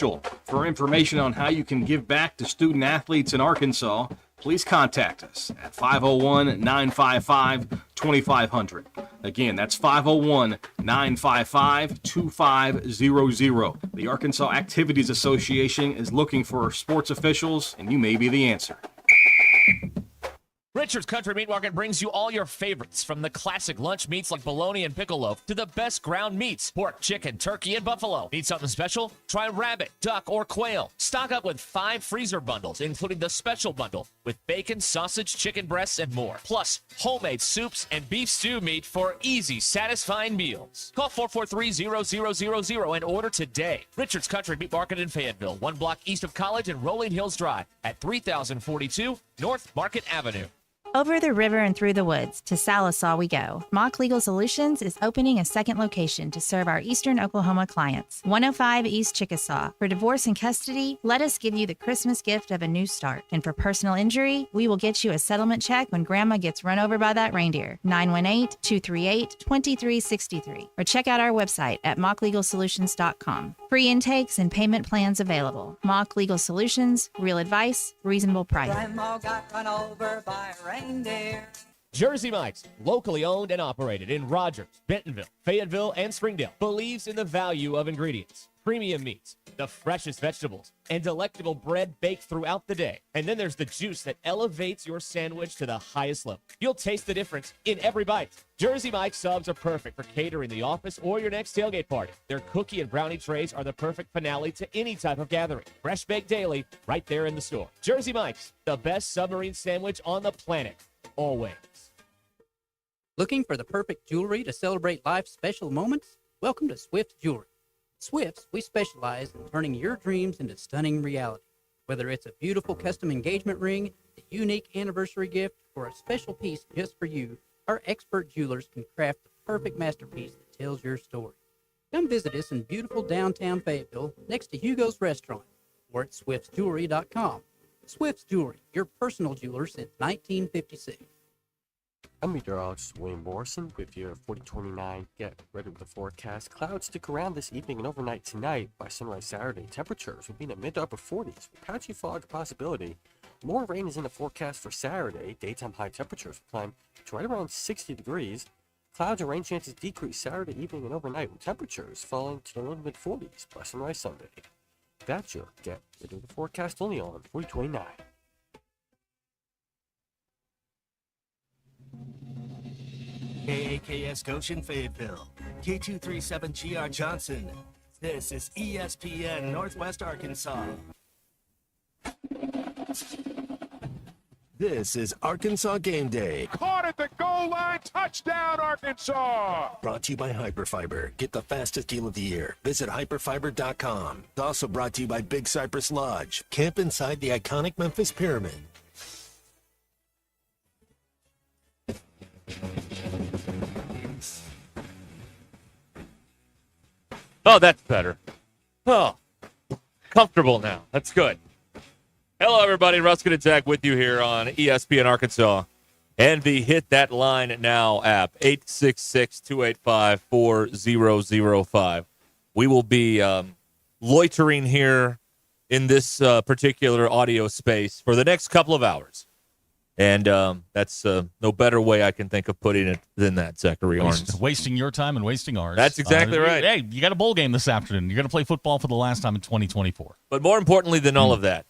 official. For information on how you can give back to student athletes in Arkansas, please contact us at 501-955-2500. Again, that's 501-955-2500. The Arkansas Activities Association is looking for sports officials, and you may be the answer. Richard's Country Meat Market brings you all your favorites, from the classic lunch meats like bologna and pickle loaf to the best ground meats, pork, chicken, turkey, and buffalo. Need something special? Try rabbit, duck, or quail. Stock up with 5 freezer bundles, including the special bundle with bacon, sausage, chicken breasts, and more. Plus, homemade soups and beef stew meat for easy, satisfying meals. Call 443-0000 and order today. Richard's Country Meat Market in Fayetteville, 1 block east of College and Rolling Hills Drive at 3042 North Market Avenue. Over the river and through the woods, to Salisaw we go. Mock Legal Solutions is opening a second location to serve our Eastern Oklahoma clients. 105 East Chickasaw. For divorce and custody, let us give you the Christmas gift of a new start. And for personal injury, we will get you a settlement check when Grandma gets run over by that reindeer. 918-238-2363. Or check out our website at mocklegalsolutions.com. Free intakes and payment plans available. Mock Legal Solutions, real advice, reasonable price. Grandma got run over by a reindeer. Jersey Mike's, locally owned and operated in Rogers, Bentonville, Fayetteville, and Springdale, believes in the value of ingredients, premium meats, the freshest vegetables, and delectable bread baked throughout the day. And then there's the juice that elevates your sandwich to the highest level. You'll taste the difference in every bite. Jersey Mike's subs are perfect for catering the office or your next tailgate party. Their cookie and brownie trays are the perfect finale to any type of gathering. Fresh baked daily, right there in the store. Jersey Mike's, the best submarine sandwich on the planet. Always. Looking for the perfect jewelry to celebrate life's special moments? Welcome to Swift Jewelry. At Swifts, we specialize in turning your dreams into stunning reality. Whether it's a beautiful custom engagement ring, a unique anniversary gift, or a special piece just for you, our expert jewelers can craft the perfect masterpiece that tells your story. Come visit us in beautiful downtown Fayetteville next to Hugo's Restaurant or at swiftsjewelry.com. Swift's Jewelry, your personal jeweler since 1956. I'm meteorologist William Morrison with your 4029. Get ready with the forecast. Clouds stick around this evening and overnight tonight. By sunrise Saturday, temperatures will be in the mid to upper 40s with patchy fog possibility. More rain is in the forecast for Saturday. Daytime high temperatures will climb to right around 60 degrees. Clouds and rain chances decrease Saturday evening and overnight with temperatures falling to the low to mid 40s by sunrise Sunday. That's your Get Ready with the forecast only on 4029. KAKS Goshen Fayetteville, K237GR Johnson. This is ESPN Northwest Arkansas. This is Arkansas Game Day. Caught at the goal line, touchdown Arkansas! Brought to you by Hyperfiber. Get the fastest deal of the year. Visit hyperfiber.com. It's also brought to you by Big Cypress Lodge. Camp inside the iconic Memphis Pyramid. Oh, that's better. Oh, comfortable now. That's good. Hello, everybody. Ruscin and Zach with you here on ESPN Arkansas and the Hit That Line Now app, 866-285-4005. We will be loitering here in this particular audio space for the next couple of hours. And that's no better way I can think of putting it than that, Zachary Arns. Wasting your time and wasting ours. That's exactly right. Hey, you got a bowl game this afternoon. You're going to play football for the last time in 2024. But more importantly than all of that,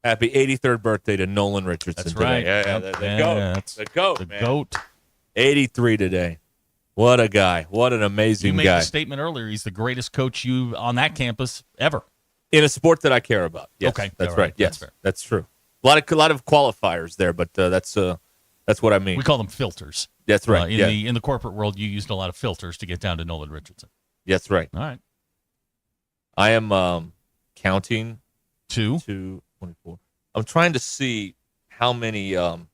happy 83rd birthday to Nolan Richardson. That's today. right. Yeah, the GOAT. The GOAT, The man. GOAT. 83 today. What a guy. What an amazing guy. You made the statement earlier. He's the greatest coach you on that campus ever. In a sport that I care about. Yes, okay. That's All right. Yes, that's fair. That's true. A lot of qualifiers there, but that's what I mean. We call them filters. That's right. In the corporate world, you used a lot of filters to get down to Nolan Richardson. That's right. All right. I am counting 2, 24. I'm trying to see how many. Okay,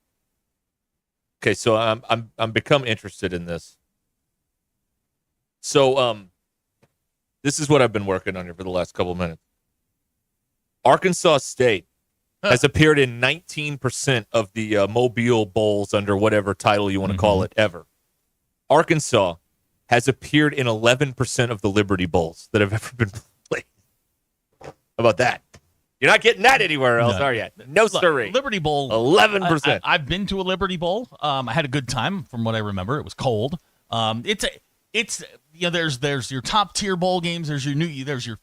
so I'm become interested in this. So this is what I've been working on here for the last couple of minutes. Arkansas State has appeared in 19% of the Mobile Bowls under whatever title you want to call it ever. Arkansas has appeared in 11% of the Liberty Bowls that have ever been played. How about that? You're not getting that anywhere else, No. are you? No, sirree. Liberty Bowl. 11%. I've been to a Liberty Bowl. I had a good time, from what I remember. It was cold. It's there's your top tier bowl games. There's your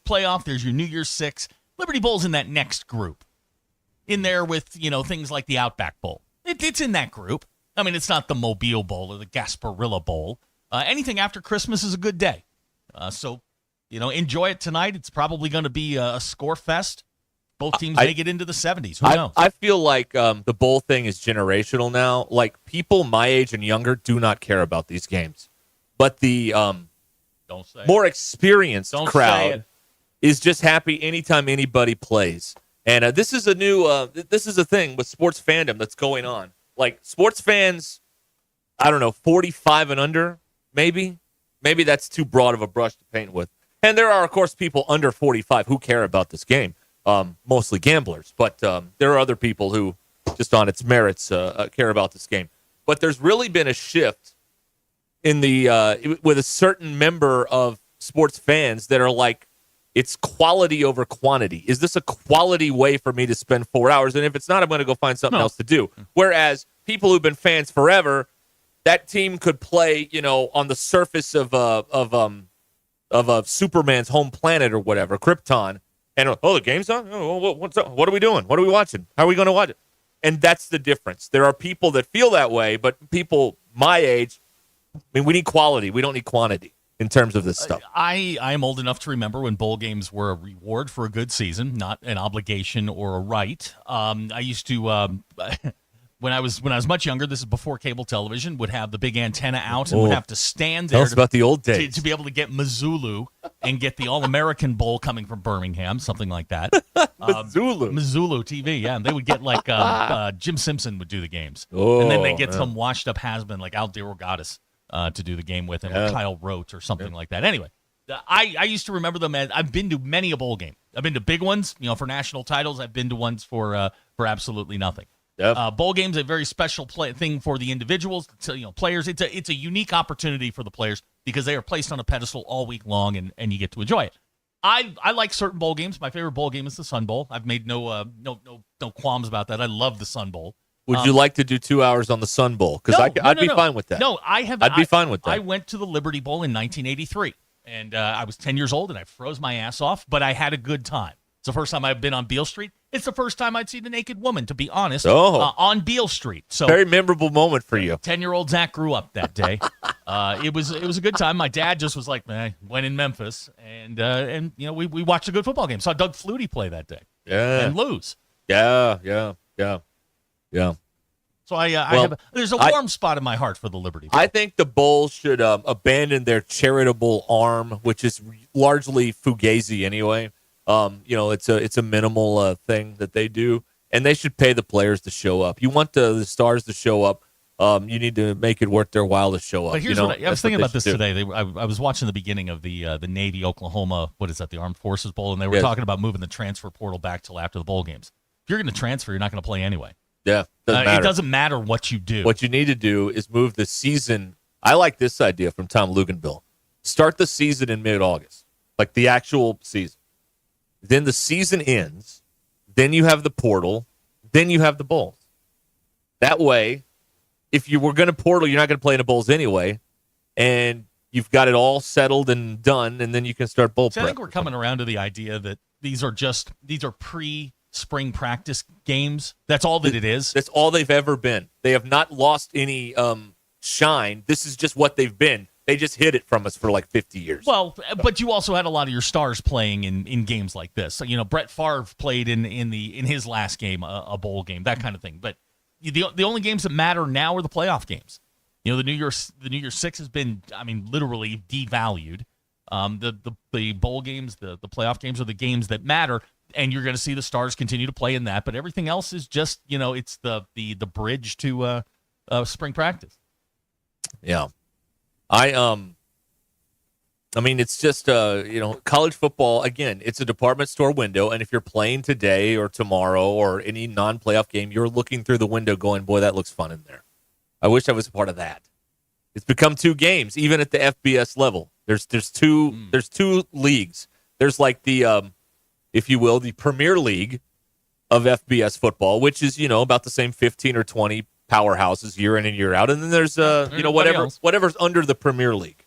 playoff. There's your New Year's Six. Liberty Bowl's in that next group, in there with things like the Outback Bowl. It's in that group. I mean, it's not the Mobile Bowl or the Gasparilla Bowl. Anything after Christmas is a good day. So enjoy it tonight. It's probably going to be a score fest. Both teams may get into the 70s. Who knows? I feel like the bowl thing is generational now. Like, people my age and younger do not care about these games. But the Don't say more experienced Don't say crowd it. is just happy anytime anybody plays. And this is a thing with sports fandom that's going on. Like, sports fans, I don't know, 45 and under, maybe that's too broad of a brush to paint with. And there are, of course, people under 45 who care about this game. Mostly gamblers, but there are other people who, just on its merits, care about this game. But there's really been a shift in the with a certain member of sports fans that are like, it's quality over quantity. Is this a quality way for me to spend 4 hours? And if it's not, I'm going to go find something else to do. Whereas people who've been fans forever, that team could play, on the surface of a Superman's home planet or whatever, Krypton. And, the game's on? Oh, what's up? What are we doing? What are we watching? How are we going to watch it? And that's the difference. There are people that feel that way, but people my age, we need quality. We don't need quantity in terms of this stuff. I am old enough to remember when bowl games were a reward for a good season, not an obligation or a right. I used to when I was much younger, this is before cable television, would have the big antenna out and would have to stand there. Tell us about the old days. To be able to get Missoula and get the All-American Bowl coming from Birmingham, something like that. Missoula TV, yeah. And they would get Jim Simpson would do the games. And then they get some washed-up has-been like Al DeRogatis to do the game with, and Kyle Rote or something like that. Anyway, I used to remember them as I've been to many a bowl game. I've been to big ones, for national titles. I've been to ones for absolutely nothing. Yep. Bowl games a very special thing for the individuals, players. It's a unique opportunity for the players because they are placed on a pedestal all week long, and you get to enjoy it. I like certain bowl games. My favorite bowl game is the Sun Bowl. I've made no qualms about that. I love the Sun Bowl. Would you like to do 2 hours on the Sun Bowl? Because I'd be fine with that. No, I'd be fine with that. I went to the Liberty Bowl in 1983, and I was 10 years old, and I froze my ass off, but I had a good time. It's the first time I've been on Beale Street. It's the first time I'd seen a naked woman, to be honest, on Beale Street. So very memorable moment for you. 10-year-old Zach grew up that day. It was a good time. My dad just was like, man, went in Memphis, and we watched a good football game. Saw Doug Flutie play that day, and lose. Yeah. So there's a warm spot in my heart for the Liberty Bowl. I think the Bowl should abandon their charitable arm, which is largely fugazi anyway. It's a minimal thing that they do, and they should pay the players to show up. You want the stars to show up. You need to make it worth their while to show up. But here's what I was thinking about this today. I was watching the beginning of the Navy Oklahoma, the Armed Forces Bowl, and they were talking about moving the transfer portal back till after the bowl games. If you're going to transfer, you're not going to play anyway. Yeah, it doesn't matter what you do. What you need to do is move the season. I like this idea from Tom Luganville. Start the season in mid-August, like the actual season. Then the season ends. Then you have the portal. Then you have the bowls. That way, if you were going to portal, you're not going to play in the bowls anyway, and you've got it all settled and done, and then you can start bowl prep. I think we're coming around to the idea that these are pre-spring practice games. That's all that it is. That's all they've ever been. They have not lost any shine. This is just what they've been. They just hid it from us for like 50 years. Well, but you also had a lot of your stars playing in games like this. So, Brett Favre played in his last game, a bowl game, that kind of thing. But the only games that matter now are the playoff games. The New Year's Six has been, literally devalued. The bowl games, the playoff games are the games that matter, and you're going to see the stars continue to play in that. But everything else is just, it's the bridge to spring practice. Yeah. It's just, college football, again, it's a department store window, and if you're playing today or tomorrow or any non-playoff game, you're looking through the window going, boy, that looks fun in there. I wish I was a part of that. It's become two games, even at the FBS level. There's two leagues. There's like the if you will, the Premier League of FBS football, which is, about the same 15 or 20 powerhouses year in and year out. And then there's, whatever's under the Premier League.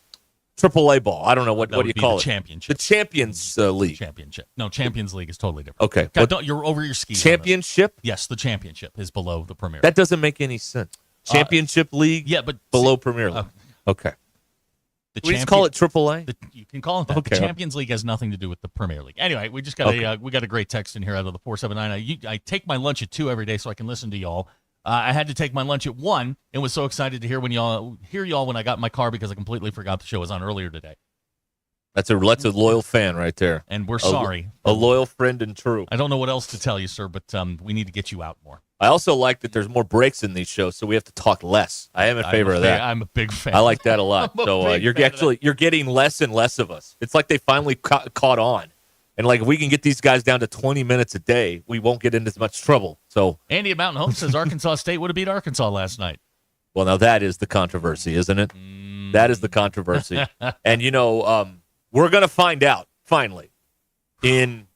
AAA ball. I don't know what do you call it? Championship. The Champions League. Championship. No, Champions League is totally different. Okay. God, you're over your skis. Championship? Yes, the championship is below the Premier League. That doesn't make any sense. Championship League? Yeah, but below Premier League. Okay. We just call it AAA? You can call it that. Okay. The Champions League has nothing to do with the Premier League. Anyway, we just got we got a great text in here out of the 479. I take my lunch at 2 every day so I can listen to y'all. I had to take my lunch at 1 and was so excited to hear y'all when I got in my car because I completely forgot the show was on earlier today. That's a loyal fan right there. And we're sorry. A loyal friend and true. I don't know what else to tell you, sir, but we need to get you out more. I also like that there's more breaks in these shows, so we have to talk less. I am in favor of that. I'm a big fan. I like that a lot. So you're getting less and less of us. It's like they finally caught on. And like if we can get these guys down to 20 minutes a day, we won't get into as much trouble. So Andy at Mountain Home says Arkansas State would have beat Arkansas last night. Well, now that is the controversy, isn't it? That is the controversy. And we're going to find out finally in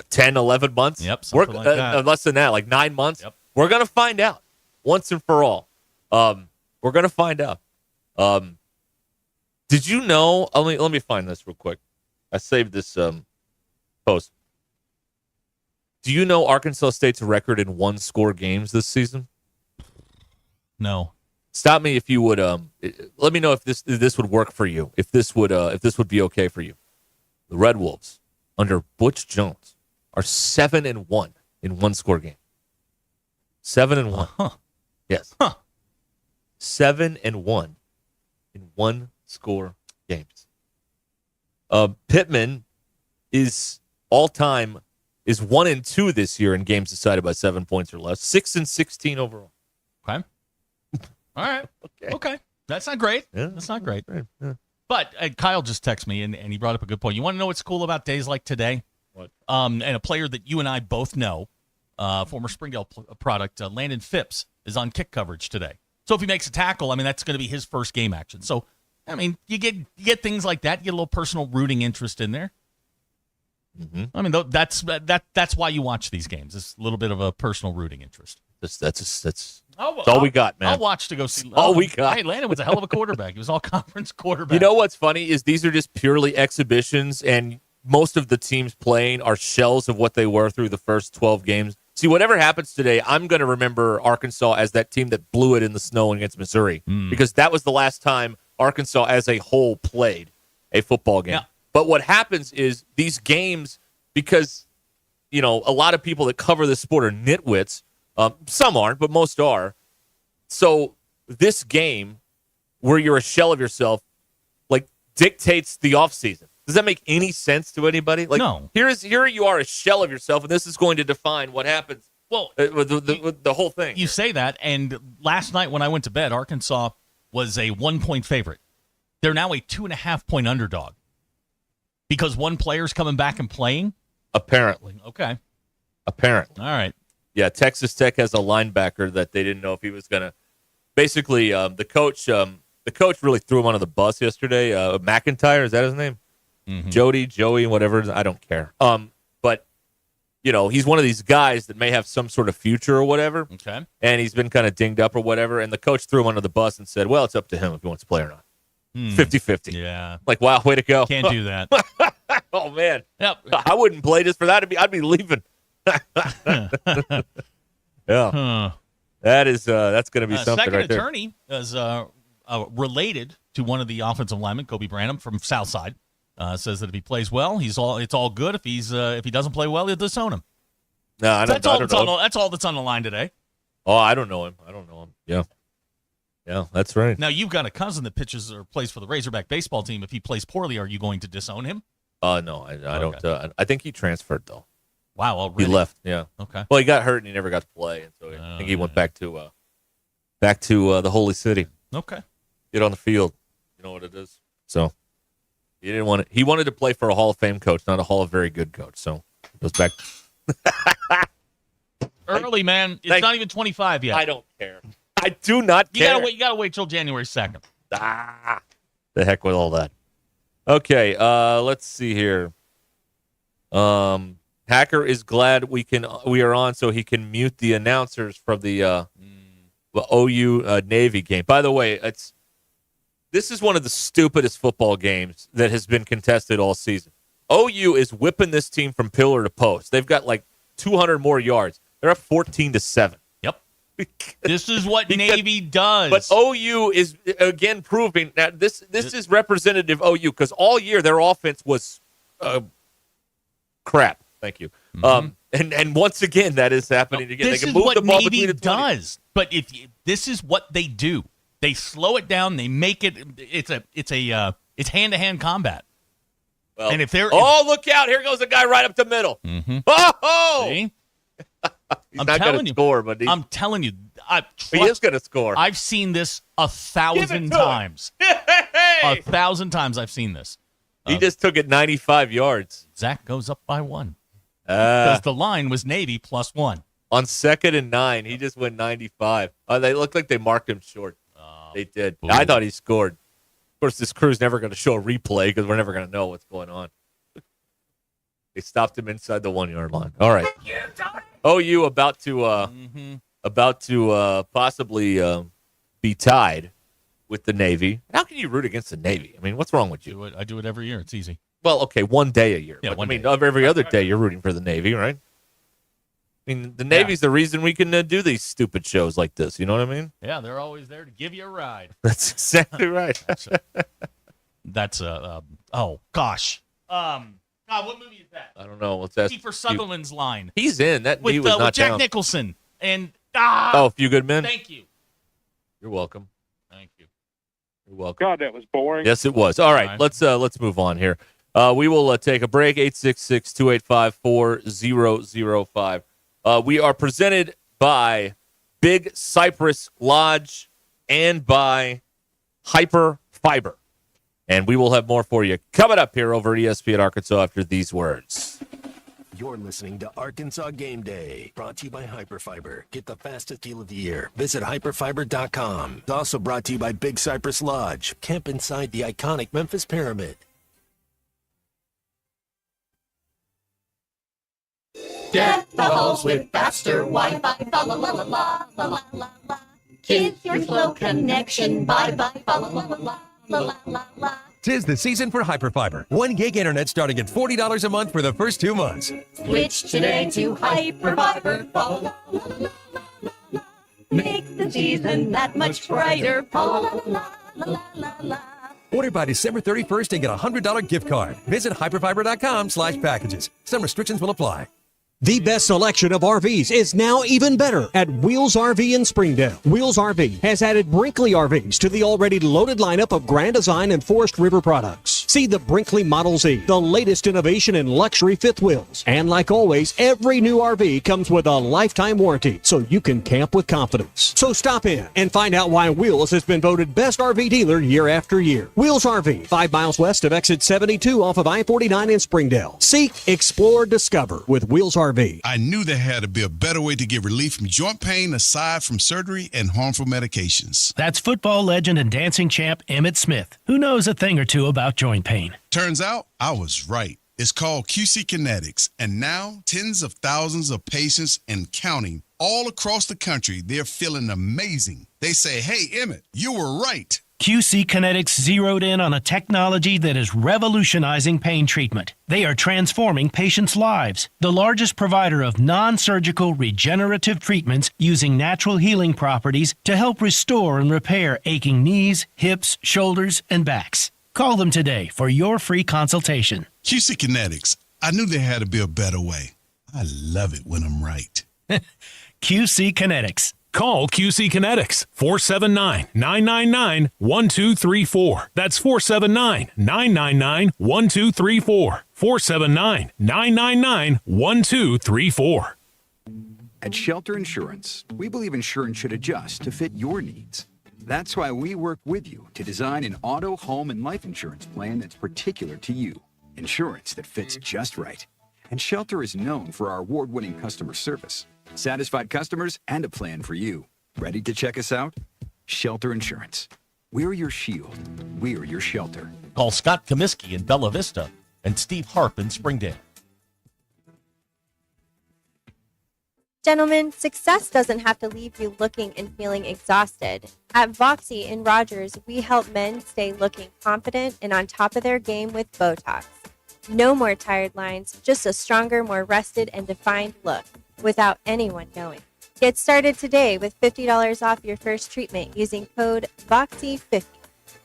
10, 11 months? Yep, something like that. Less than that, like 9 months. Yep. We're going to find out once and for all. We're going to find out. Did you know? Let me find this real quick. I saved this post. Do you know Arkansas State's record in one-score games this season? No. Stop me if you would. Let me know if this would work for you. If this would be okay for you. The Red Wolves under Butch Jones are 7-1 in one-score game. 7-1. Huh. Yes. 7-1 in one-score games. Pittman is all-time is 1-2 this year in games decided by 7 points or less. 6-16 overall. Okay. All right. Okay. That's not great. Yeah. That's not great. Yeah. But Kyle just texted me, and he brought up a good point. You want to know what's cool about days like today? What? And a player that you and I both know, former Springdale product, Landon Phipps, is on kick coverage today. So if he makes a tackle, that's going to be his first game action. So, you get things like that. You get a little personal rooting interest in there. Mm-hmm. That's why you watch these games. It's a little bit of a personal rooting interest. That's all we got, man. I'll watch to go see. All we got. Hey, Landon was a hell of a quarterback. He was all conference quarterback. You know what's funny is these are just purely exhibitions, and most of the teams playing are shells of what they were through the first 12 games. See, whatever happens today, I'm going to remember Arkansas as that team that blew it in the snow against Missouri because that was the last time Arkansas as a whole played a football game. Yeah. But what happens is these games, because, a lot of people that cover this sport are nitwits. Some aren't, but most are. So this game, where you're a shell of yourself, dictates the offseason. Does that make any sense to anybody? No. Here you are, a shell of yourself, and this is going to define what happens. Well, with the whole thing. You say that, and last night when I went to bed, Arkansas was a 1-point favorite. They're now a 2.5-point underdog because one player's coming back and playing. Apparently. Okay. Apparently. All right. Yeah, Texas Tech has a linebacker that they didn't know if he was going to. Basically, the coach really threw him under the bus yesterday. McIntyre, is that his name? Mm-hmm. Joey, whatever. I don't care. But he's one of these guys that may have some sort of future or whatever. Okay. And he's been kind of dinged up or whatever. And the coach threw him under the bus and said, "Well, it's up to him if he wants to play or not." 50-50. Yeah. Wow, way to go. Can't do that. Oh man. Yep. I wouldn't play just for that. I'd be leaving. Yeah. Huh. That's going to be something second right there. attorney is related to one of the offensive linemen, Kobe Branham from Southside. Says that if he plays well, it's all good. If he doesn't play well, he'll disown him. No, I don't know. That's all that's on the line today. Oh, I don't know him. Yeah, that's right. Now you've got a cousin that pitches or plays for the Razorback baseball team. If he plays poorly, are you going to disown him? No, I don't. I think he transferred though. Wow, already? He left. Yeah. Okay. Well, he got hurt and he never got to play, and so I think he went back to the Holy City. Okay. Get on the field. You know what it is. So he didn't want it. He wanted to play for a Hall of Fame coach, not a Hall of Very Good coach. So he goes back. Early, man. It's not even 25 yet. I don't care. I do not care. You gotta wait till January 2nd. The heck with all that. Okay, let's see here. Hacker is glad we are on so he can mute the announcers from the OU Navy game. By the way, this is one of the stupidest football games that has been contested all season. OU is whipping this team from pillar to post. They've got like 200 more yards. They're up 14-7. Yep. This is what Navy does. But OU is again proving that this is representative OU because all year their offense was crap. Thank you. And once again that is happening again. This they can is move what the ball Navy between the 20. does. But this is what they do. They slow it down. They make it. It's hand-to-hand combat. Well, and if they're look out! Here goes a guy right up the middle. Oh! See? He's not going to score, but I'm telling you, he is going to score. I've seen this 1,000 times. 1,000 times I've seen this. He just took it 95 yards. Zach goes up by 1 because the line was Navy +1 on 2nd and 9. He just went 95. They looked like they marked him short. They did. Boom. I thought he scored. Of course, this crew's never going to show a replay because we're never going to know what's going on. They stopped him inside the 1-yard line. All right. OU about to possibly be tied with the Navy. How can you root against the Navy? I mean, what's wrong with you? I do it every year. It's easy. Well, okay, one day a year. Yeah, but, one day. Every other day you're rooting for the Navy, right? I mean, the Navy's the reason we can do these stupid shows like this. You know what I mean? Yeah, they're always there to give you a ride. That's exactly right. That's oh gosh. God, what movie is that? I don't know. What's that? Kiefer Sutherland's line. He's in that. With, he was not with Jack down. Nicholson and A Few Good Men. Thank you. You're welcome. Thank you. You're welcome. God, that was boring. Yes, it was. All right, let's move on here. We will take a break. 866-285-4005. We are presented by Big Cypress Lodge and by Hyper Fiber. And we will have more for you coming up here over at ESPN Arkansas after these words. You're listening to Arkansas Game Day, brought to you by Hyperfiber. Get the fastest deal of the year. Visit hyperfiber.com. It's also brought to you by Big Cypress Lodge. Camp inside the iconic Memphis Pyramid. Deck the halls with faster Wi-Fi, fa la la la la la la la la. Kids, your slow connection, bye bye, fa la la la la la la la. 'Tis the season for Hyperfiber. 1 gig internet starting at $40 a month for the first 2 months. Switch today to Hyperfiber, fa la la la la la la. Make the season that much brighter, fa la la la la la la. Order by December 31st and get a $100 gift card. Visit hyperfiber.com/packages. Some restrictions will apply. The best selection of RVs is now even better at Wheels RV in Springdale. Wheels RV has added Brinkley RVs to the already loaded lineup of Grand Design and Forest River products. See the Brinkley Model Z, the latest innovation in luxury fifth wheels. And like always, every new RV comes with a lifetime warranty, so you can camp with confidence. So stop in and find out why Wheels has been voted best RV dealer year after year. Wheels RV, 5 miles west of exit 72 off of I-49 in Springdale. Seek, explore, discover with Wheels RV. I knew there had to be a better way to get relief from joint pain aside from surgery and harmful medications. That's football legend and dancing champ Emmitt Smith, who knows a thing or two about joint pain. Turns out I was right. It's called QC Kinetics, and now tens of thousands of patients and counting all across the country, they're feeling amazing. They say, hey, Emmitt, you were right. QC Kinetics zeroed in on a technology that is revolutionizing pain treatment. They are transforming patients' lives. The largest provider of non-surgical regenerative treatments using natural healing properties to help restore and repair aching knees, hips, shoulders, and backs. Call them today for your free consultation. QC Kinetics. I knew there had to be a better way. I love it when I'm right. QC Kinetics. Call QC Kinetics, 479-999-1234. That's 479-999-1234. 479-999-1234. At Shelter Insurance, we believe insurance should adjust to fit your needs. That's why we work with you to design an auto, home, and life insurance plan that's particular to you. Insurance that fits just right. And Shelter is known for our award-winning customer service. Satisfied customers and a plan for you. Ready to check us out? Shelter Insurance. We're your shield. We're your shelter. Call Scott Comiskey in Bella Vista and Steve Harp in Springdale. Gentlemen, success doesn't have to leave you looking and feeling exhausted. At Voxy in Rogers, we help men stay looking confident and on top of their game with Botox. No more tired lines, just a stronger, more rested and defined look without anyone knowing. Get started today with $50 off your first treatment using code VOXY50.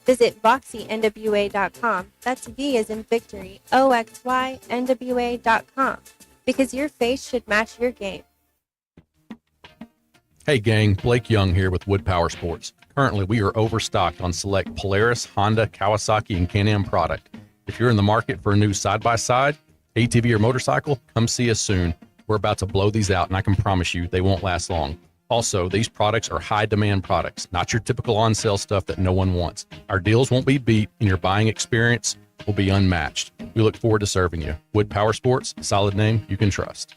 Visit VoxyNWA.com. That's V as in victory, OXYNWA.com. Because your face should match your game. Hey gang, Blake Young here with Wood Power Sports. Currently, we are overstocked on select Polaris, Honda, Kawasaki, and Can-Am product. If you're in the market for a new side-by-side, ATV, or motorcycle, come see us soon. We're about to blow these out, and I can promise you they won't last long. Also, these products are high-demand products, not your typical on-sale stuff that no one wants. Our deals won't be beat, and your buying experience will be unmatched. We look forward to serving you. Wood Power Sports, solid name you can trust.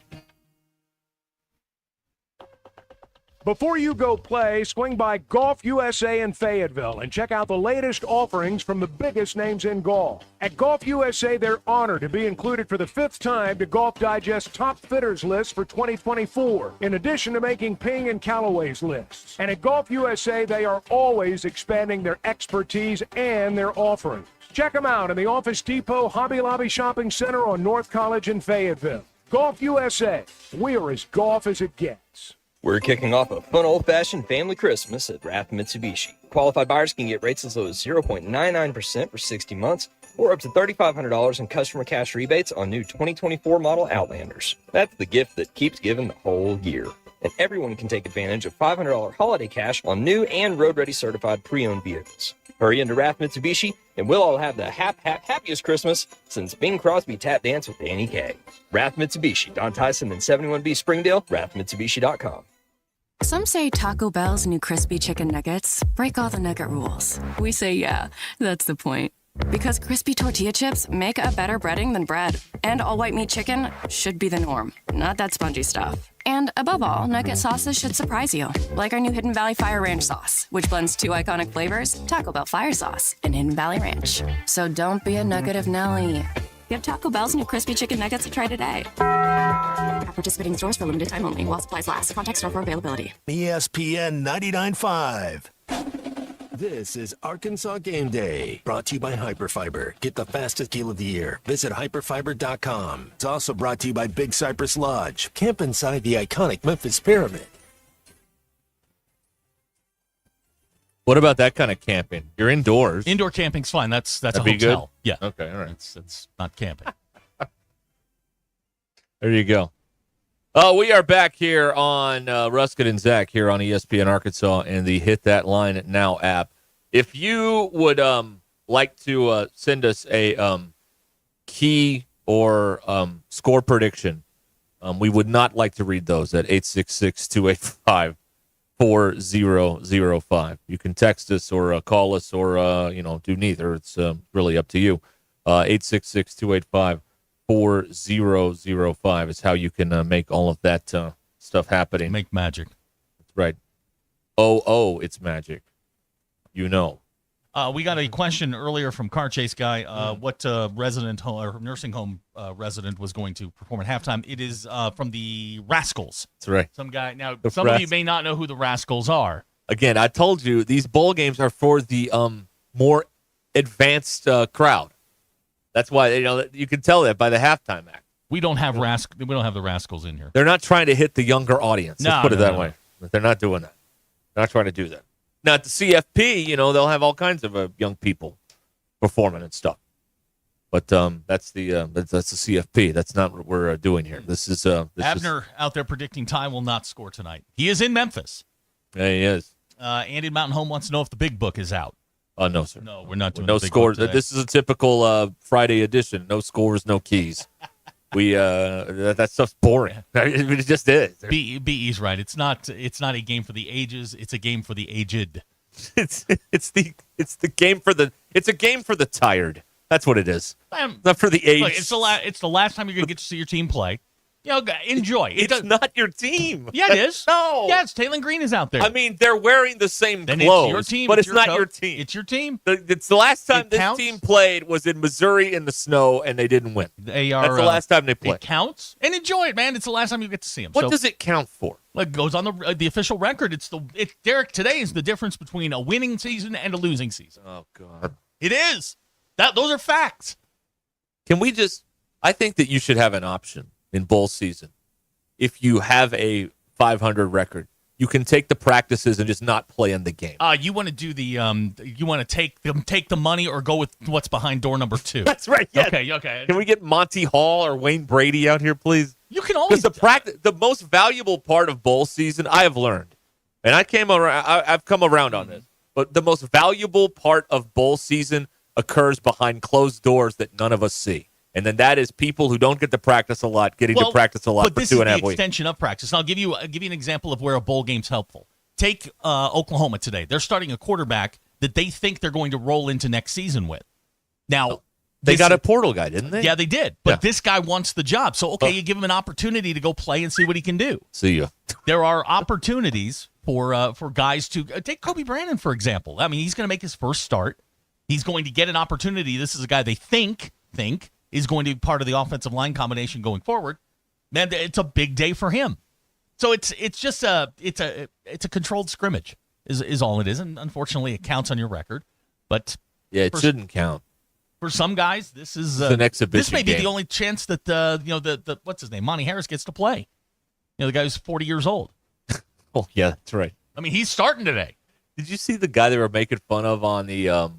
Before you go play, swing by Golf USA in Fayetteville and check out the latest offerings from the biggest names in golf. At Golf USA, they're honored to be included for the 5th time to Golf Digest Top Fitters list for 2024, in addition to making Ping and Callaway's lists. And at Golf USA, they are always expanding their expertise and their offerings. Check them out in the Office Depot Hobby Lobby Shopping Center on North College in Fayetteville. Golf USA, we're as golf as it gets. We're kicking off a fun old-fashioned family Christmas at Rath Mitsubishi. Qualified buyers can get rates as low as 0.99% for 60 months or up to $3,500 in customer cash rebates on new 2024 model Outlanders. That's the gift that keeps giving the whole year. And everyone can take advantage of $500 holiday cash on new and road-ready certified pre-owned vehicles. Hurry into Rath Mitsubishi, and we'll all have the happiest Christmas since Bing Crosby tap dance with Danny Kaye. Rath Mitsubishi, Don Tyson and 71B Springdale, rathmitsubishi.com. Some say Taco Bell's new crispy chicken nuggets break all the nugget rules. We say yeah, that's the point. Because crispy tortilla chips make a better breading than bread. And all white meat chicken should be the norm, not that spongy stuff. And above all, nugget sauces should surprise you, like our new Hidden Valley Fire Ranch sauce, which blends 2 iconic flavors, Taco Bell Fire Sauce and Hidden Valley Ranch. So don't be a nugget of Nelly. Give Taco Bell's new crispy chicken nuggets a try today. At participating stores for limited time only while supplies last. Contact store for availability. ESPN 99.5. This is Arkansas Game Day, brought to you by Hyperfiber. Get the fastest deal of the year. Visit hyperfiber.com. It's also brought to you by Big Cypress Lodge. Camp inside the iconic Memphis Pyramid. What about that kind of camping? You're indoors. Indoor camping's fine. That's a That'd be hotel. good? Yeah. Okay, all right. It's not camping. There you go. Oh, we are back here on Ruscin and Zach here on ESPN Arkansas and the Hit That Line Now app. If you would like to send us a key or score prediction, we would not like to read those at 866-285-4005. You can text us or call us or, do neither. It's really up to you. 866-285-4005 is how you can make all of that stuff happening. Make magic. That's right. Oh, it's magic. You know. We got a question earlier from Car Chase Guy. What resident or nursing home resident was going to perform at halftime? It is from the Rascals. That's right. Some guy. Now, some of you may not know who the Rascals are. Again, I told you these bowl games are for the more advanced crowd. That's why you can tell that by the halftime act. We don't have the Rascals in here. They're not trying to hit the younger audience. Let's put it that way. They're not doing that. They're not trying to do that. Now at the CFP, they'll have all kinds of young people performing and stuff. But that's the CFP. That's not what we're doing here. This is Abner out there predicting Ty will not score tonight. He is in Memphis. Yeah, he is. Andy Mountain Home wants to know if the big book is out. No, sir. No, we're not doing no the big scores. book today. This is a typical Friday edition. No scores, no keys. We that stuff's boring. It just is. BE's right. It's not a game for the ages. It's a game for the aged. It's a game for the tired. That's what it is. Not for the aged. Look, it's the last time you're gonna get to see your team play. enjoy. It's not your team. Yeah, it is. No. Yes, Taylor Green is out there. I mean, they're wearing the same then clothes, it's your team, but it's not coach. your team. It's your team. It's the last time It this counts. team played was in Missouri in the snow, and they didn't win. They are. That's the last time they played. It counts, and enjoy it, man. It's the last time you get to see them. What does it count for? It goes on the official record. It's Derek. Today is the difference between a winning season and a losing season. Oh God, it is. Those are facts. Can we just? I think that you should have an option in bowl season. If you have a 500 record, you can take the practices and just not play in the game. You want to do the you want to take the money or go with what's behind door number 2. That's right. Yeah. Okay. Can we get Monty Hall or Wayne Brady out here, please? You can always the most valuable part of bowl season I have learned, and I've come around on this, but the most valuable part of bowl season occurs behind closed doors that none of us see. And then that is people who don't get to practice a lot getting to practice a lot for 2.5 weeks. But this is the extension of practice. And I'll give you an example of where a bowl game's helpful. Take Oklahoma today. They're starting a quarterback that they think they're going to roll into next season with. Now, they got a portal guy, didn't they? Yeah, they did. But this guy wants the job. So, you give him an opportunity to go play and see what he can do. See ya. There are opportunities for guys to take Kobe Brandon, for example. I mean, he's going to make his first start. He's going to get an opportunity. This is a guy they think is going to be part of the offensive line combination going forward. Man, it's a big day for him. So it's just a controlled scrimmage is all it is, and unfortunately it counts on your record. But it shouldn't count. For some guys, this is an exhibition. This may be game. the only chance that the what's his name, Monty Harris, gets to play. The guy who's 40 years old. Oh yeah, that's right. I mean, he's starting today. Did you see the guy they were making fun of on the one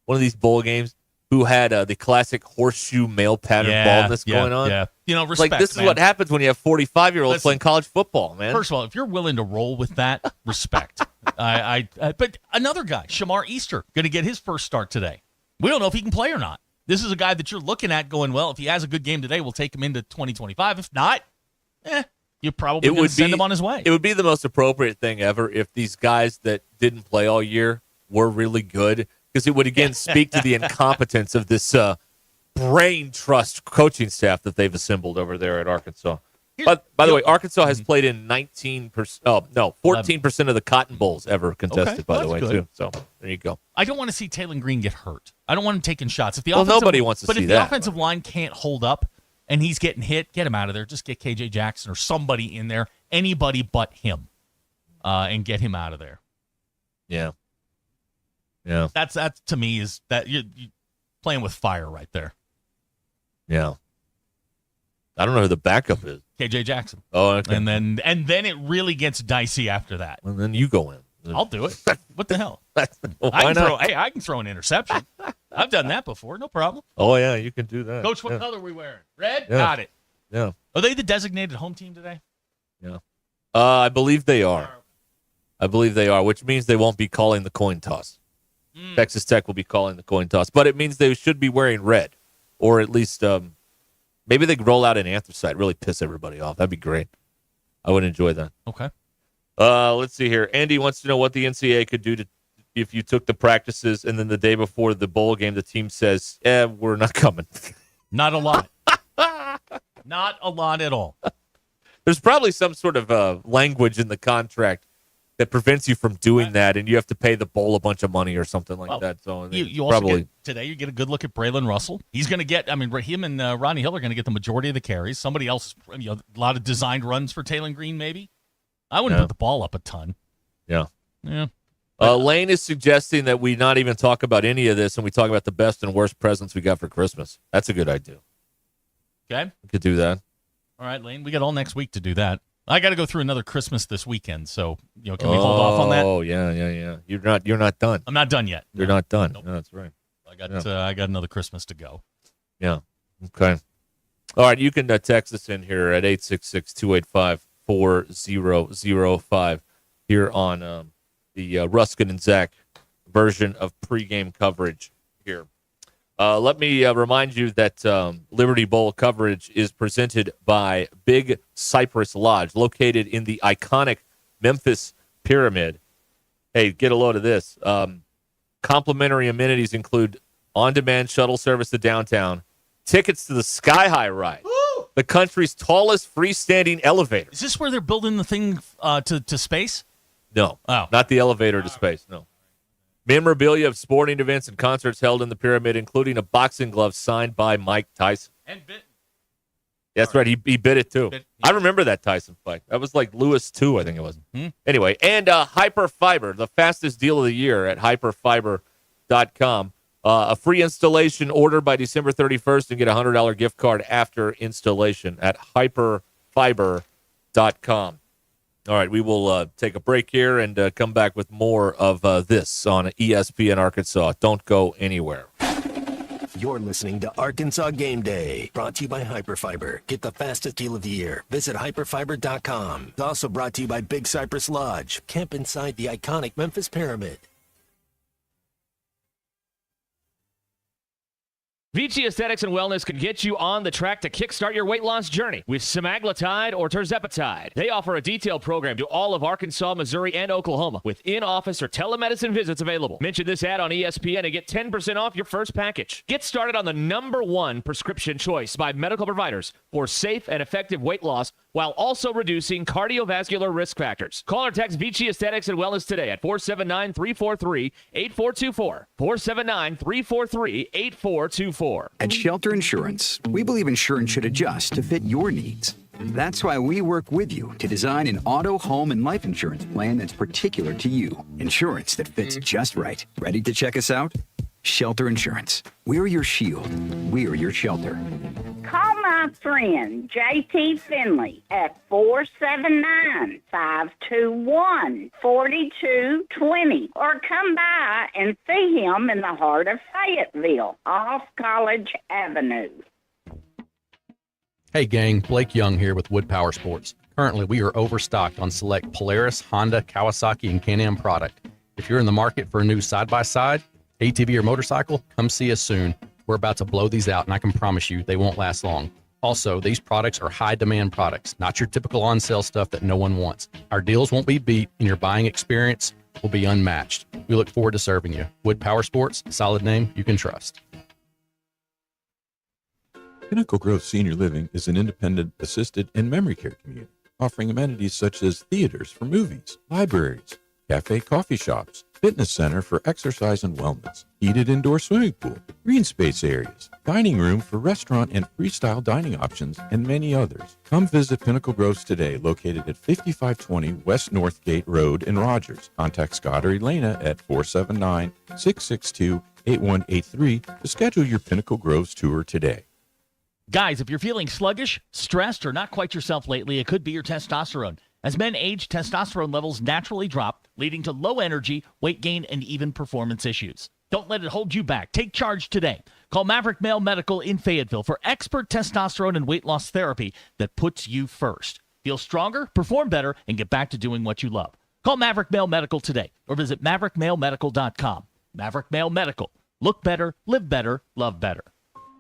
of these bowl games? Who had the classic horseshoe male pattern baldness going on? Yeah, respect. Like, this is what happens when you have 45-year-olds playing college football, man. First of all, if you're willing to roll with that, respect. But another guy, Shamar Easter, going to get his first start today. We don't know if he can play or not. This is a guy that you're looking at going, well, if he has a good game today, we'll take him into 2025. If not, you're probably going to send him on his way. It would be the most appropriate thing ever if these guys that didn't play all year were really good, because it would, again, speak to the incompetence of this brain trust coaching staff that they've assembled over there at Arkansas. But by the way, Arkansas has played in 14% of the Cotton Bowls ever contested, by the way, too. So there you go. I don't want to see Taylor Green get hurt. I don't want him taking shots. If the nobody wants to see But if that. the offensive line can't hold up and he's getting hit, get him out of there. Just get KJ Jackson or somebody in there, anybody but him, and get him out of there. Yeah. Yeah. That's to me is that you're playing with fire right there. Yeah. I don't know who the backup is. KJ Jackson. Oh, okay. And then it really gets dicey after that. And then you go in. I'll do it. What the hell? Why not? I can throw an interception. I've done that before. No problem. Oh, yeah, you can do that. Coach, what color are we wearing? Red? Yeah. Got it. Yeah. Are they the designated home team today? Yeah. I believe they are. Which means they won't be calling the coin toss. Texas Tech will be calling the coin toss. But it means they should be wearing red. Or at least maybe they could roll out an anthracite, really piss everybody off. That'd be great. I would enjoy that. Okay. Let's see here. Andy wants to know what the NCAA could do if you took the practices and then the day before the bowl game, the team says, we're not coming. Not a lot. Not a lot at all. There's probably some sort of language in the contract that prevents you from doing that, and you have to pay the bowl a bunch of money or something like that. So you also get, today you get a good look at Braylon Russell. He's going to get, him and Rodney Hill are going to get the majority of the carries. Somebody else, a lot of designed runs for Taylor Green maybe. I wouldn't put the ball up a ton. Yeah. Yeah. Lane is suggesting that we not even talk about any of this and we talk about the best and worst presents we got for Christmas. That's a good idea. Okay. We could do that. All right, Lane. We got all next week to do that. I got to go through another Christmas this weekend, so can we hold off on that? Oh yeah. You're not done. I'm not done yet. You're not done. Nope. No, that's right. I got another Christmas to go. Yeah. Okay. All right. You can text us in here at 866-285-4005 here on the Ruscin and Zach version of pregame coverage here. Let me remind you that Liberty Bowl coverage is presented by Big Cypress Lodge, located in the iconic Memphis Pyramid. Hey, get a load of this. Complimentary amenities include on-demand shuttle service to downtown, tickets to the Sky High ride, the country's tallest freestanding elevator. Is this where they're building the thing to space? No, not the elevator to space, no. Memorabilia of sporting events and concerts held in the pyramid, including a boxing glove signed by Mike Tyson. And bitten. That's right. He bit it, too. I remember that Tyson fight. That was like Lewis 2, I think it was. Anyway, and Hyperfiber, the fastest deal of the year at hyperfiber.com. A free installation order by December 31st and get a $100 gift card after installation at hyperfiber.com. All right, we will take a break here and come back with more of this on ESPN Arkansas. Don't go anywhere. You're listening to Arkansas Game Day, brought to you by Hyperfiber. Get the fastest deal of the year. Visit hyperfiber.com. It's also brought to you by Big Cypress Lodge. Camp inside the iconic Memphis Pyramid. Vici Aesthetics and Wellness can get you on the track to kickstart your weight loss journey with semaglutide or tirzepatide. They offer a detailed program to all of Arkansas, Missouri, and Oklahoma with in-office or telemedicine visits available. Mention this ad on ESPN and get 10% off your first package. Get started on the #1 prescription choice by medical providers for safe and effective weight loss while also reducing cardiovascular risk factors. Call or text Vici Aesthetics and Wellness today at 479-343-8424. 479-343-8424. At Shelter Insurance, we believe insurance should adjust to fit your needs. That's why we work with you to design an auto, home, and life insurance plan that's particular to you. Insurance that fits just right. Ready to check us out? Shelter Insurance. We're your shield. We're your shelter. Call my friend J.T. Finley at 479-521-4220 or come by and see him in the heart of Fayetteville off College Avenue. Hey gang, Blake Young here with Wood Power Sports. Currently, we are overstocked on select Polaris, Honda, Kawasaki, and Can-Am product. If you're in the market for a new side-by-side, ATV, or motorcycle, come see us soon. We're about to blow these out, and I can promise you they won't last long. Also, these products are high-demand products, not your typical on-sale stuff that no one wants. Our deals won't be beat, and your buying experience will be unmatched. We look forward to serving you. Wood Power Sports, solid name you can trust. Pinnacle Grove Senior Living is an independent, assisted, and memory care community, offering amenities such as theaters for movies, libraries, cafe coffee shops, fitness center for exercise and wellness, heated indoor swimming pool, green space areas, dining room for restaurant and freestyle dining options, and many others. Come visit Pinnacle Groves today, located at 5520 West Northgate Road in Rogers. Contact Scott or Elena at 479-662-8183 to schedule your Pinnacle Groves tour today. Guys, if you're feeling sluggish, stressed, or not quite yourself lately, it could be your testosterone. As men age, testosterone levels naturally drop, leading to low energy, weight gain, and even performance issues. Don't let it hold you back. Take charge today. Call Maverick Male Medical in Fayetteville for expert testosterone and weight loss therapy that puts you first. Feel stronger, perform better, and get back to doing what you love. Call Maverick Male Medical today or visit maverickmalemedical.com. Maverick Male Medical. Look better, live better, love better.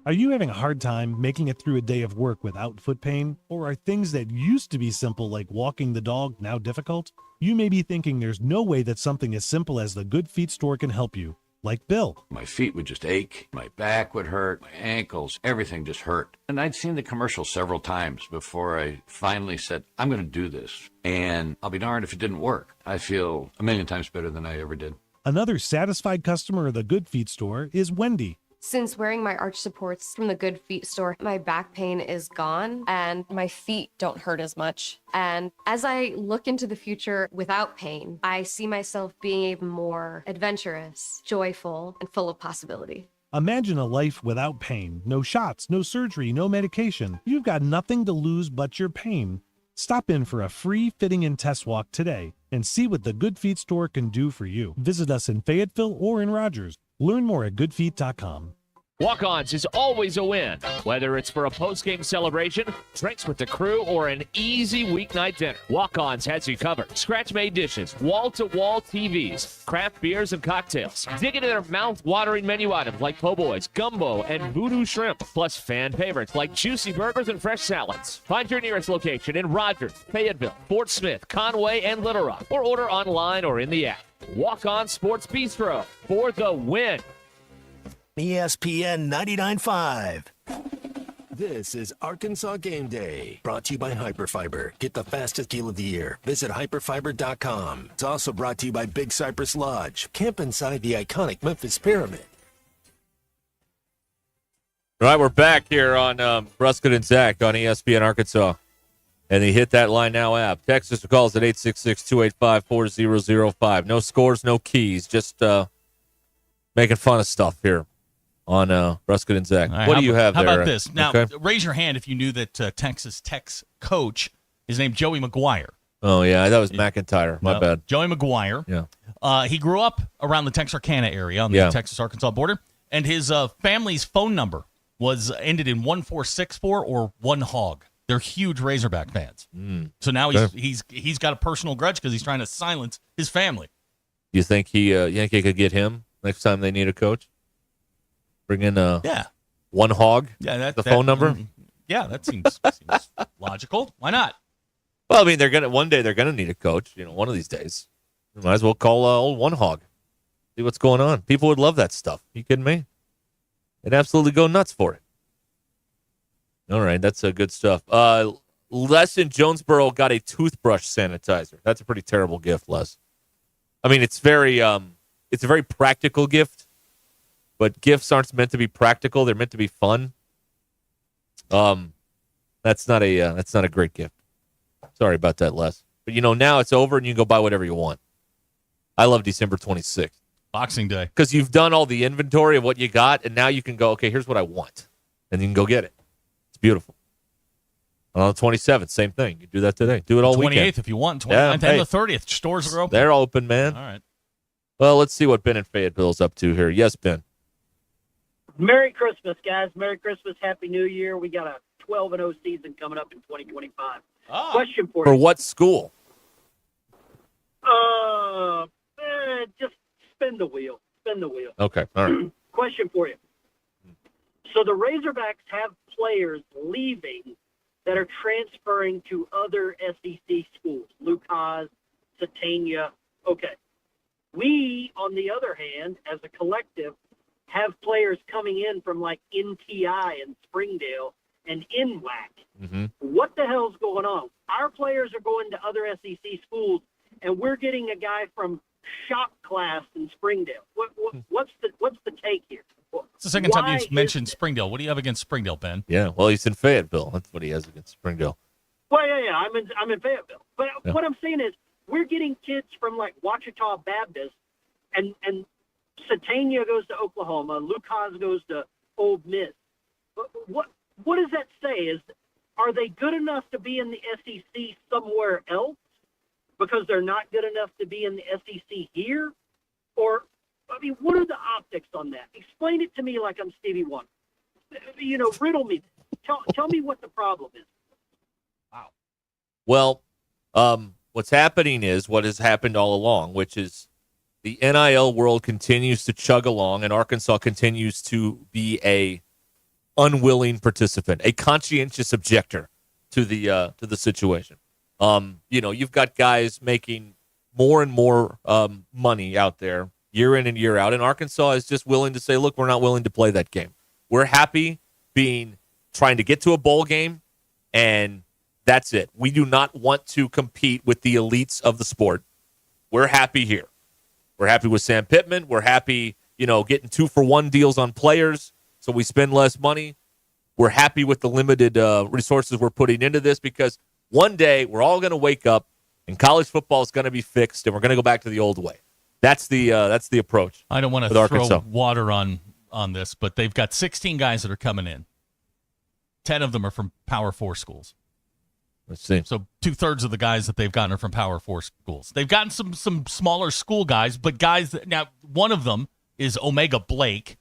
Are you having a hard time making it through a day of work without foot pain? Or are things that used to be simple like walking the dog now difficult? You may be thinking there's no way that something as simple as the Good Feet store can help you, like Bill. My feet would just ache, my back would hurt, my ankles, everything just hurt. And I'd seen the commercial several times before I finally said, I'm going to do this. And I'll be darned if it didn't work. I feel a million times better than I ever did. Another satisfied customer of the Good Feet store is Wendy. Since wearing my arch supports from the Good Feet store, my back pain is gone and my feet don't hurt as much. And as I look into the future without pain, I see myself being even more adventurous, joyful, and full of possibility. Imagine a life without pain. No shots, no surgery, no medication. You've got nothing to lose but your pain. Stop in for a free fitting and test walk today and see what the Good Feet store can do for you. Visit us in Fayetteville or in Rogers. Learn more at goodfeet.com. Walk-Ons is always a win, whether it's for a post-game celebration, drinks with the crew, or an easy weeknight dinner. Walk-Ons has you covered. Scratch-made dishes, wall-to-wall TVs, craft beers and cocktails. Dig into their mouth-watering menu items like po' boys, gumbo, and voodoo shrimp, plus fan favorites like juicy burgers and fresh salads. Find your nearest location in Rogers, Fayetteville, Fort Smith, Conway, and Little Rock, or order online or in the app. Walk-On Sports Bistro for the win. ESPN 99.5. This is Arkansas Game Day, brought to you by Hyperfiber. Get the fastest deal of the year. Visit hyperfiber.com. It's also brought to you by Big Cypress Lodge. Camp inside the iconic Memphis Pyramid. All right, we're back here on Ruscin and Zach on ESPN Arkansas. And the Hit That Line Now app. Text us or call us at 866-285-4005. No scores, no keys. Just making fun of stuff here on Ruscin and Zach. Right, What do you have how there? about this? Now, Okay. raise your hand if you knew that Texas Tech's coach is named Joey McGuire. Oh, yeah, that was McIntyre. My bad. Joey McGuire. Yeah. He grew up around the Texarkana area on the Texas-Arkansas border, and his family's phone number was ended in 1464 or One Hog. They're huge Razorback fans. So now he's got a personal grudge because he's trying to silence his family. You think he could get him next time they need a coach? Bring in One Hog? Yeah, the phone number? Yeah, that seems logical. Why not? Well, I mean, one day they're gonna need a coach. One of these days. You might as well call old One Hog. See what's going on. People would love that stuff. You kidding me? They'd absolutely go nuts for it. All right, that's good stuff. Les in Jonesboro got a toothbrush sanitizer. That's a pretty terrible gift, Les. I mean, it's a very practical gift, but gifts aren't meant to be practical. They're meant to be fun. That's not a great gift. Sorry about that, Les. But now it's over and you can go buy whatever you want. I love December 26th. Boxing Day. Because you've done all the inventory of what you got, and now you can go, okay, here's what I want. And you can go get it. It's beautiful. On the 27th, same thing. You do that today. Do it all 28th weekend. if you want. 29th and the 30th. Stores are open. They're open, man. All right. Well, let's see what Ben in Fayetteville's up to here. Yes, Ben. Merry Christmas, guys. Merry Christmas. Happy New Year. We got a 12-0 season coming up in 2025. Question for you. For what school? Just spin the wheel. Spin the wheel. Okay, all right. Question for you. So the Razorbacks have players leaving that are transferring to other SEC schools. Lucas, Satania. Okay. We, on the other hand, as a collective, have players coming in from like NTI and Springdale and NWAC. Mm-hmm. What the hell's going on? Our players are going to other SEC schools, and we're getting a guy from shop class in Springdale. What's the take here? It's the second time Why you've mentioned Springdale. What do you have against Springdale, Ben? Yeah, well, he's in Fayetteville. That's what he has against Springdale. Well, yeah, I'm in Fayetteville. But Yeah. what I'm saying is we're getting kids from like Ouachita Baptist, and Satania goes to Oklahoma, Lucas goes to Ole Miss. What does that say? Are they good enough to be in the SEC somewhere else because they're not good enough to be in the SEC here? Or, I mean, what are the optics on that? Explain it to me like I'm Stevie Wonder. Riddle me. Tell me what the problem is. Well, what's happening is what has happened all along, which is the NIL world continues to chug along, and Arkansas continues to be a unwilling participant, a conscientious objector to the situation. You've got guys making more and more money out there year in and year out, and Arkansas is just willing to say, look, we're not willing to play that game. We're happy trying to get to a bowl game, and that's it. We do not want to compete with the elites of the sport. We're happy here. We're happy with Sam Pittman. We're happy, getting 2-for-1 deals on players, so we spend less money. We're happy with the limited resources we're putting into this because one day we're all going to wake up and college football is going to be fixed and we're going to go back to the old way. That's the approach. I don't want to throw Arkansas. water on this, but they've got 16 guys that are coming in. 10 of them are from Power 4 schools. Let's see. So 2/3 of the guys that they've gotten are from Power 4 schools. They've gotten some smaller school guys, but now one of them is Omega Blake.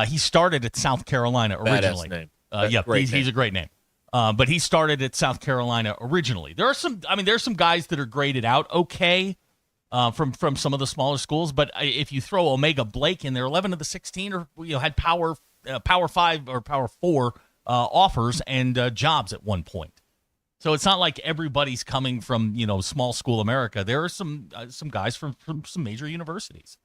He started at South Carolina originally. Badass name. He's a great name. But he started at South Carolina originally. There's some guys that are graded out okay from some of the smaller schools, but if you throw Omega Blake in there, 11 of the 16 had Power 5 or Power 4 offers and jobs at one point. So it's not like everybody's coming from small school America. There are some guys from some major universities.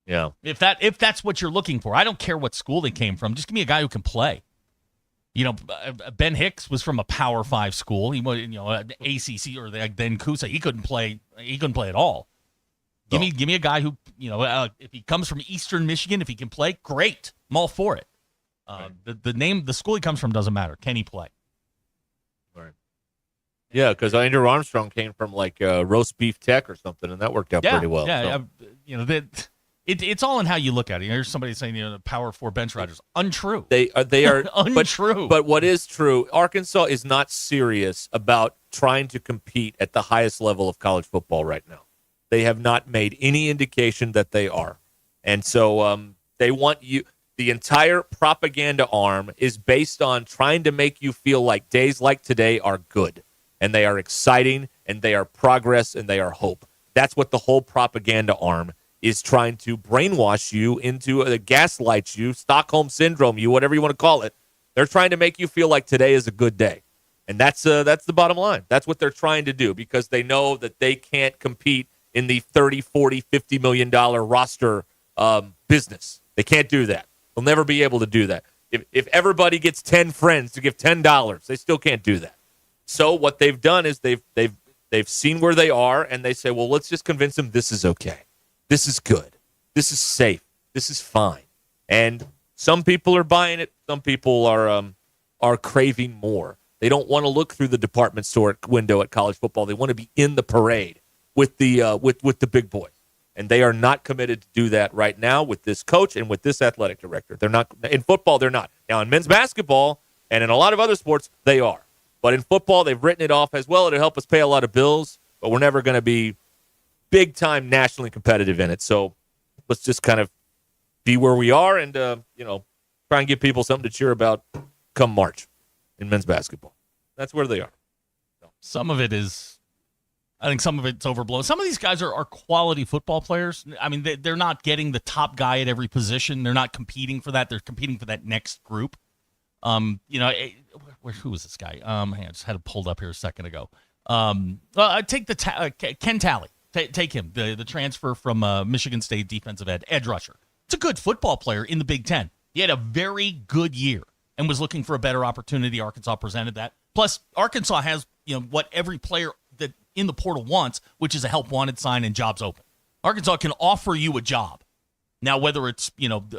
Yeah. If that's what you're looking for, I don't care what school they came from. Just give me a guy who can play. Ben Hicks was from a Power 5 school. He was, ACC or then Coosa. He couldn't play. He couldn't play at all. Give me a guy who, if he comes from Eastern Michigan, if he can play, great. I'm all for it. The school he comes from doesn't matter. Can he play? Right. Yeah, because Andrew Armstrong came from Roast Beef Tech or something, and that worked out pretty well. Yeah, so. It's all in how you look at it. There's somebody saying the Power 4 bench riders. Untrue. They are untrue. But what is true, Arkansas is not serious about trying to compete at the highest level of college football right now. They have not made any indication that they are. And so they want you. The entire propaganda arm is based on trying to make you feel like days like today are good, and they are exciting, and they are progress, and they are hope. That's what the whole propaganda arm is trying to brainwash you into, gaslight you, Stockholm Syndrome you, whatever you want to call it. They're trying to make you feel like today is a good day. And that's the bottom line. That's what they're trying to do because they know that they can't compete in the $30, $40, $50 million roster business. They can't do that. They'll never be able to do that. If everybody gets 10 friends to give $10, they still can't do that. So what they've done is they've seen where they are, and they say, well, let's just convince them this is okay. This is good. This is safe. This is fine. And some people are buying it. Some people are craving more. They don't want to look through the department store window at college football. They want to be in the parade with the with the big boys. And they are not committed to do that right now with this coach and with this athletic director. They're not in football. They're not. Now in men's basketball and in a lot of other sports, they are. But in football, they've written it off as well. It'll help us pay a lot of bills, but we're never going to be big-time nationally competitive in it. So let's just kind of be where we are and, try and give people something to cheer about come March in men's basketball. That's where they are. Some of it is, I think some of it's overblown. Some of these guys are quality football players. I mean, they're not getting the top guy at every position. They're not competing for that. They're competing for that next group. Who was this guy? I just had it pulled up here a second ago. I take Ken Talley. Take him, the transfer from Michigan State defensive edge rusher. It's a good football player in the Big Ten. He had a very good year and was looking for a better opportunity. Arkansas presented that. Plus, Arkansas has what every player that in the portal wants, which is a help wanted sign and jobs open. Arkansas can offer you a job. Now, whether it's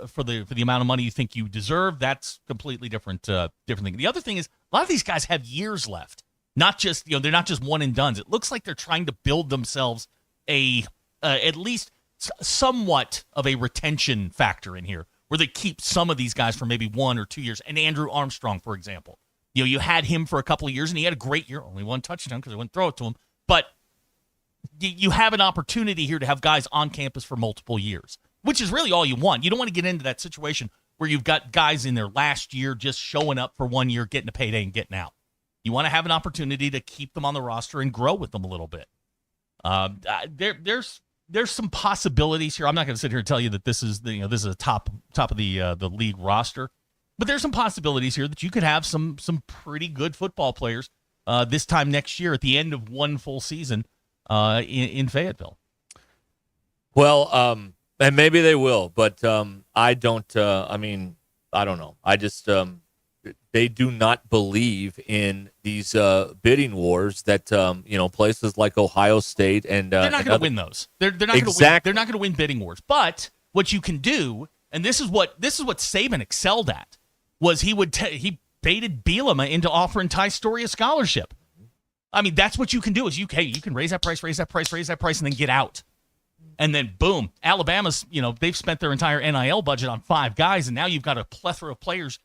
for the amount of money you think you deserve, that's completely different thing. The other thing is a lot of these guys have years left. Not just they're not just one and dones. It looks like they're trying to build themselves at least somewhat of a retention factor in here where they keep some of these guys for maybe 1 or 2 years. And Andrew Armstrong, for example, you had him for a couple of years and he had a great year, only one touchdown because I wouldn't throw it to him. But you have an opportunity here to have guys on campus for multiple years, which is really all you want. You don't want to get into that situation where you've got guys in their last year just showing up for 1 year, getting a payday and getting out. You want to have an opportunity to keep them on the roster and grow with them a little bit. There's some possibilities here. I'm not going to sit here and tell you that this is this is a top of the league roster, but there's some possibilities here that you could have some pretty good football players this time next year at the end of one full season in Fayetteville. Well, and maybe they will, but I don't. I don't know. I just they do not believe in these bidding wars that places like Ohio State and they're not going to win those. They're not going to win. They're not going to win bidding wars. But what you can do, and this is what Saban excelled at, was he baited Bielema into offering Ty Story a scholarship. I mean, that's what you can do. Is you can raise that price, and then get out. And then boom, Alabama's they've spent their entire NIL budget on 5 guys, and now you've got a plethora of players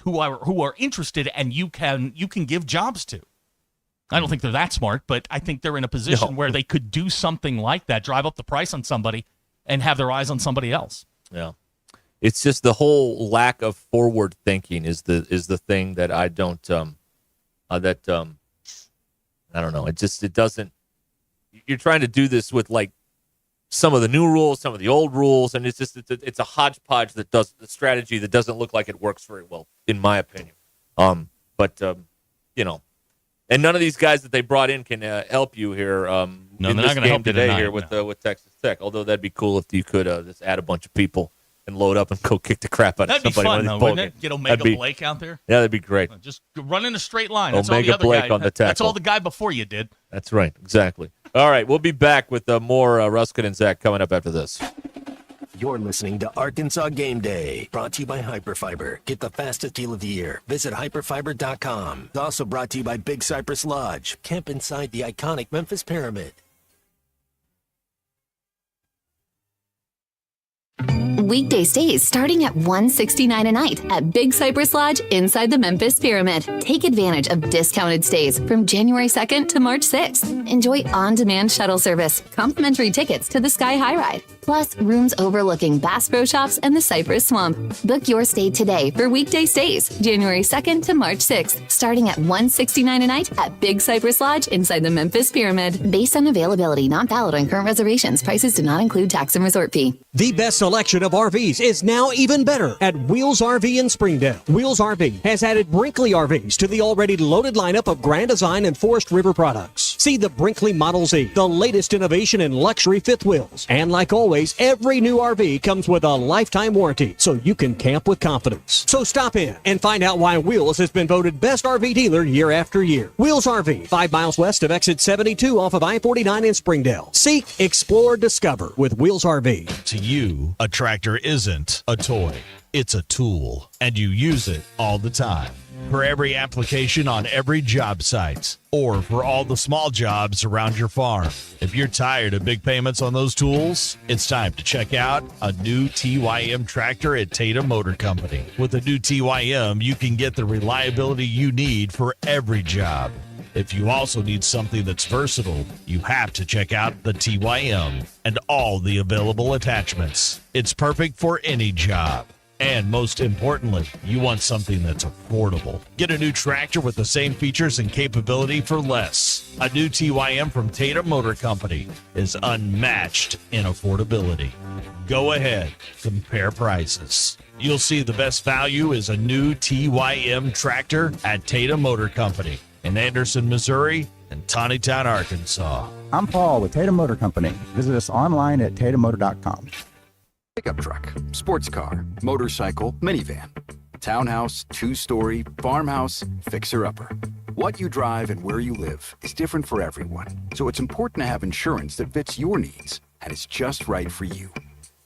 who are interested, and you can give jobs to. I don't think they're that smart, but I think they're in a position where they could do something like that, drive up the price on somebody, and have their eyes on somebody else. Yeah, it's just the whole lack of forward thinking is the thing that I don't I don't know. It doesn't. You're trying to do this with like some of the new rules, some of the old rules, and it's a hodgepodge that does the strategy that doesn't look like it works very well, in my opinion. And none of these guys that they brought in can help you here. No, in they're this not going to game help you today tonight, here with Texas Tech. Although that'd be cool if you could just add a bunch of people and load up and go kick the crap out of That'd be somebody. fun, one though, of these bowl wouldn't it? games. Get Omega That'd be- Blake out there. Yeah, that'd be great. Just run in a straight line. That's Omega all the other Blake guy. on the That's all tackle. the guy before you did. That's right. Exactly. All right, we'll be back with more Ruscin and Zach coming up after this. You're listening to Arkansas Game Day, brought to you by Hyperfiber. Get the fastest deal of the year. Visit hyperfiber.com. It's also brought to you by Big Cypress Lodge. Camp inside the iconic Memphis Pyramid. Weekday stays starting at $169 a night at Big Cypress Lodge inside the Memphis Pyramid. Take advantage of discounted stays from January 2nd to March 6th. Enjoy on-demand shuttle service, complimentary tickets to the Sky High Ride, plus rooms overlooking Bass Pro Shops and the Cypress Swamp. Book your stay today for weekday stays, January 2nd to March 6th, starting at $169 a night at Big Cypress Lodge inside the Memphis Pyramid. Based on availability, not valid on current reservations. Prices do not include tax and resort fee. The best selection of RVs is now even better at Wheels RV in Springdale. Wheels RV has added Brinkley RVs to the already loaded lineup of Grand Design and Forest River products. See the Brinkley Model Z, the latest innovation in luxury fifth wheels. And like always, every new RV comes with a lifetime warranty, so you can camp with confidence. So stop in and find out why Wheels has been voted best RV dealer year after year. Wheels RV, 5 miles west of exit 72 off of I-49 in Springdale. Seek, explore, discover with Wheels RV. To you, a tractor isn't a toy. It's a tool, and you use it all the time. For every application on every job site, or for all the small jobs around your farm. If you're tired of big payments on those tools, it's time to check out a new TYM tractor at Tatum Motor Company. With a new TYM, you can get the reliability you need for every job. If you also need something that's versatile, you have to check out the TYM and all the available attachments. It's perfect for any job. And most importantly, you want something that's affordable. Get a new tractor with the same features and capability for less. A new TYM from Tatum Motor Company is unmatched in affordability. Go ahead, compare prices. You'll see the best value is a new TYM tractor at Tatum Motor Company in Anderson, Missouri, and Tawnytown, Arkansas. I'm Paul with Tatum Motor Company. Visit us online at tatummotor.com. Pickup truck, sports car, motorcycle, minivan, townhouse, two-story, farmhouse, fixer-upper. What you drive and where you live is different for everyone, so it's important to have insurance that fits your needs and is just right for you.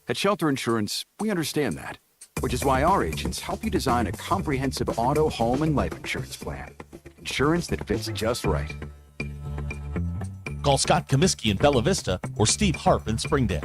At Shelter Insurance, we understand that, which is why our agents help you design a comprehensive auto, home, and life insurance plan. Insurance that fits just right. Call Scott Comiskey in Bella Vista or Steve Harp in Springdale.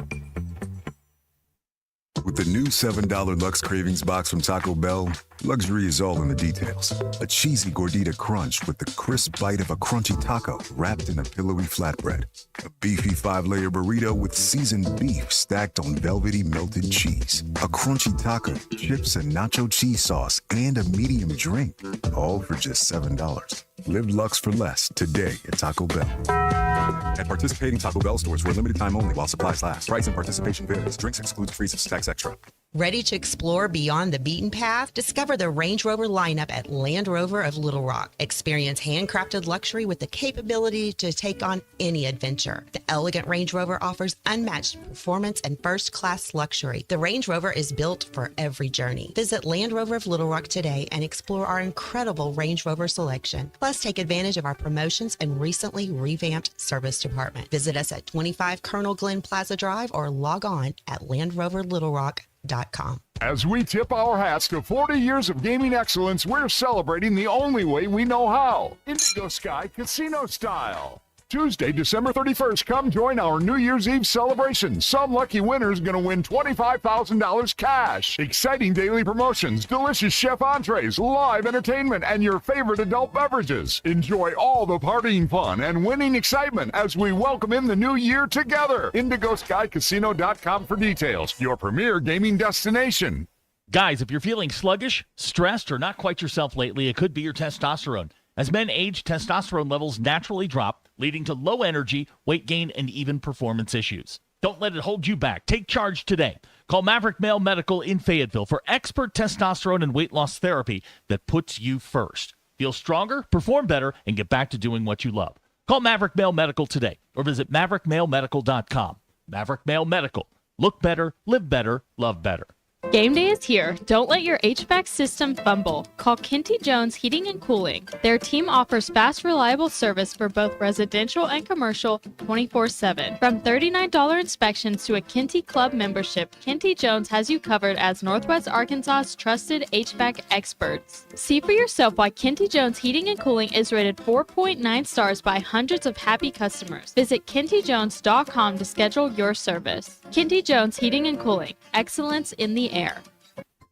With the new $7 Lux Cravings box from Taco Bell, luxury is all in the details. A cheesy gordita crunch with the crisp bite of a crunchy taco wrapped in a pillowy flatbread. A beefy 5-layer burrito with seasoned beef stacked on velvety melted cheese. A crunchy taco, chips and nacho cheese sauce, and a medium drink. All for just $7. Live Lux for less today at Taco Bell. At participating Taco Bell stores for a limited time only while supplies last. Price and participation varies. Drinks excludes freezes. Tax extra. Ready to explore beyond the beaten path? Discover the Range Rover lineup at Land Rover of Little Rock. Experience handcrafted luxury with the capability to take on any adventure. The elegant Range Rover offers unmatched performance and first-class luxury. The Range Rover is built for every journey. Visit Land Rover of Little Rock today and explore our incredible Range Rover selection. Plus, take advantage of our promotions and recently revamped service department. Visit us at 25 Colonel Glenn Plaza Drive or log on at LandRoverLittleRock.com. As we tip our hats to 40 years of gaming excellence, we're celebrating the only way we know how. Indigo Sky Casino Style. Tuesday, December 31st, come join our New Year's Eve celebration. Some lucky winner's going to win $25,000 cash. Exciting daily promotions, delicious chef entrees, live entertainment, and your favorite adult beverages. Enjoy all the partying fun and winning excitement as we welcome in the new year together. IndigoSkyCasino.com for details. Your premier gaming destination. Guys, if you're feeling sluggish, stressed, or not quite yourself lately, it could be your testosterone. As men age, testosterone levels naturally drop, leading to low energy, weight gain, and even performance issues. Don't let it hold you back. Take charge today. Call Maverick Male Medical in Fayetteville for expert testosterone and weight loss therapy that puts you first. Feel stronger, perform better, and get back to doing what you love. Call Maverick Male Medical today or visit maverickmalemedical.com. Maverick Male Medical. Look better, live better, love better. Game day is here. Don't let your HVAC system fumble. Call Kinty Jones Heating and Cooling. Their team offers fast, reliable service for both residential and commercial 24/7. From $39 inspections to a Kinty Club membership, Kinty Jones has you covered as Northwest Arkansas's trusted HVAC experts. See for yourself why Kinty Jones Heating and Cooling is rated 4.9 stars by hundreds of happy customers. Visit kintyjones.com to schedule your service. Kinty Jones Heating and Cooling. Excellence in the air.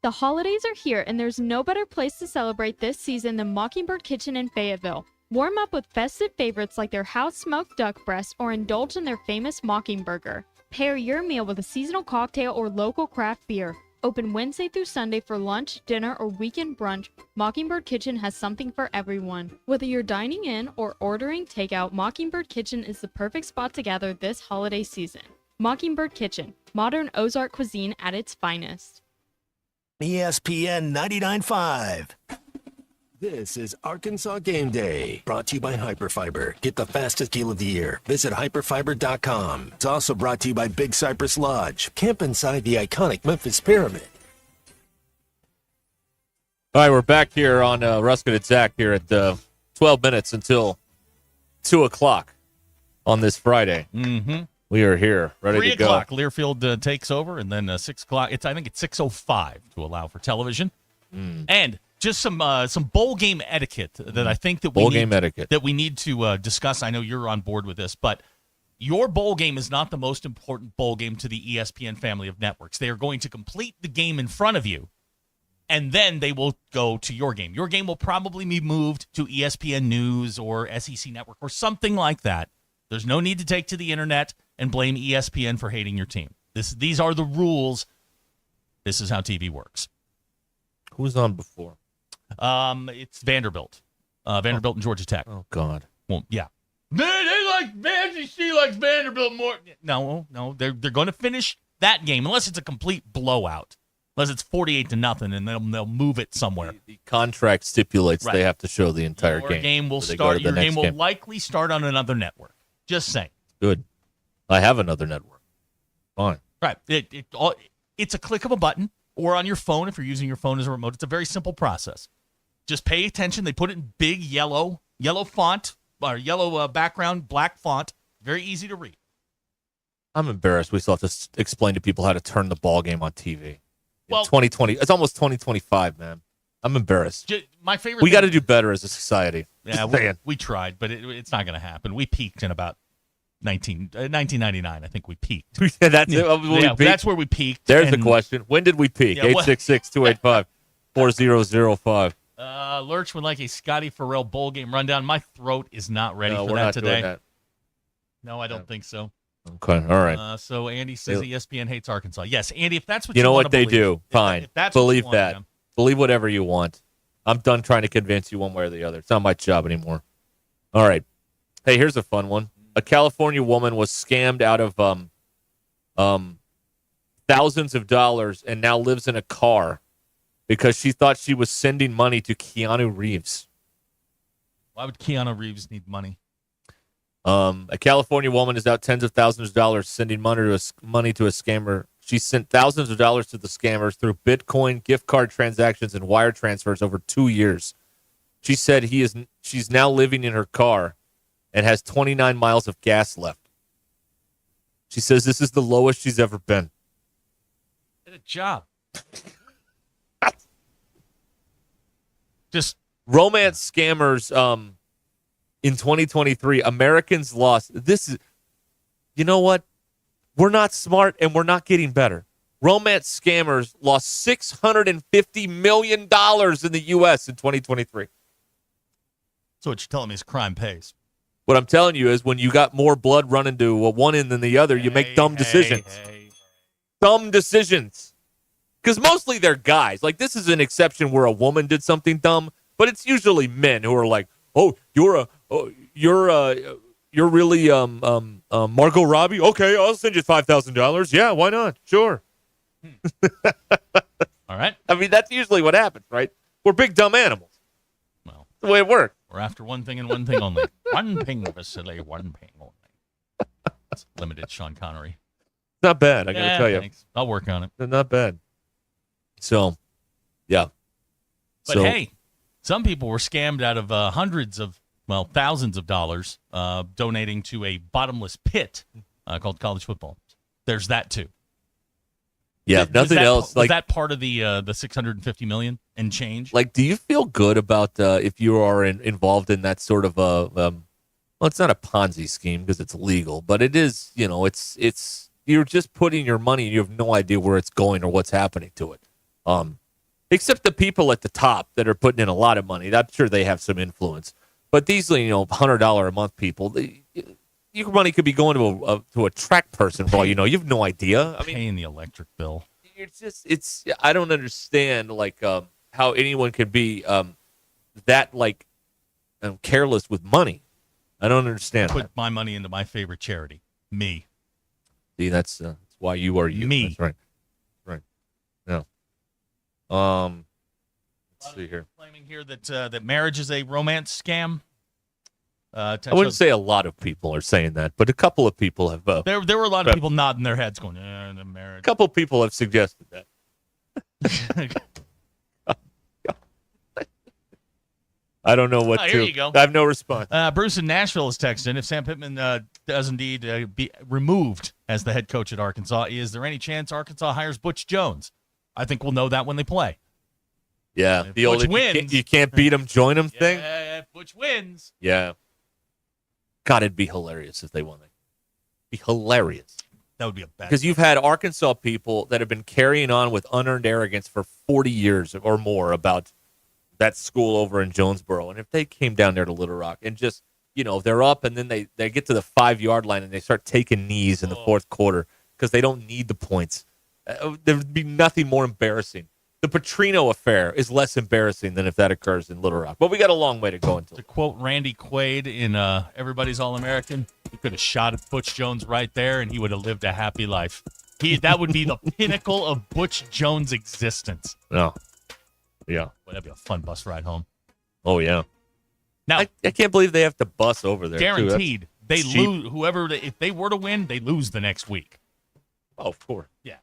The holidays are here, and there's no better place to celebrate this season than Mockingbird Kitchen in Fayetteville. Warm up with festive favorites like their house-smoked duck breast or indulge in their famous Mockingburger. Pair your meal with a seasonal cocktail or local craft beer. Open Wednesday through Sunday for lunch, dinner, or weekend brunch, Mockingbird Kitchen has something for everyone. Whether you're dining in or ordering takeout, Mockingbird Kitchen is the perfect spot to gather this holiday season. Mockingbird Kitchen, modern Ozark cuisine at its finest. ESPN 99.5. This is Arkansas Game Day, brought to you by Hyperfiber. Get the fastest deal of the year. Visit hyperfiber.com. It's also brought to you by Big Cypress Lodge. Camp inside the iconic Memphis Pyramid. All right, we're back here on Ruscin and Zach here at 12 minutes until 2 o'clock on this Friday. Mm-hmm. We are here, ready 3 to go. o'clock, Learfield takes over, and then 6 o'clock. I think it's 6:05 to allow for television. And just some bowl game etiquette that I think that we need to discuss. I know you're on board with this, but your bowl game is not the most important bowl game to the ESPN family of networks. They are going to complete the game in front of you, and then they will go to your game. Your game will probably be moved to ESPN News or SEC Network or something like that. There's no need to take to the internet and blame ESPN for hating your team. These are the rules. This is how TV works. Who's on before? It's Vanderbilt. Vanderbilt and Georgia Tech. Oh, God. Well, yeah. They like SEC likes Vanderbilt more. No, they're going to finish that game unless it's a complete blowout. Unless it's 48-0, and they'll move it somewhere. The contract stipulates they have to show the entire game. Your game will start. Your game will likely start on another network. Just saying. Good. I have another network. Fine. Right. It's a click of a button, or on your phone if you're using your phone as a remote. It's a very simple process. Just pay attention. They put it in big yellow font, or yellow background, black font. Very easy to read. I'm embarrassed. We still have to explain to people how to turn the ball game on TV. Well, 2020. It's almost 2025, man. I'm embarrassed. My favorite. We got to do better as a society. Yeah, we tried, but it's not going to happen. We peaked in about 1999. I think we peaked. Yeah, that's it. That's where we peaked. There's the question. When did we peak? 866-285-4005. Lurch would like a Scotty Farrell bowl game rundown. My throat is not ready for that today. Doing that. No, I don't think so. Okay, all right. So Andy says ESPN hates Arkansas. Yes, Andy, if that's what you know what they believe, do, fine. If that's believe what you that. Want, Believe whatever you want. I'm done trying to convince you one way or the other. It's not my job anymore. All right. Hey, here's a fun one. A California woman was scammed out of thousands of dollars and now lives in a car because she thought she was sending money to Keanu Reeves. Why would Keanu Reeves need money? A California woman is out tens of thousands of dollars sending money to a scammer. She sent thousands of dollars to the scammers through Bitcoin, gift card transactions, and wire transfers over 2 years. She said she's now living in her car and has 29 miles of gas left. She says this is the lowest she's ever been. Get a job. Just romance scammers. In 2023, Americans lost. You know what? We're not smart and we're not getting better. Romance scammers lost $650 million in the U.S. in 2023. So what you're telling me is crime pays. What I'm telling you is when you got more blood running to one end than the other, you make dumb decisions. Dumb decisions. Because mostly they're guys. Like, this is an exception where a woman did something dumb, but it's usually men who are like, oh, you're really Margot Robbie? Okay, I'll send you $5,000. Yeah, why not? Sure. All right. I mean, that's usually what happens, right? We're big dumb animals. Well, that's the way it works. We're after one thing and one thing only. One thing, Vasily, one thing only. That's limited Sean Connery. Not bad, I got to tell you. Thanks. I'll work on it. Not bad. So, yeah. But hey, some people were scammed out of thousands of dollars donating to a bottomless pit called college football. There's that too. Yeah, nothing else. Was that part of the $650 million and change? Like, do you feel good about if you are involved in that sort of well, it's not a Ponzi scheme because it's legal, but it is. It's you're just putting your money and you have no idea where it's going or what's happening to it. Except the people at the top that are putting in a lot of money. I'm sure they have some influence. But these, $100 a month people, your money could be going to a track person for all you know. You have no idea. I mean, paying the electric bill. It's I don't understand how anyone could be that careless with money. I don't understand. Put my money into my favorite charity, me. See, that's why you are you. Me. That's right. Yeah. Let's see here. Claiming here that marriage is a romance scam. I wouldn't say a lot of people are saying that, but a couple of people have. There were a lot of people nodding their heads, going, the marriage. A couple of people have suggested that. I don't know what to. Here you go. I have no response. Bruce in Nashville is texting. If Sam Pittman does indeed be removed as the head coach at Arkansas, is there any chance Arkansas hires Butch Jones? I think we'll know that when they play. Yeah, if the old Butch wins, you can't beat him, join him thing. Yeah, if Butch wins. Yeah. God, it'd be hilarious if they won it. Be hilarious. That would be a bad. Because you've had Arkansas people that have been carrying on with unearned arrogance for 40 years or more about that school over in Jonesboro. And if they came down there to Little Rock and just, they're up and then they get to the 5-yard line and they start taking knees in the fourth quarter because they don't need the points. There would be nothing more embarrassing. The Petrino affair is less embarrassing than if that occurs in Little Rock. But we got a long way to go until. To quote Randy Quaid in Everybody's All-American, he could have shot at Butch Jones right there and he would have lived a happy life. That would be the pinnacle of Butch Jones' existence. No. Yeah. Well, that'd be a fun bus ride home. Oh, yeah. Now, I can't believe they have to bus over there. Guaranteed. They lose. If they were to win, they lose the next week. Oh, of course. Yeah.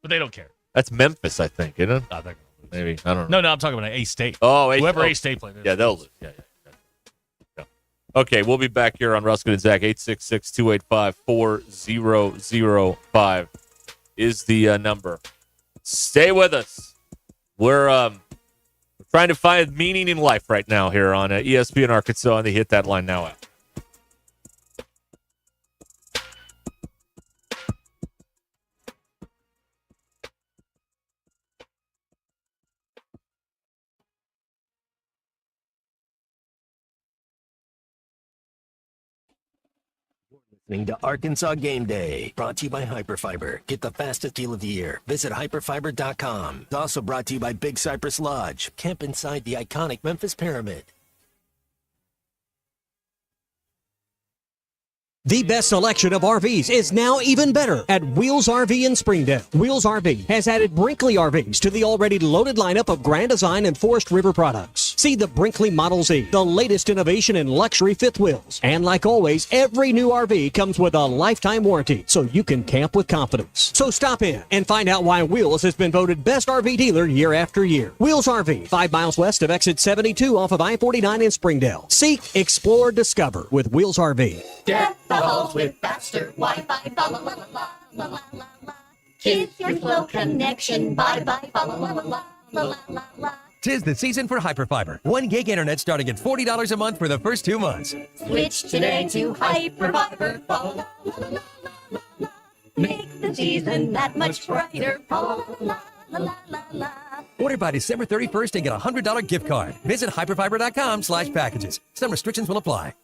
But they don't care. That's Memphis, I think, isn't it? Oh, they're gonna lose. Maybe. I don't know. No, I'm talking about A-State. Oh, whoever A-State plays. Yeah, they'll lose. Yeah. Okay, we'll be back here on Ruscin and Zach. 866-285-4005 is the number. Stay with us. We're trying to find meaning in life right now here on ESPN Arkansas, and they hit that line now out. Listening to Arkansas Game Day, brought to you by Hyperfiber. Get the fastest deal of the year. Visit hyperfiber.com. It's also brought to you by Big Cypress Lodge. Camp inside the iconic Memphis Pyramid. The best selection of RVs is now even better at Wheels RV in Springdale. Wheels RV has added Brinkley RVs to the already loaded lineup of Grand Design and Forest River products. See the Brinkley Model Z, the latest innovation in luxury fifth wheels. And like always, every new RV comes with a lifetime warranty, so you can camp with confidence. So stop in and find out why Wheels has been voted best RV dealer year after year. Wheels RV, 5 miles west of exit 72 off of I-49 in Springdale. Seek, explore, discover with Wheels RV. Get the halls with faster Wi-Fi, fa la la la la la la la. Kids your slow connection, bye bye, fa la la la la la la. 'Tis the season for Hyperfiber. 1 gig internet starting at $40 a month for the first 2 months. Switch today to Hyperfiber, fa la la la la la la. Make the season that much brighter, fa la la la la la la. Order by December 31st and get a $100 gift card. Visit hyperfiber.com/packages. Some restrictions will apply.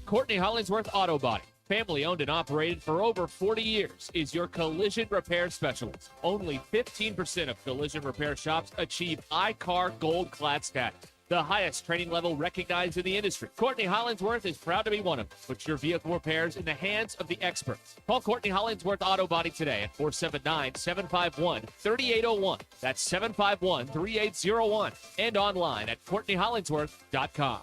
Courtney Hollingsworth Auto Body, family owned and operated for over 40 years, is your collision repair specialist. Only 15% of collision repair shops achieve iCar Gold Class status, the highest training level recognized in the industry. Courtney Hollingsworth is proud to be one of them. Put your vehicle repairs in the hands of the experts. Call Courtney Hollingsworth Auto Body today at 479-751-3801. That's 751-3801. And online at CourtneyHollingsworth.com.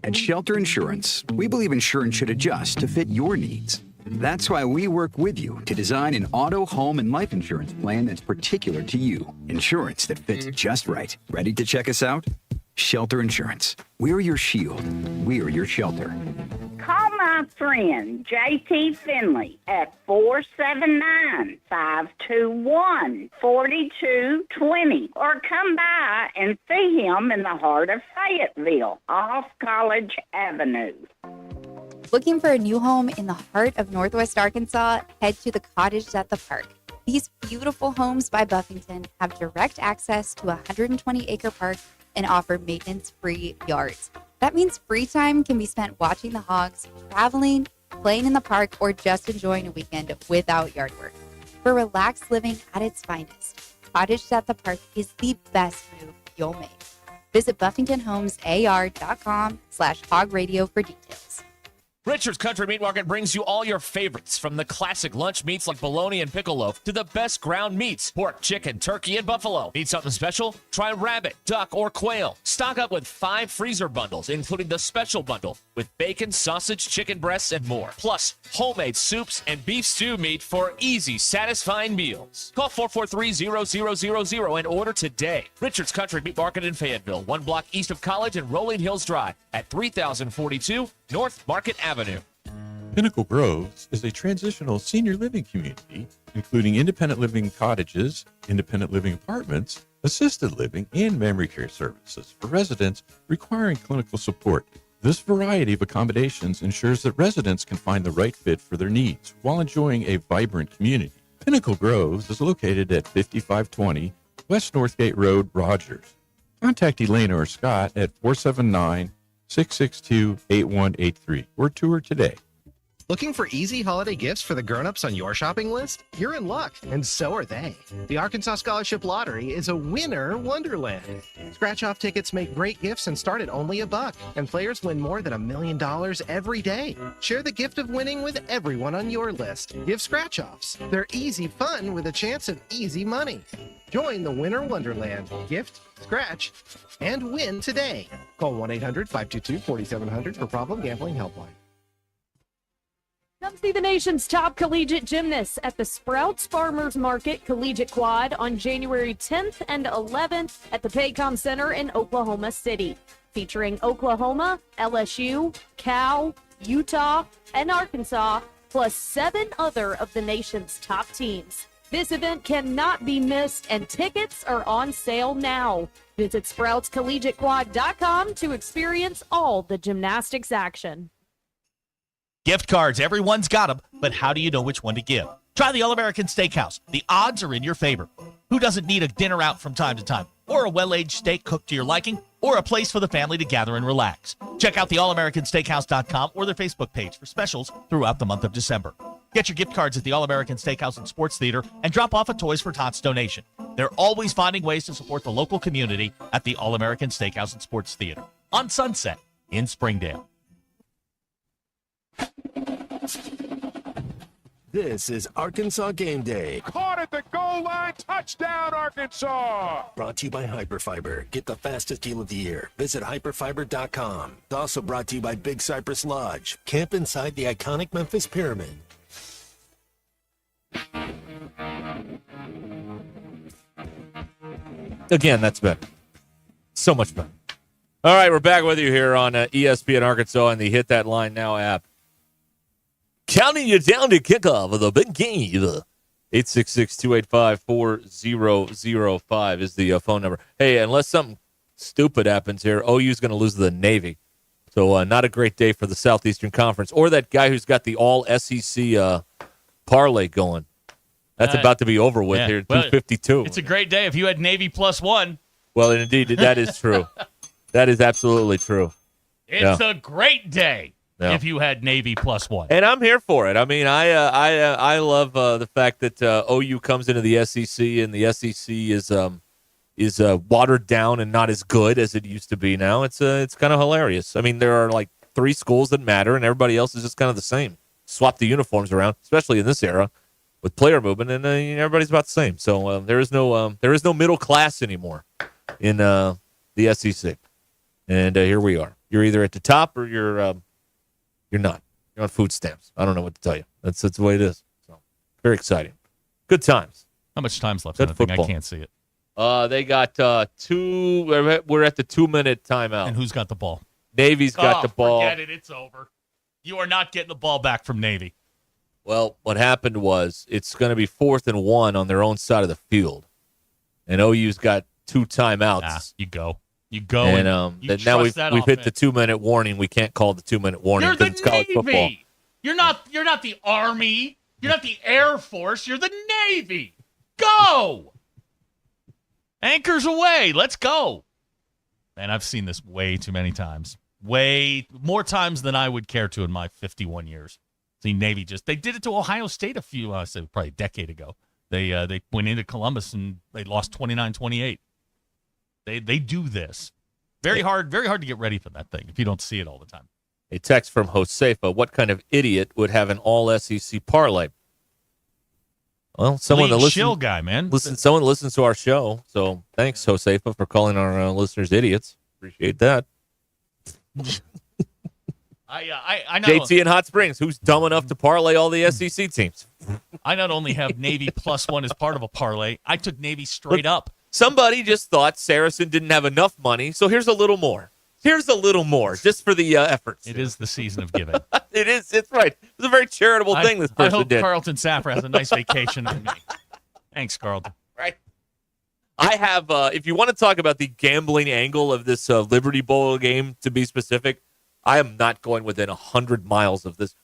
At Shelter Insurance, we believe insurance should adjust to fit your needs. That's why we work with you to design an auto, home, and life insurance plan that's particular to you. Insurance that fits just right. Ready to check us out? Shelter Insurance. We're your shield. We're your shelter. Call my friend J.T. Finley at 479-521-4220 or come by and see him in the heart of Fayetteville off College Avenue. Looking for a new home in the heart of Northwest Arkansas? Head to the Cottage at the Park. These beautiful homes by Buffington have direct access to a 120-acre park and offer maintenance-free yards. That means free time can be spent watching the hogs, traveling, playing in the park, or just enjoying a weekend without yard work. For relaxed living at its finest, Cottage at the Park is the best move you'll make. Visit BuffingtonHomesAR.com/hogradio for details. Richard's Country Meat Market brings you all your favorites, from the classic lunch meats like bologna and pickle loaf to the best ground meats, pork, chicken, turkey, and buffalo. Need something special? Try rabbit, duck, or quail. Stock up with 5 freezer bundles, including the special bundle with bacon, sausage, chicken breasts, and more. Plus, homemade soups and beef stew meat for easy, satisfying meals. Call 443-0000 and order today. Richard's Country Meat Market in Fayetteville, 1 block east of College and Rolling Hills Drive at 3042 North Market Avenue. Pinnacle Groves is a transitional senior living community, including independent living cottages, independent living apartments, assisted living, and memory care services for residents requiring clinical support. This variety of accommodations ensures that residents can find the right fit for their needs while enjoying a vibrant community. Pinnacle Groves is located at 5520 West Northgate Road, Rogers. Contact Elena or Scott at 479-662-8183 or tour today. Looking for easy holiday gifts for the grown-ups on your shopping list? You're in luck, and so are they. The Arkansas Scholarship Lottery is a winner wonderland. Scratch-off tickets make great gifts and start at only $1, and players win more than $1 million every day. Share the gift of winning with everyone on your list. Give scratch-offs. They're easy fun with a chance of easy money. Join the Winter Wonderland. Gift, scratch, and win today. Call 1-800-522-4700 for Problem Gambling Helpline. Come see the nation's top collegiate gymnasts at the Sprouts Farmers Market Collegiate Quad on January 10th and 11th at the Paycom Center in Oklahoma City. Featuring Oklahoma, LSU, Cal, Utah, and Arkansas, plus 7 other of the nation's top teams. This event cannot be missed, and tickets are on sale now. Visit SproutsCollegiateQuad.com to experience all the gymnastics action. Gift cards, everyone's got them, but how do you know which one to give? Try the All-American Steakhouse. The odds are in your favor. Who doesn't need a dinner out from time to time, or a well-aged steak cooked to your liking, or a place for the family to gather and relax? Check out the allamericansteakhouse.com or their Facebook page for specials throughout the month of December. Get your gift cards at the All-American Steakhouse and Sports Theater and drop off a Toys for Tots donation. They're always finding ways to support the local community at the All-American Steakhouse and Sports Theater on Sunset in Springdale. This is Arkansas Game Day. Caught at the goal line. Touchdown, Arkansas. Brought to you by Hyperfiber. Get the fastest deal of the year. Visit hyperfiber.com. It's also brought to you by Big Cypress Lodge. Camp inside the iconic Memphis Pyramid. Again, that's better. So much better. All right, we're back with you here on ESPN Arkansas and the Hit That Line Now app. Counting you down to kickoff of the big game. 866-285-4005 is the phone number. Hey, unless something stupid happens here, OU's going to lose to the Navy. So not a great day for the Southeastern Conference. Or that guy who's got the all-SEC parlay going. That's about to be over with here, 252. It's a great day if you had Navy +1. Well, indeed, that is true. That is absolutely true. It's a great day. Yeah. If you had Navy +1. And I'm here for it. I mean, I love the fact that OU comes into the SEC and the SEC is watered down and not as good as it used to be now. It's kind of hilarious. I mean, there are like 3 schools that matter, and everybody else is just kind of the same. Swap the uniforms around, especially in this era with player movement, and everybody's about the same. So there is no middle class anymore in the SEC. And here we are. You're either at the top or you're not. You're on food stamps. I don't know what to tell you. That's the way it is. So very exciting. Good times. How much time's left Good on the thing? I football. can't see it. They got 2. We're at the 2-minute timeout. And who's got the ball? Navy's got the ball. Forget it. It's over. You are not getting the ball back from Navy. Well, what happened was it's going to be 4th and 1 on their own side of the field. And OU's got 2 timeouts. Nah, you go. You go. And you now we've trust that hit the offense. 2-minute warning. We can't call the 2-minute warning You're the because it's college football. Navy. You're not the Army. You're not the Air Force. You're the Navy. Go. Anchors away. Let's go. Man, I've seen this way too many times. Way more times than I would care to in my 51 years. See, Navy they did it to Ohio State probably a decade ago. They went into Columbus and they lost 29-28. They do this. Very hard to get ready for that thing if you don't see it all the time. A text from Josefa. What kind of idiot would have an all-SEC parlay? Well, someone that listens. Chill guy, man. Someone listens to our show. So thanks, Josefa, for calling our listeners idiots. Appreciate that. I know. JT in Hot Springs. Who's dumb enough to parlay all the SEC teams? I not only have Navy +1 as part of a parlay, I took Navy straight up. Somebody just thought Saracen didn't have enough money, so here's a little more. Here's a little more, just for the efforts. It is the season of giving. It is. It's right. It's a very charitable thing this person I hope did. Carlton Safra has a nice vacation with me. Thanks, Carlton. Right. I have, if you want to talk about the gambling angle of this Liberty Bowl game, to be specific, I am not going within 100 miles of this.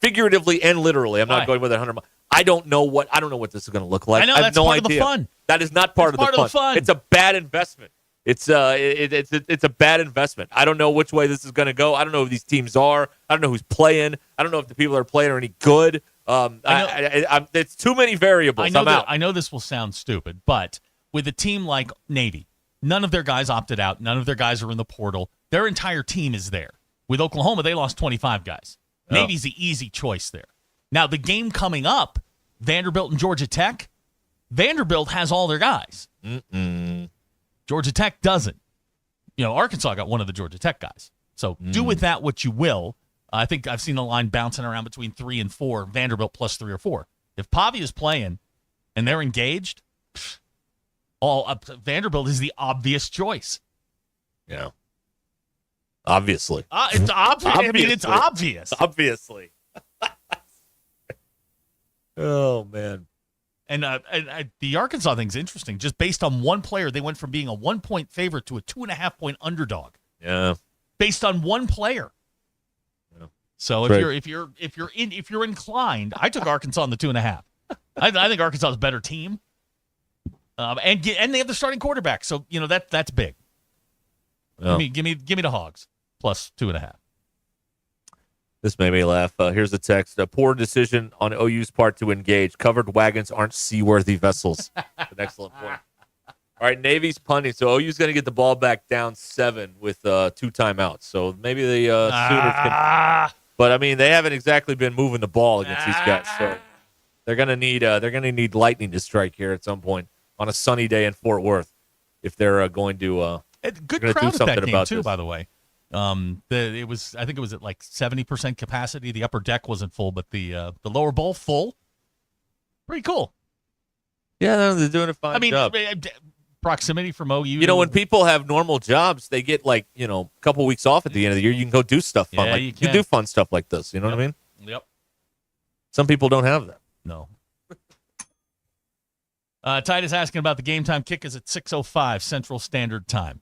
Figuratively and literally, I'm not going within 100 miles. I don't know what this is going to look like. I know, have that's no part idea. of the fun. That is not part of the fun. It's a bad investment. It's a bad investment. I don't know which way this is going to go. I don't know who these teams are. I don't know who's playing. I don't know if the people that are playing are any good. It's too many variables. I'm out. I know this will sound stupid, but with a team like Navy, none of their guys opted out. None of their guys are in the portal. Their entire team is there. With Oklahoma, they lost 25 guys. Oh. Navy's the easy choice there. Now, the game coming up, Vanderbilt and Georgia Tech, Vanderbilt has all their guys. Georgia Tech doesn't. Arkansas got one of the Georgia Tech guys. So do with that what you will. I think I've seen the line bouncing around between 3 and 4, Vanderbilt +3 or 4. If Pavi is playing and they're engaged, Vanderbilt is the obvious choice. Yeah. Obviously. It's obvious. I mean, it's obvious. Obviously. Oh, man. And the Arkansas thing's interesting. Just based on one player, they went from being a 1-point favorite to a 2.5-point underdog. Yeah. Based on one player. Yeah. So if you're inclined, I took Arkansas in the 2.5. I think Arkansas is a better team. And they have the starting quarterback, so that's big. Yeah. Give me the Hogs +2.5. This made me laugh. Here's a text. A poor decision on OU's part to engage. Covered wagons aren't seaworthy vessels. An excellent point. All right, Navy's punting. So OU's going to get the ball back down 7 with 2 timeouts. So maybe the Sooners can. But I mean, they haven't exactly been moving the ball against these guys. So they're going to need lightning to strike here at some point on a sunny day in Fort Worth if they're going to. Good do crowd at something that game about too, this. by the way. I think it was at like 70% capacity. The upper deck wasn't full, but the lower bowl full. Pretty cool. Yeah, they're doing a fine job. Proximity from OU. When people have normal jobs, they get a couple weeks off at the end of the year. You can go do stuff fun. Yeah, like, you you can. can do fun stuff like this. You know what I mean? Yep. Some people don't have that. No. Titus asking about the game time kick is at 6:05 Central Standard Time.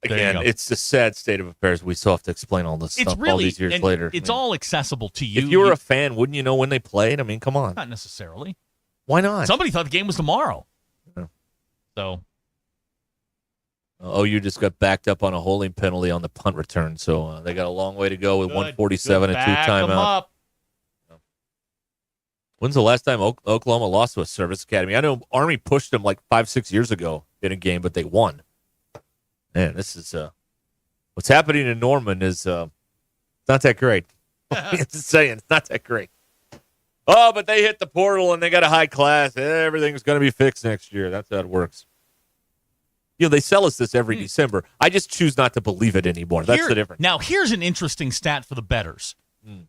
Again, it's the sad state of affairs. We still have to explain all this stuff all these years later. It's all accessible to you. If you were a fan, wouldn't you know when they played? I mean, come on. Not necessarily. Why not? Somebody thought the game was tomorrow. Yeah. So. OU just got backed up on a holding penalty on the punt return, so they got a long way to go with 1:47 and 2 timeouts. When's the last time Oklahoma lost to a service academy? I know Army pushed them like 5-6 years ago in a game, but they won. Man, this is what's happening in Norman is not that great. Just saying, it's not that great. Oh, but they hit the portal and they got a high class. Everything's going to be fixed next year. That's how it works. They sell us this every December. I just choose not to believe it anymore. That's the difference. Now, here's an interesting stat for the bettors.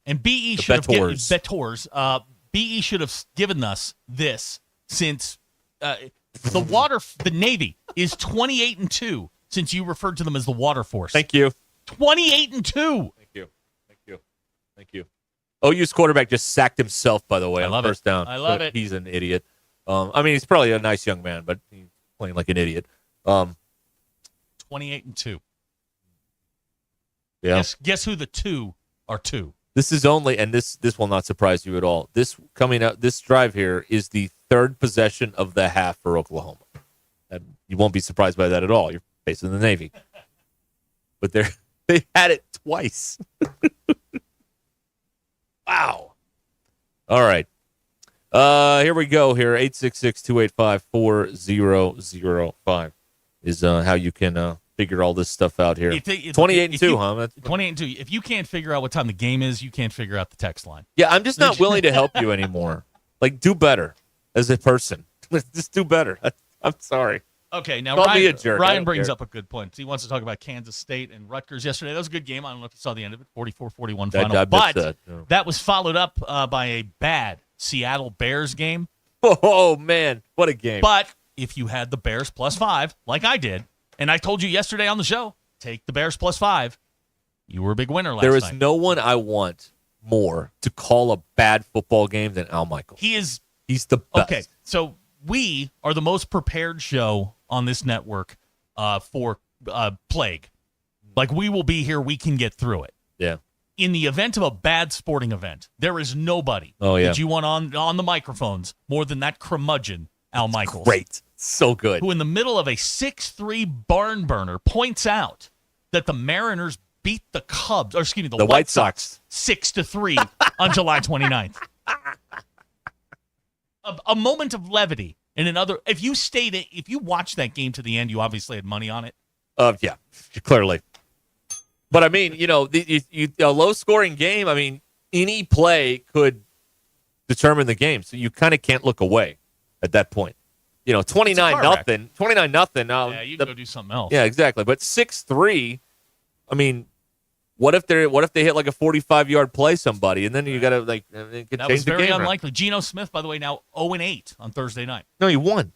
And BE The should have given bettors. BE should have given us this since the Navy is 28-2 since you referred to them as the Water Force. Thank you. 28-2. Thank you. OU's quarterback just sacked himself, by the way, on first down. I love it. He's an idiot. He's probably a nice young man, but he's playing like an idiot. 28-2. Yeah. Guess who the two are two? This is only, and this will not surprise you at all. This drive here is the third possession of the half for Oklahoma. And you won't be surprised by that at all. You're facing the Navy. But they had it twice. Wow. All right. Here we go here. 866-285-4005 is how you can figure all this stuff out here. 28-2, huh? 28-2. If you can't figure out what time the game is, you can't figure out the text line. Yeah, I'm just not willing to help you anymore. Like, do better as a person. Just do better. I'm sorry. Okay, now Call me a jerk. I Ryan don't brings care. up a good point. He wants to talk about Kansas State and Rutgers yesterday. That was a good game. I don't know if you saw the end of it, 44-41 final. I but missed that. that was followed up by a bad Seattle Bears game. Oh, man. What a game. But if you had the Bears +5, like I did, and I told you yesterday on the show, take the Bears +5, you were a big winner last night. There is no one I want more to call a bad football game than Al Michaels. He's the best. Okay, so we are the most prepared show on this network for plague. Like, we will be here. We can get through it. Yeah. In the event of a bad sporting event, there is nobody that you want on the microphones more than that curmudgeon, Al Michaels. Great. So good. Who in the middle of a 6-3 barn burner points out that the Mariners beat the Cubs, or excuse me, the White Sox 6-3 on July 29th. A moment of levity in another. If you watched that game to the end, you obviously had money on it. Yeah, clearly. But I mean, a low-scoring game. I mean, any play could determine the game, so you kind of can't look away at that point. 29-0. 29-0. Yeah, you can go do something else. Yeah, exactly. But 6-3. I mean, what if they hit like a 45-yard play somebody, and then you got to it could That change was the very game unlikely. Geno Smith, by the way, now 0-8 on Thursday night. No, he won.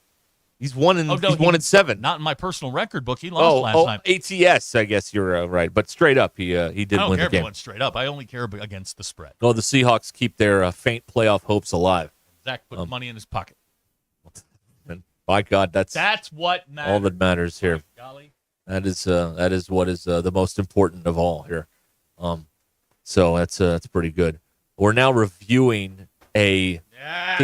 He's 1-7. Not in my personal record book. He lost last time. ATS, I guess you're right. But straight up, he did I don't win care the if he game. went straight up. I only care against the spread. Oh, the Seahawks keep their faint playoff hopes alive. Zach put money in his pocket. And by God, that's what matters. all that matters here. Golly. That is what is the most important of all here. So that's pretty good. We're now reviewing to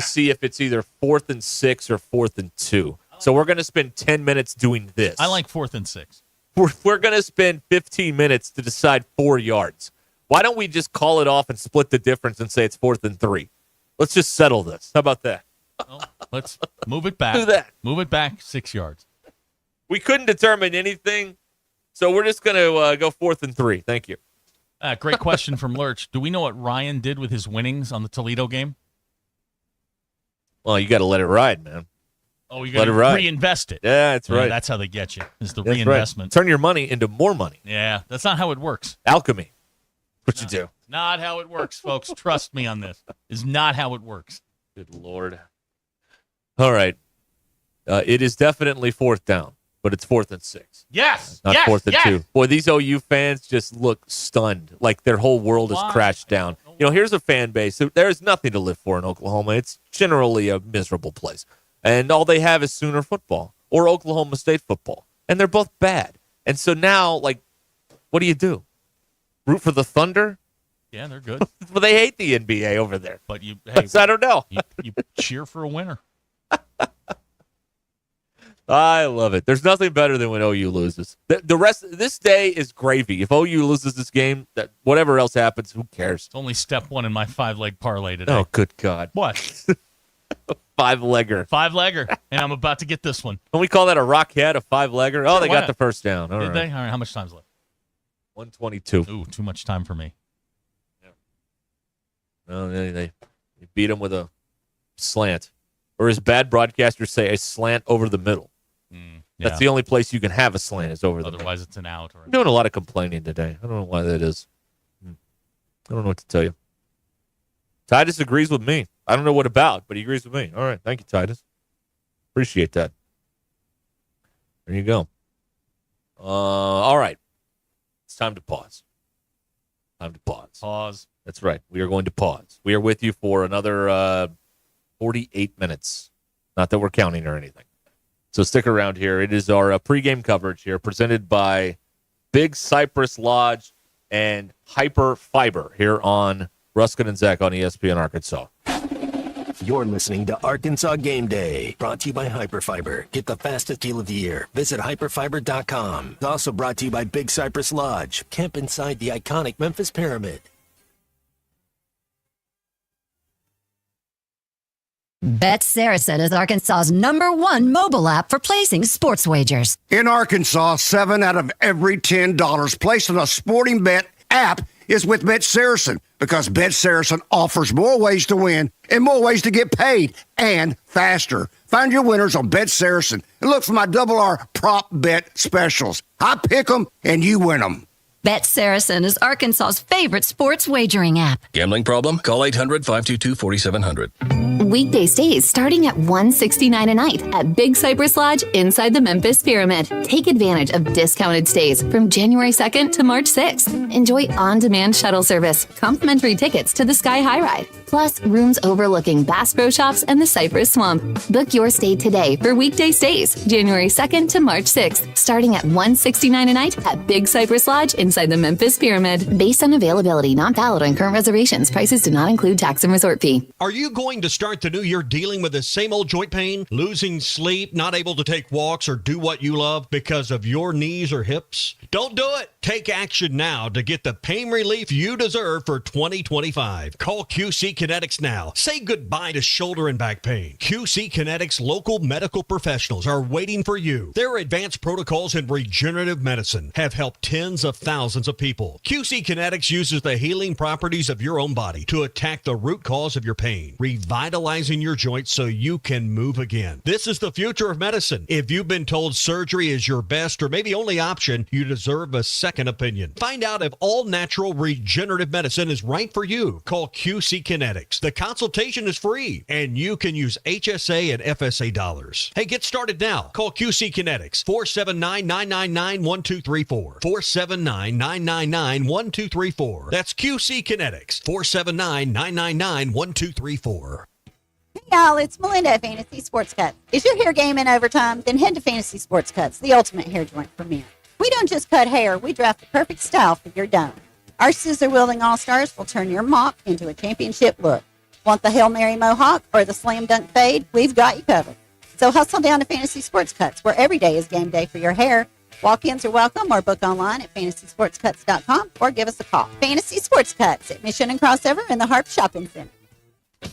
see if it's either 4th and 6 or 4th and 2. So we're going to spend 10 minutes doing this. I like 4th and 6. We're going to spend 15 minutes to decide 4 yards. Why don't we just call it off and split the difference and say it's 4th and 3? Let's just settle this. How about that? Well, let's move it back. Do that. Move it back 6 yards. We couldn't determine anything, so we're just going to go 4th and 3. Thank you. Great question from Lurch. Do we know what Ryan did with his winnings on the Toledo game? Well, you got to let it ride, man. Oh, you got to reinvest it. Yeah, that's right. That's how they get you, is the That's reinvestment. Right. Turn your money into more money. Yeah, that's not how it works. Alchemy. What you do. Not how it works, folks. Trust me on this. Is not how it works. Good Lord. All right. It is definitely 4th down, but it's 4th and 6. Yes. Not 4th and 2. Boy, these OU fans just look stunned, like their whole world has crashed down. Here's a fan base. There is nothing to live for in Oklahoma. It's generally a miserable place. And all they have is Sooner football or Oklahoma State football. And they're both bad. And so now, what do you do? Root for the Thunder? Yeah, they're good. Well, they hate the NBA over there. But hey, I don't know. You cheer for a winner. I love it. There's nothing better than when OU loses. The rest this day is gravy. If OU loses this game, that whatever else happens, who cares? It's only step 1 in my 5-leg parlay today. Oh, good God. What? 5-legger. 5-legger. And I'm about to get this one. Don't we call that a rockhead, a 5-legger? Oh, they got the first down. All Did right. they? All right, how much time's left? 122. Ooh, too much time for me. No, they beat him with a slant. Or as bad broadcasters say, a slant over the middle. That's the only place you can have a slant is over the middle. Otherwise, it's an out. I'm doing a lot of complaining today. I don't know why that is. I don't know what to tell you. Titus agrees with me. I don't know what about, but he agrees with me. All right. Thank you, Titus. Appreciate that. There you go. All right. It's time to pause. Pause. That's right. We are going to pause. We are with you for another 48 minutes. Not that we're counting or anything. So stick around here. It is our pregame coverage here presented by Big Cypress Lodge and Hyper Fiber here on Ruscin and Zach on ESPN Arkansas. You're listening to Arkansas Game Day, brought to you by Hyperfiber. Get the fastest deal of the year. Visit hyperfiber.com. It's also brought to you by Big Cypress Lodge. Camp inside the iconic Memphis Pyramid. Bet Saracen is Arkansas's #1 mobile app for placing sports wagers. In Arkansas, 7 out of every $10 placed on a sporting bet app is with Bet Saracen, because Bet Saracen offers more ways to win and more ways to get paid, and faster. Find your winners on Bet Saracen and look for my R prop bet specials. I pick them and you win them. Bet Saracen is Arkansas's favorite sports wagering app. Gambling problem? Call 800-522-4700. Weekday stays starting at $169 a night at Big Cypress Lodge inside the Memphis Pyramid. Take advantage of discounted stays from January 2nd to March 6th. Enjoy on-demand shuttle service, complimentary tickets to the Sky High Ride, plus rooms overlooking Bass Pro Shops and the Cypress Swamp. Book your stay today for weekday stays, January 2nd to March 6th, starting at $169 a night at Big Cypress Lodge inside the Memphis Pyramid. Based on availability, not valid on current reservations. Prices do not include tax and resort fee. Are you going to start the new year dealing with the same old joint pain, losing sleep, not able to take walks or do what you love because of your knees or hips? Don't do it. Take action now to get the pain relief you deserve for 2025. Call QC Kinetics now. Say goodbye to shoulder and back pain. QC Kinetics local medical professionals are waiting for you. Their advanced protocols in regenerative medicine have helped tens of thousands of people. QC Kinetics uses the healing properties of your own body to attack the root cause of your pain, revitalizing your joints so you can move again. This is the future of medicine. If you've been told surgery is your best or maybe only option, you deserve a second opinion. Find out if all natural regenerative medicine is right for you. Call QC Kinetics. The consultation is free, and you can use HSA and FSA dollars. Hey, get started now. Call QC Kinetics, 479-999-1234. 479-999-1234. That's QC Kinetics, 479-999-1234. Hey y'all, it's Melinda at Fantasy Sports Cuts. Is your hair game in overtime? Then head to Fantasy Sports Cuts, the ultimate hair joint for men. We don't just cut hair, we draft the perfect style for your dome. Our scissor-wielding all-stars will turn your mop into a championship look. Want the Hail Mary mohawk or the slam dunk fade? We've got you covered. So hustle down to Fantasy Sports Cuts, where every day is game day for your hair. Walk-ins are welcome, or book online at fantasysportscuts.com or give us a call. Fantasy Sports Cuts at Mission and Crossover in the Harp Shopping Center.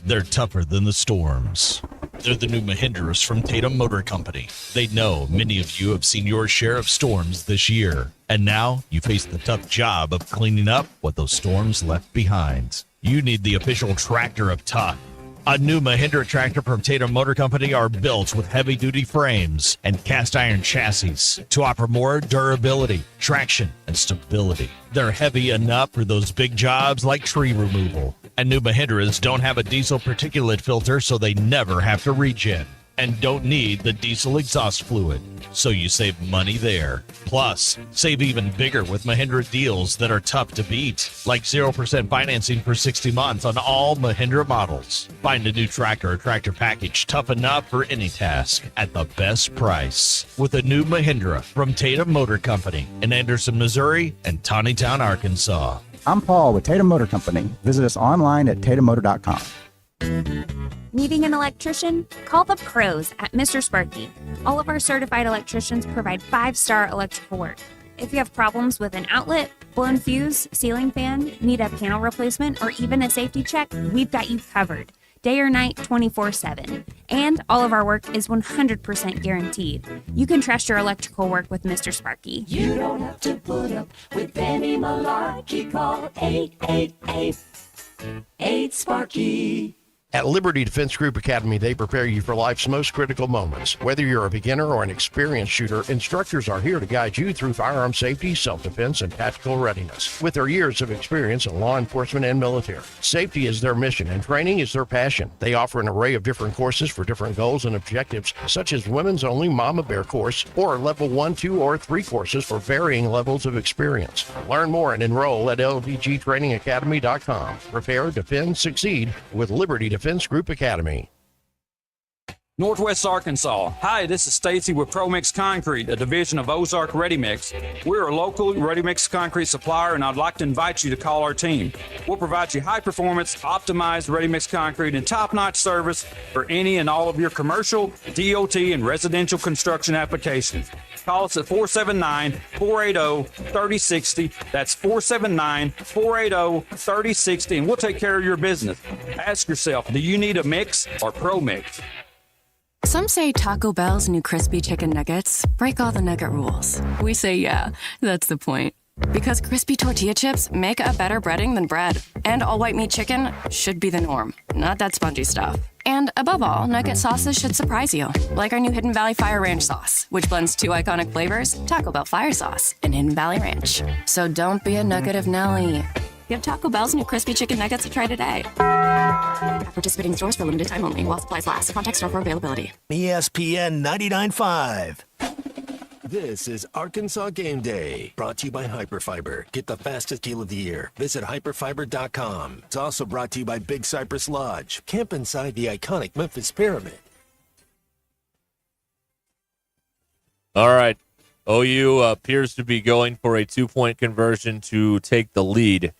They're tougher than the storms. They're the new Mahindras from Tatum Motor Company. They know many of you have seen your share of storms this year, and now you face the tough job of cleaning up what those storms left behind. You need the official tractor of tough. A new Mahindra tractor from Tatum Motor Company are built with heavy-duty frames and cast-iron chassis to offer more durability, traction, and stability. They're heavy enough for those big jobs like tree removal. And new Mahindras don't have a diesel particulate filter, so they never have to regen. And don't need the diesel exhaust fluid, so you save money there. Plus, save even bigger with Mahindra deals that are tough to beat, like 0% financing for 60 months on all Mahindra models. Find a new tractor or tractor package tough enough for any task at the best price with a new Mahindra from Tatum Motor Company in Anderson, Missouri and Tawnytown, Arkansas. I'm Paul with Tatum Motor Company. Visit us online at tatummotor.com. Needing an electrician? Call the pros at Mr. Sparky. All of our certified electricians provide 5-star electrical work. If you have problems with an outlet, blown fuse, ceiling fan, need a panel replacement, or even a safety check, we've got you covered. Day or night, 24/7. And all of our work is 100% guaranteed. You can trust your electrical work with Mr. Sparky. You don't have to put up with any malarkey. Call 888-8-SPARKY. At Liberty Defense Group Academy, they prepare you for life's most critical moments. Whether you're a beginner or an experienced shooter, instructors are here to guide you through firearm safety, self-defense, and tactical readiness. With their years of experience in law enforcement and military, safety is their mission and training is their passion. They offer an array of different courses for different goals and objectives, such as women's only Mama Bear course or level 1, 2, or 3 courses for varying levels of experience. Learn more and enroll at ldgtrainingacademy.com. Prepare, defend, succeed with Liberty Defense Group Academy. Northwest Arkansas. Hi, this is Stacy with ProMix Concrete, a division of Ozark Ready Mix. We're a local ready mix concrete supplier, and I'd like to invite you to call our team. We'll provide you high performance, optimized ready mix concrete and top-notch service for any and all of your commercial, DOT, and residential construction applications. Call us at 479-480-3060. That's 479-480-3060, and we'll take care of your business. Ask yourself, do you need a mix or ProMix? Some say Taco Bell's new crispy chicken nuggets break all the nugget rules. We say yeah, that's the point. Because crispy tortilla chips make a better breading than bread. And all white meat chicken should be the norm, not that spongy stuff. And above all, nugget sauces should surprise you, like our new Hidden Valley Fire Ranch sauce, which blends 2 iconic flavors, Taco Bell Fire Sauce and Hidden Valley Ranch. So don't be a nugget of Nelly. Give Taco Bell's new crispy chicken nuggets a try today. At participating stores for limited time only while supplies last. Contact store for availability. ESPN 99.5. This is Arkansas Game Day, brought to you by Hyperfiber. Get the fastest deal of the year. Visit hyperfiber.com. It's also brought to you by Big Cypress Lodge. Camp inside the iconic Memphis Pyramid. All right. OU appears to be going for a 2-point conversion to take the lead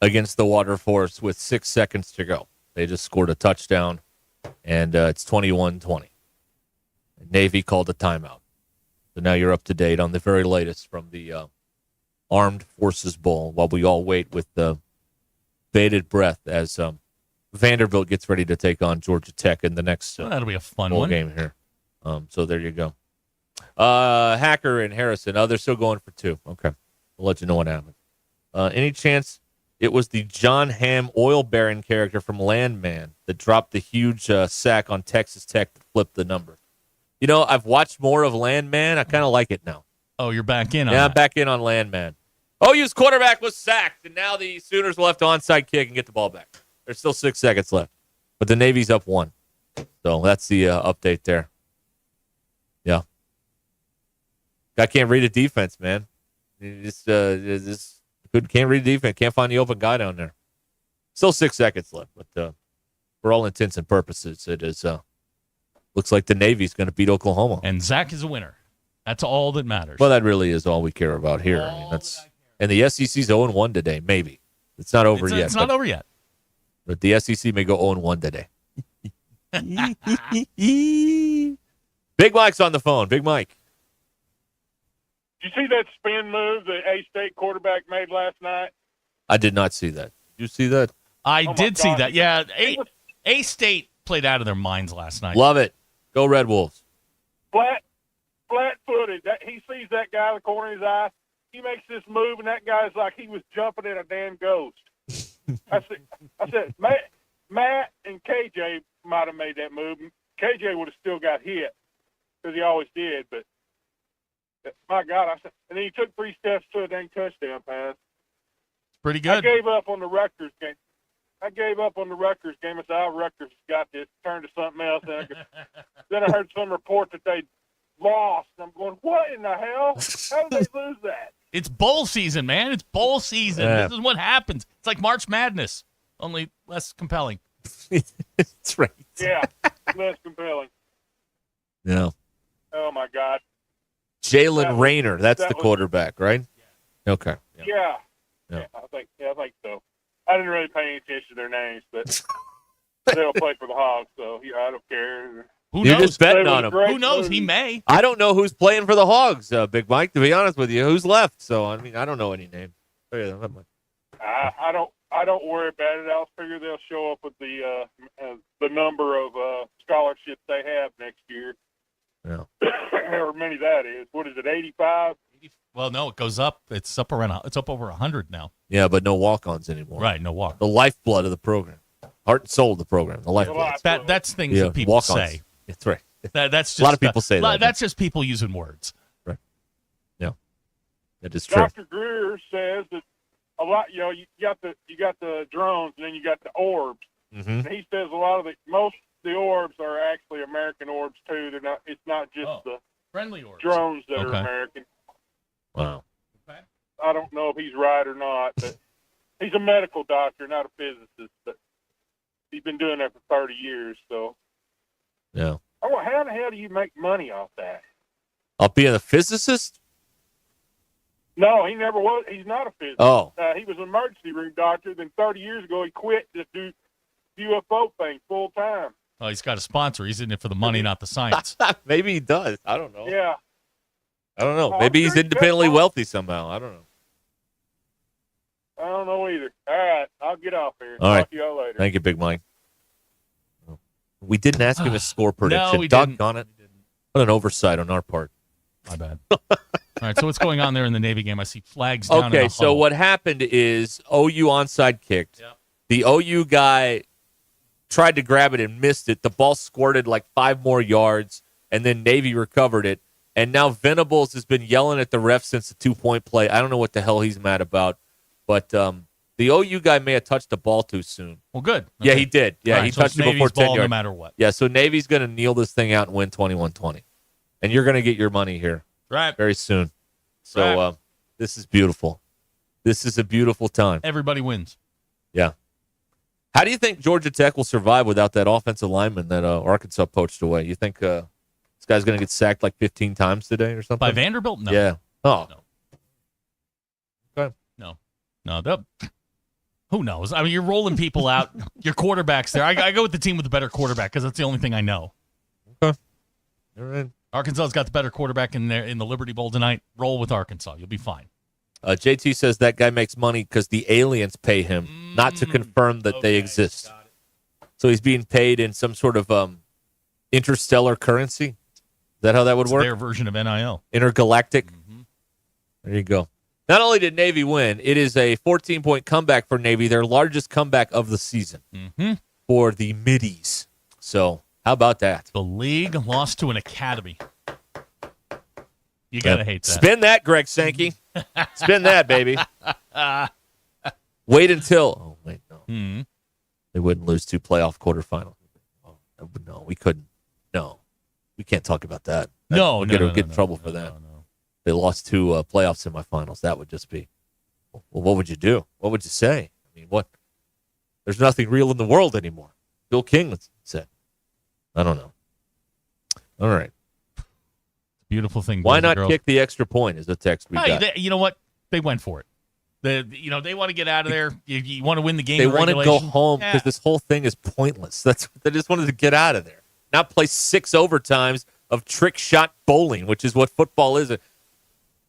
against the Water Force with 6 seconds to go. They just scored a touchdown, and it's 21-20. Navy called a timeout. So now you're up to date on the very latest from the Armed Forces Bowl while we all wait with bated breath as Vanderbilt gets ready to take on Georgia Tech in the next that'll be a fun bowl one. game here. So there you go. Hacker and Harrison. Oh, they're still going for 2. Okay. We'll let you know what happened. Any chance it was the John Hamm oil baron character from Landman that dropped the huge sack on Texas Tech to flip the number? You know, I've watched more of Landman. I kind of like it now. Oh, you're back in on Yeah, that. I'm back in on Landman. OU's quarterback was sacked, and now the Sooners will have to onside kick and get the ball back. There's still 6 seconds left, but the Navy's up 1. So that's the update there. Yeah. Guy can't read a defense, man. He just can't read a defense. Can't find the open guy down there. Still 6 seconds left, but for all intents and purposes, it is looks like the Navy's going to beat Oklahoma. And Zach is a winner. That's all that matters. Well, that really is all we care about here. I mean, and the SEC's 0-1 today, maybe. It's not over yet. It's not over yet. But the SEC may go 0-1 today. Big Mike's on the phone. Big Mike. Did you see that spin move the A-State quarterback made last night? I did not see that. Did you see that? I did see that. Yeah, A-State played out of their minds last night. Love it. Go Red Wolves. Flat-footed. He sees that guy in the corner of his eye. He makes this move, and that guy's like he was jumping at a damn ghost. I said, Matt and KJ might have made that move. KJ would have still got hit because he always did, but my God, and then he took 3 steps to a dang touchdown pass. Pretty good. I gave up on the Rutgers game. I said, Rutgers got this. Turned to something else. Then I heard some report that they lost. I'm going, what in the hell? How did they lose that? It's bowl season, man. It's bowl season. Yeah. This is what happens. It's like March Madness, only less compelling. That's right. Yeah, less compelling. Yeah. Oh, my God. Jalen Rayner. That's the quarterback, right? Okay. Yeah. Yeah. I think so. I didn't really pay any attention to their names, but they'll play for the Hogs, so yeah, I don't care. Who You're knows? just betting on him. Who knows? He may. I don't know who's playing for the Hogs, Big Mike, to be honest with you. Who's left? So, I mean, I don't know any names. Oh, yeah, I don't worry about it. I'll figure they'll show up with the number of scholarships they have next year. Yeah. However many that is. What is it, 85? Well, no, it goes up. It's up over 100 now. Yeah, but no walk-ons anymore. Right, no walk. The lifeblood of the program. Heart and soul of the program, the lifeblood. That's things that people walk-ons. say. That's right. That's just a lot of people say that. That's just people using words. Right. Yeah. That is true. Dr. Greer says that a lot. You got the drones, and then you got the orbs. Mm-hmm. And he says most of the orbs are actually American orbs too. They're not. It's not just the friendly orbs drones that are American. Wow. I don't know if he's right or not, but he's a medical doctor, not a physicist. But he's been doing that for 30 years. So, yeah. Oh, how the hell do you make money off that? I'll be a physicist? No, he never was. He's not a physicist. Oh. He was an emergency room doctor. Then 30 years ago, he quit to do UFO thing full time. Oh, he's got a sponsor. He's in it for the money, not the science. Maybe he does. I don't know. Yeah. I don't know. Maybe he's independently wealthy somehow. I don't know. I don't know either. All right, I'll get off here. All right. Talk to y'all later. Thank you, Big Mike. We didn't ask him a score prediction. No, we didn't. Doggone it. What an oversight on our part. My bad. All right, so what's going on there in the Navy game? I see flags down in the Okay, so huddle. what happened is OU onside kicked. Yep. The OU guy tried to grab it and missed it. The ball squirted like 5 more yards, and then Navy recovered it. And now Venables has been yelling at the ref since the 2-point play. I don't know what the hell he's mad about. But the OU guy may have touched the ball too soon. Well, good. Yeah, Okay. he did. Yeah, All right, he so touched it's it before Navy's 10 ball yards. no matter what. Yeah, so Navy's going to kneel this thing out and win 21-20. And you're going to get your money here Right. very soon. So this is beautiful. This is a beautiful time. Everybody wins. Yeah. How do you think Georgia Tech will survive without that offensive lineman that Arkansas poached away? You think this guy's going to get sacked like 15 times today or something? By Vanderbilt? No. Yeah. Oh. No. Okay. No. Who knows? I mean, you're rolling people out. Your quarterback's there. I go with the team with the better quarterback because that's the only thing I know. Okay. All right. Arkansas's got the better quarterback in the Liberty Bowl tonight. Roll with Arkansas. You'll be fine. JT says that guy makes money because the aliens pay him, not to confirm that they exist. So he's being paid in some sort of interstellar currency. Is that how that would work? Their version of NIL. Intergalactic. Mm-hmm. There you go. Not only did Navy win, it is a 14-point comeback for Navy, their largest comeback of the season for the Middies. So how about that? The league lost to an academy. You got to hate that. Spin that, Greg Sankey. Spin that, baby. Wait until. Oh, wait, no. Mm-hmm. They wouldn't lose 2 playoff quarterfinals. Oh, no, we couldn't. No. We can't talk about that. No, We'll no, get in trouble for that. They lost 2 playoff semifinals. That would just be. Well, what would you do? What would you say? I mean, what? There's nothing real in the world anymore. Bill King said. I don't know. All right. Beautiful thing. Why boys and not girls. kick the extra point? Is the text we got. You know what? They went for it. They want to get out of there. You want to win the game. They in want to go regulation? home because this whole thing is pointless. They just wanted to get out of there, not play 6 overtimes of trick shot bowling, which is what football is.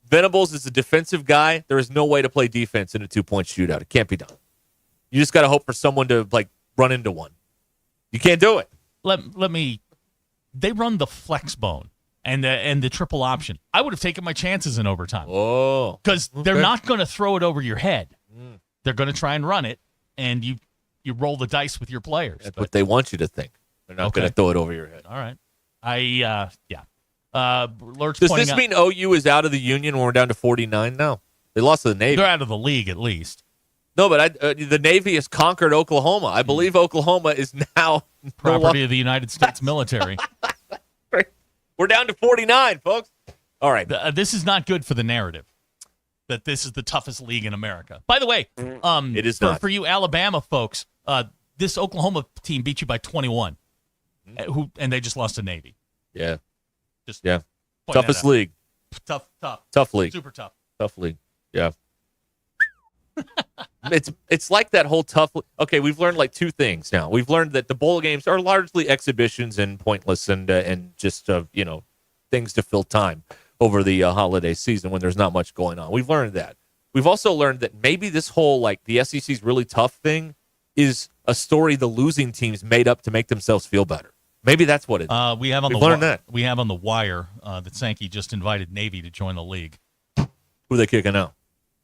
Venables is a defensive guy. There is no way to play defense in a 2-point shootout. It can't be done. You just got to hope for someone to run into one. You can't do it. They run the flex bone and the triple option. I would have taken my chances in overtime. Oh, because they're not going to throw it over your head. They're going to try and run it, and you roll the dice with your players. That's what they want you to think. They're not going to throw it over your head. All right. Lurch Does pointing this out- mean OU is out of the Union when we're down to 49 now? They lost to the Navy. They're out of the league at least. No, but the Navy has conquered Oklahoma. I believe Oklahoma is now Property of the United States military. We're down to 49, folks. All right. This is not good for the narrative that this is the toughest league in America. By the way, it is for you Alabama folks, this Oklahoma team beat you by 21, and they just lost to Navy. Yeah. Just yeah. point Toughest that out. league. Tough league. Super tough. Tough league. Yeah. It's like that whole tough. Okay, we've learned 2 things now. We've learned that the bowl games are largely exhibitions and pointless and just things to fill time over the holiday season when there's not much going on. We've learned that. We've also learned that maybe this whole the SEC's really tough thing is a story the losing teams made up to make themselves feel better. Maybe that's what it is. We've learned that. We have on the wire that Sankey just invited Navy to join the league. Who are they kicking out?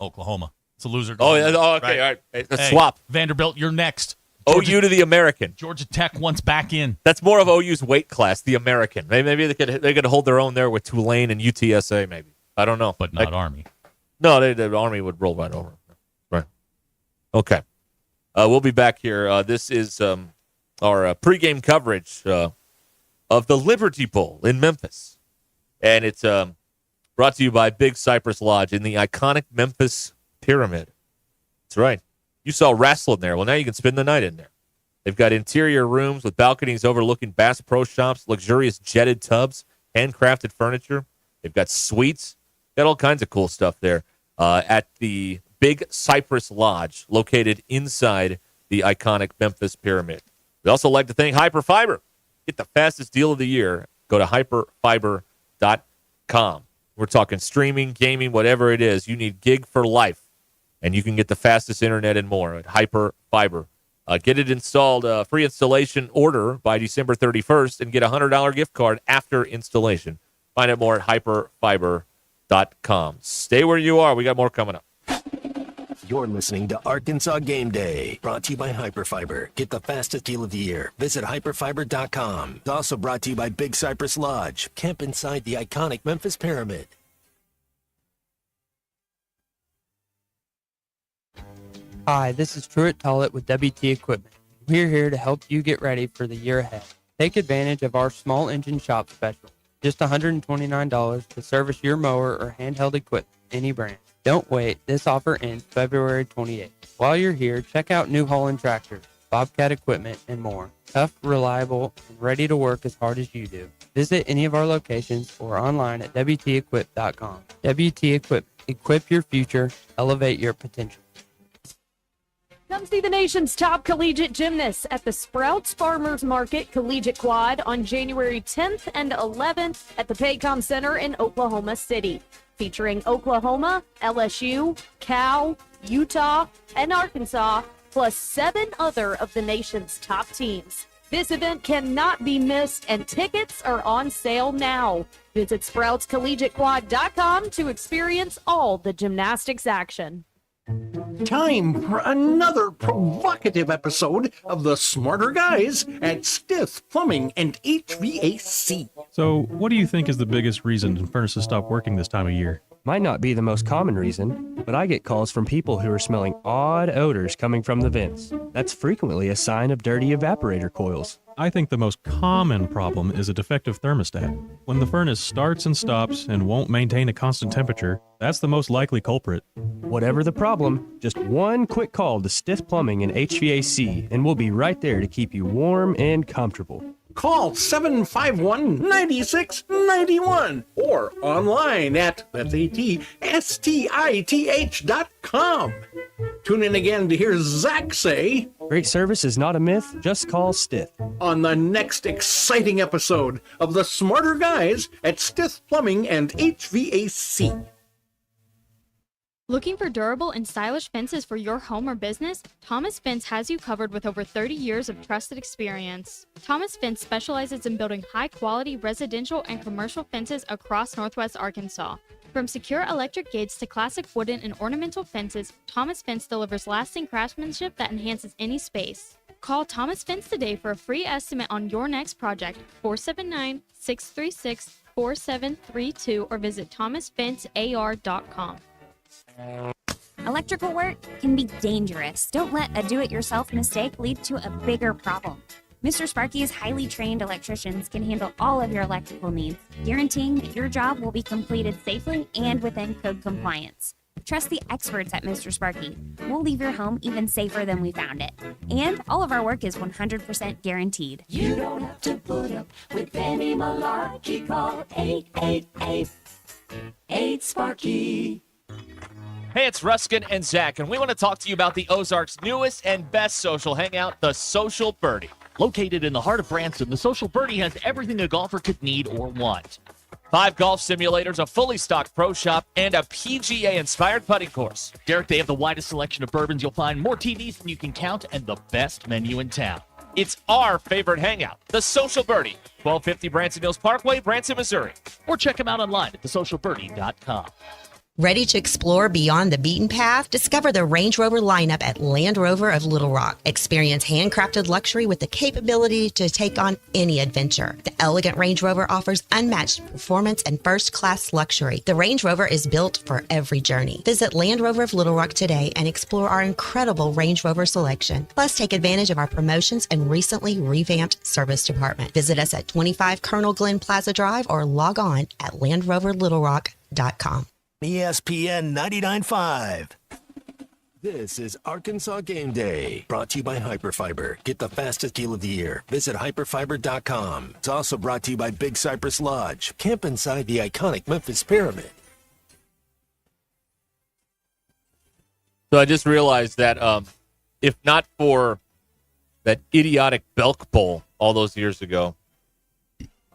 Oklahoma. It's a loser. Oh, yeah. Oh, okay. Right. All right. Let's Hey, swap. Vanderbilt, you're next. OU to the American. Georgia Tech wants back in. That's more of OU's weight class, the American. Maybe they could hold their own there with Tulane and UTSA. Maybe I don't know, but not Army. No, the Army would roll right over. Right. Okay. We'll be back here. This is our pregame coverage of the Liberty Bowl in Memphis, and it's brought to you by Big Cypress Lodge in the iconic Memphis Pyramid. That's right. You saw wrestling there. Well, now you can spend the night in there. They've got interior rooms with balconies overlooking Bass Pro Shops, luxurious jetted tubs, handcrafted furniture. They've got suites. Got all kinds of cool stuff there at the Big Cypress Lodge, located inside the iconic Memphis Pyramid. We'd also like to thank Hyperfiber. Get the fastest deal of the year. Go to hyperfiber.com. We're talking streaming, gaming, whatever it is. You need gig for life. And you can get the fastest internet and more at Hyperfiber. Get it installed, free installation order by December 31st, and get a $100 gift card after installation. Find out more at hyperfiber.com. Stay where you are. We got more coming up. You're listening to Arkansas Game Day, brought to you by Hyperfiber. Get the fastest deal of the year. Visit hyperfiber.com. It's also brought to you by Big Cypress Lodge. Camp inside the iconic Memphis Pyramid. Hi, this is Truett Tollett with WT Equipment. We're here to help you get ready for the year ahead. Take advantage of our small engine shop special. Just $129 to service your mower or handheld equipment, any brand. Don't wait. This offer ends February 28th. While you're here, check out New Holland Tractors, Bobcat Equipment, and more. Tough, reliable, and ready to work as hard as you do. Visit any of our locations or online at WTEquip.com. WT Equipment. Equip your future. Elevate your potential. Come see the nation's top collegiate gymnasts at the Sprouts Farmers Market Collegiate Quad on January 10th and 11th at the Paycom Center in Oklahoma City, featuring Oklahoma, LSU, Cal, Utah, and Arkansas, plus 7 other of the nation's top teams. This event cannot be missed, and tickets are on sale now. Visit SproutsCollegiateQuad.com to experience all the gymnastics action. Time for another provocative episode of the Smarter Guys at Stith Plumbing and HVAC. So, what do you think is the biggest reason furnaces stop working this time of year? Might not be the most common reason, but I get calls from people who are smelling odd odors coming from the vents. That's frequently a sign of dirty evaporator coils. I think the most common problem is a defective thermostat. When the furnace starts and stops and won't maintain a constant temperature, that's the most likely culprit. Whatever the problem, just one quick call to Stith Plumbing and HVAC, and we'll be right there to keep you warm and comfortable. Call 751-9691 or online at STITH.com. Tune in again to hear Zach say, "Great service is not a myth, just call Stith." On the next exciting episode of the Smarter Guys at Stith Plumbing and HVAC. Looking for durable and stylish fences for your home or business? Thomas Fence has you covered with over 30 years of trusted experience. Thomas Fence specializes in building high-quality residential and commercial fences across Northwest Arkansas. From secure electric gates to classic wooden and ornamental fences, Thomas Fence delivers lasting craftsmanship that enhances any space. Call Thomas Fence today for a free estimate on your next project, 479-636-4732, or visit thomasfencear.com. Electrical work can be dangerous. Don't let a do-it-yourself mistake lead to a bigger problem. Mr. Sparky's highly trained electricians can handle all of your electrical needs, guaranteeing that your job will be completed safely and within code compliance. Trust the experts at Mr. Sparky. We'll leave your home even safer than we found it. And all of our work is 100% guaranteed. You don't have to put up with any malarkey. Call 888-8-SPARKY. Hey, it's Ruscin and Zach, and we want to talk to you about the Ozarks' newest and best social hangout, the Social Birdie. Located in the heart of Branson, the Social Birdie has everything a golfer could need or want. 5 golf simulators, a fully stocked pro shop, and a PGA-inspired putting course. Derek, they have the widest selection of bourbons you'll find, more TVs than you can count, and the best menu in town. It's our favorite hangout, the Social Birdie, 1250 Branson Hills Parkway, Branson, Missouri. Or check them out online at thesocialbirdie.com. Ready to explore beyond the beaten path? Discover the Range Rover lineup at Land Rover of Little Rock. Experience handcrafted luxury with the capability to take on any adventure. The elegant Range Rover offers unmatched performance and first-class luxury. The Range Rover is built for every journey. Visit Land Rover of Little Rock today and explore our incredible Range Rover selection. Plus, take advantage of our promotions and recently revamped service department. Visit us at 25 Colonel Glenn Plaza Drive or log on at LandRoverLittleRock.com. ESPN 99.5. This is Arkansas Game Day, brought to you by Hyperfiber. Get the fastest deal of the year. Visit hyperfiber.com. It's also brought to you by Big Cypress Lodge. Camp inside the iconic Memphis Pyramid. So I just realized that if not for that idiotic Belk Bowl all those years ago,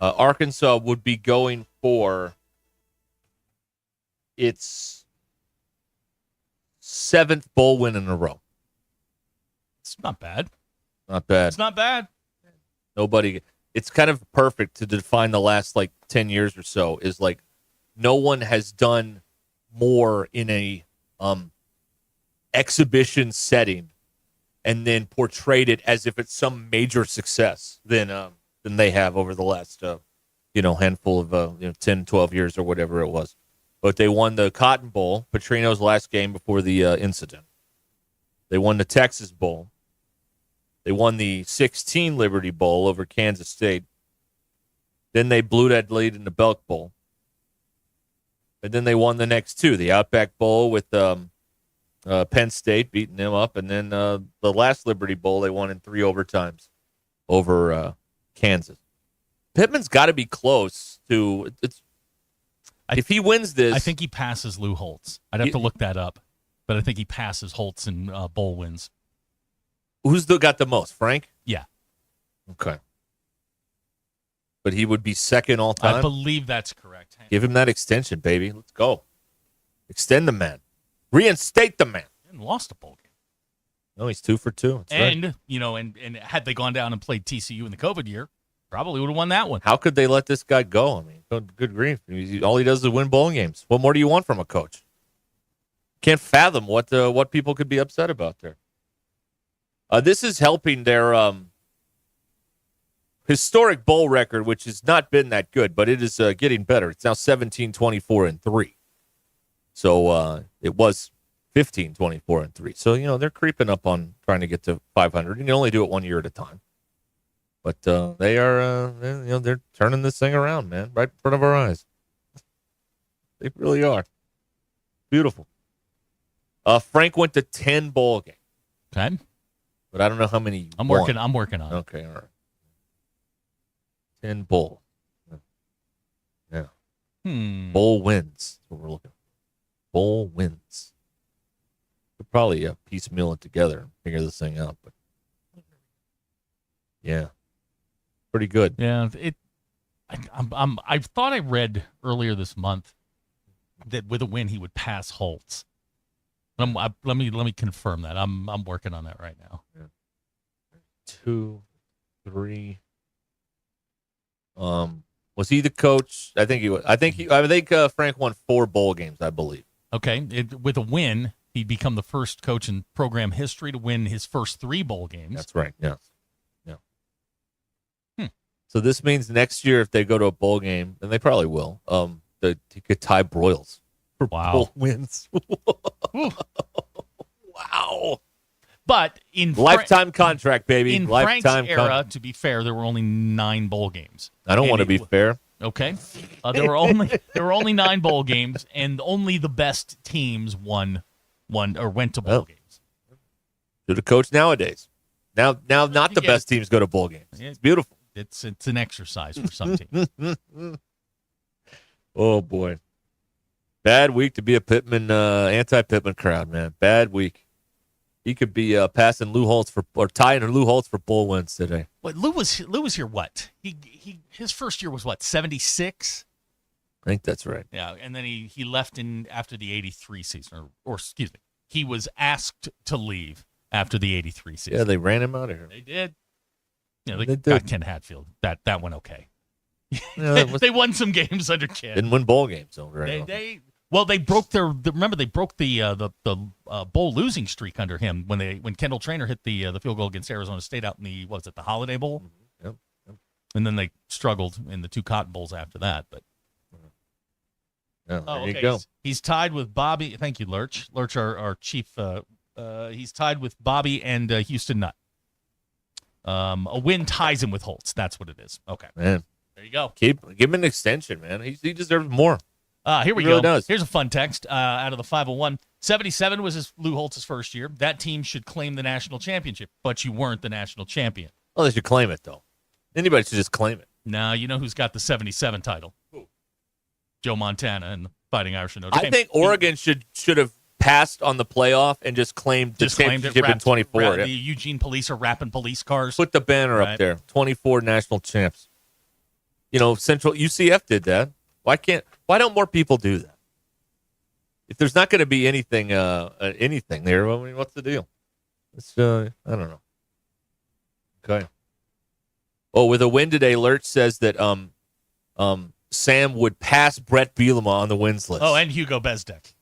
Arkansas would be going for its 7th bowl win in a row. It's not bad. Not bad. It's not bad. Nobody. It's kind of perfect to define the last 10 years or so. Is no one has done more in a exhibition setting and then portrayed it as if it's some major success than they have over the last handful of 10, 12 years or whatever it was. But they won the Cotton Bowl, Petrino's last game before the incident. They won the Texas Bowl. They won the 16 Liberty Bowl over Kansas State. Then they blew that lead in the Belk Bowl. And then they won the next two, the Outback Bowl with Penn State beating them up. And then the last Liberty Bowl, they won in 3 overtimes over Kansas. Pittman's got to be close to if he wins this. I think he passes Lou Holtz. I'd have to look that up. But I think he passes Holtz in bowl wins. Who's got the most? Frank? Yeah. Okay. But he would be second all time? I believe that's correct. Give him that extension, baby. Let's go. Extend the man. Reinstate the man. And lost a bowl game. No, he's 2 for 2. That's and, right. And had they gone down and played TCU in the COVID year, probably would have won that one. How could they let this guy go? I mean, good grief. All he does is win bowl games. What more do you want from a coach? Can't fathom what people could be upset about there. This is helping their historic bowl record, which has not been that good, but it is getting better. It's now 17-24-3. So it was 15-24-3. So, they're creeping up on trying to get to 500, and you only do it 1 year at a time. But they are, they're turning this thing around, man, right in front of our eyes. They really are. Beautiful. Frank went to 10 bowl games. Okay. But I don't know how many I'm working on it. Okay, all right. 10 bowl. Yeah. Bowl wins. That's what we're looking for. Bowl wins. We'll probably piecemeal it together and figure this thing out. But yeah. Pretty good. Yeah, I thought I read earlier this month that with a win he would pass Holtz. Let me confirm that. I'm working on that right now. Yeah. 2, 3. Was he the coach? I think he was. I think Frank won 4 bowl games, I believe. Okay, with a win, he'd become the first coach in program history to win his first 3 bowl games. That's right. Yes. So this means next year, if they go to a bowl game, and they probably will, he could tie Broyles for bowl wins. Wow. But in lifetime contract, baby. In Lifetime Frank's era, to be fair, there were only 9 bowl games. I don't want to be fair. Okay. There were only 9 bowl games, and only the best teams went to bowl games. Should have coached nowadays. Now, not the best teams go to bowl games. It's beautiful. It's an exercise for some teams. Oh boy, bad week to be a Pittman anti-Pittman crowd, man. Bad week. He could be passing Lou Holtz or tying Lou Holtz for bowl wins today. What Lou was here? What his first year was what 76? I think that's right. Yeah, and then he left in after the 83 season, or excuse me, he was asked to leave after the 83 season. Yeah, they ran him out of here. They did. Yeah, they got Ken Hatfield. That went okay. Yeah, they won some games under Ken. Didn't win bowl games though. Right? They Well, they broke remember they broke the bowl losing streak under him when Kendall Traynor hit the field goal against Arizona State out in the Holiday Bowl. Yep. And then they struggled in the 2 Cotton Bowls after that. But there you go. He's tied with Bobby. Thank you, Lurch. Lurch, our chief. He's tied with Bobby and Houston Nutt. A win ties him with Holtz. That's what it is. Okay, man. There you go. Give him an extension, man. He deserves more. Here we He really go. does. Here's a fun text out of the 501. 77 was Lou Holtz's first year. That team should claim the national championship, but you weren't the national champion. Well, they should claim it, though. Anybody should just claim it. Now, you know who's got the 77 title? Who? Joe Montana and the Fighting Irish of Notre Dame. I think Oregon should have passed on the playoff and just claimed the championship in 24. The Eugene police are wrapping police cars. Put the banner up there. 24 national champs. Central UCF did that. Why don't more people do that? If there's not going to be anything there, I mean, what's the deal? It's I don't know. Okay. Oh, with a win today, Lurch says that Sam would pass Brett Bielema on the wins list. Oh, and Hugo Bezdek,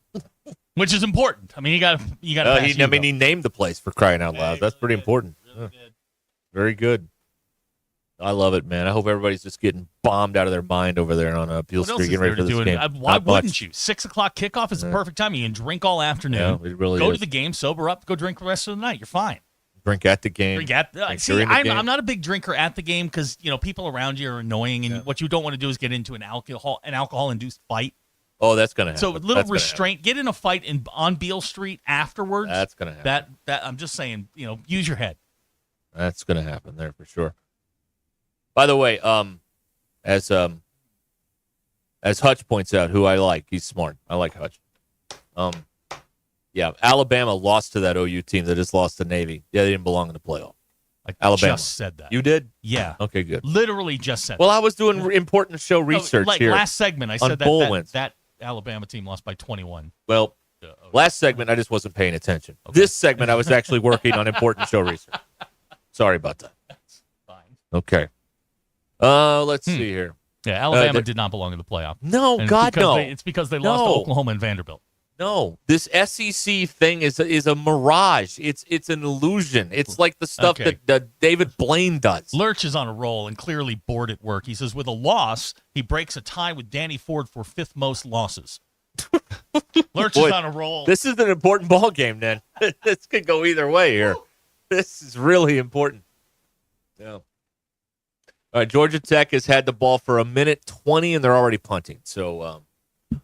which is important. I mean, you got to. He named the place, for crying out loud. That's pretty important. Very good. I love it, man. I hope everybody's just getting bombed out of their mind over there on Beale Street, getting ready for this game. Why wouldn't you? 6 o'clock kickoff is the perfect time. You can drink all afternoon. Yeah, it really go is. to the game, sober up, go drink the rest of the night. You're fine. Drink at the game. I'm not a big drinker at the game because people around you are annoying, and what you don't want to do is get into an alcohol-induced fight. Oh, that's gonna happen. So a little restraint. Get in a fight on Beale Street afterwards. That's gonna happen. That I'm just saying. Use your head. That's gonna happen there for sure. By the way, as Hutch points out, who I like, he's smart. I like Hutch. Yeah, Alabama lost to that OU team that just lost to Navy. Yeah, they didn't belong in the playoff. Alabama just said that. You did? Yeah. Okay, good. Literally just said. Well, I was doing important show research here. Last segment, I said that Alabama team lost by 21. Well, last segment, I just wasn't paying attention. Okay. This segment, I was actually working on important show research. Sorry about that. That's fine. Okay. Let's see here. Yeah, Alabama did not belong in the playoff. No, God, no. It's because they lost to Oklahoma and Vanderbilt. No, this SEC thing is a mirage. It's an illusion. It's like the stuff that David Blaine does. Lurch is on a roll and clearly bored at work. He says with a loss, he breaks a tie with Danny Ford for 5th most losses. Lurch is on a roll. This is an important ball game, then. This could go either way here. This is really important. Yeah. All right, Georgia Tech has had the ball for 1:20, and they're already punting. So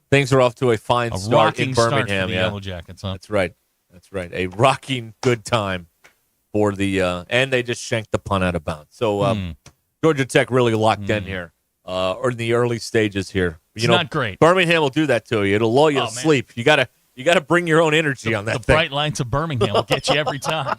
things are off to a fine start in Birmingham. Start for the Yellow Jackets, huh? That's right. A rocking good time for the and they just shanked the punt out of bounds. So Georgia Tech really locked in here, or in the early stages here. It's not great. Birmingham will do that to you. It'll lull you to sleep. You gotta bring your own energy on that. The bright lights of Birmingham will get you every time.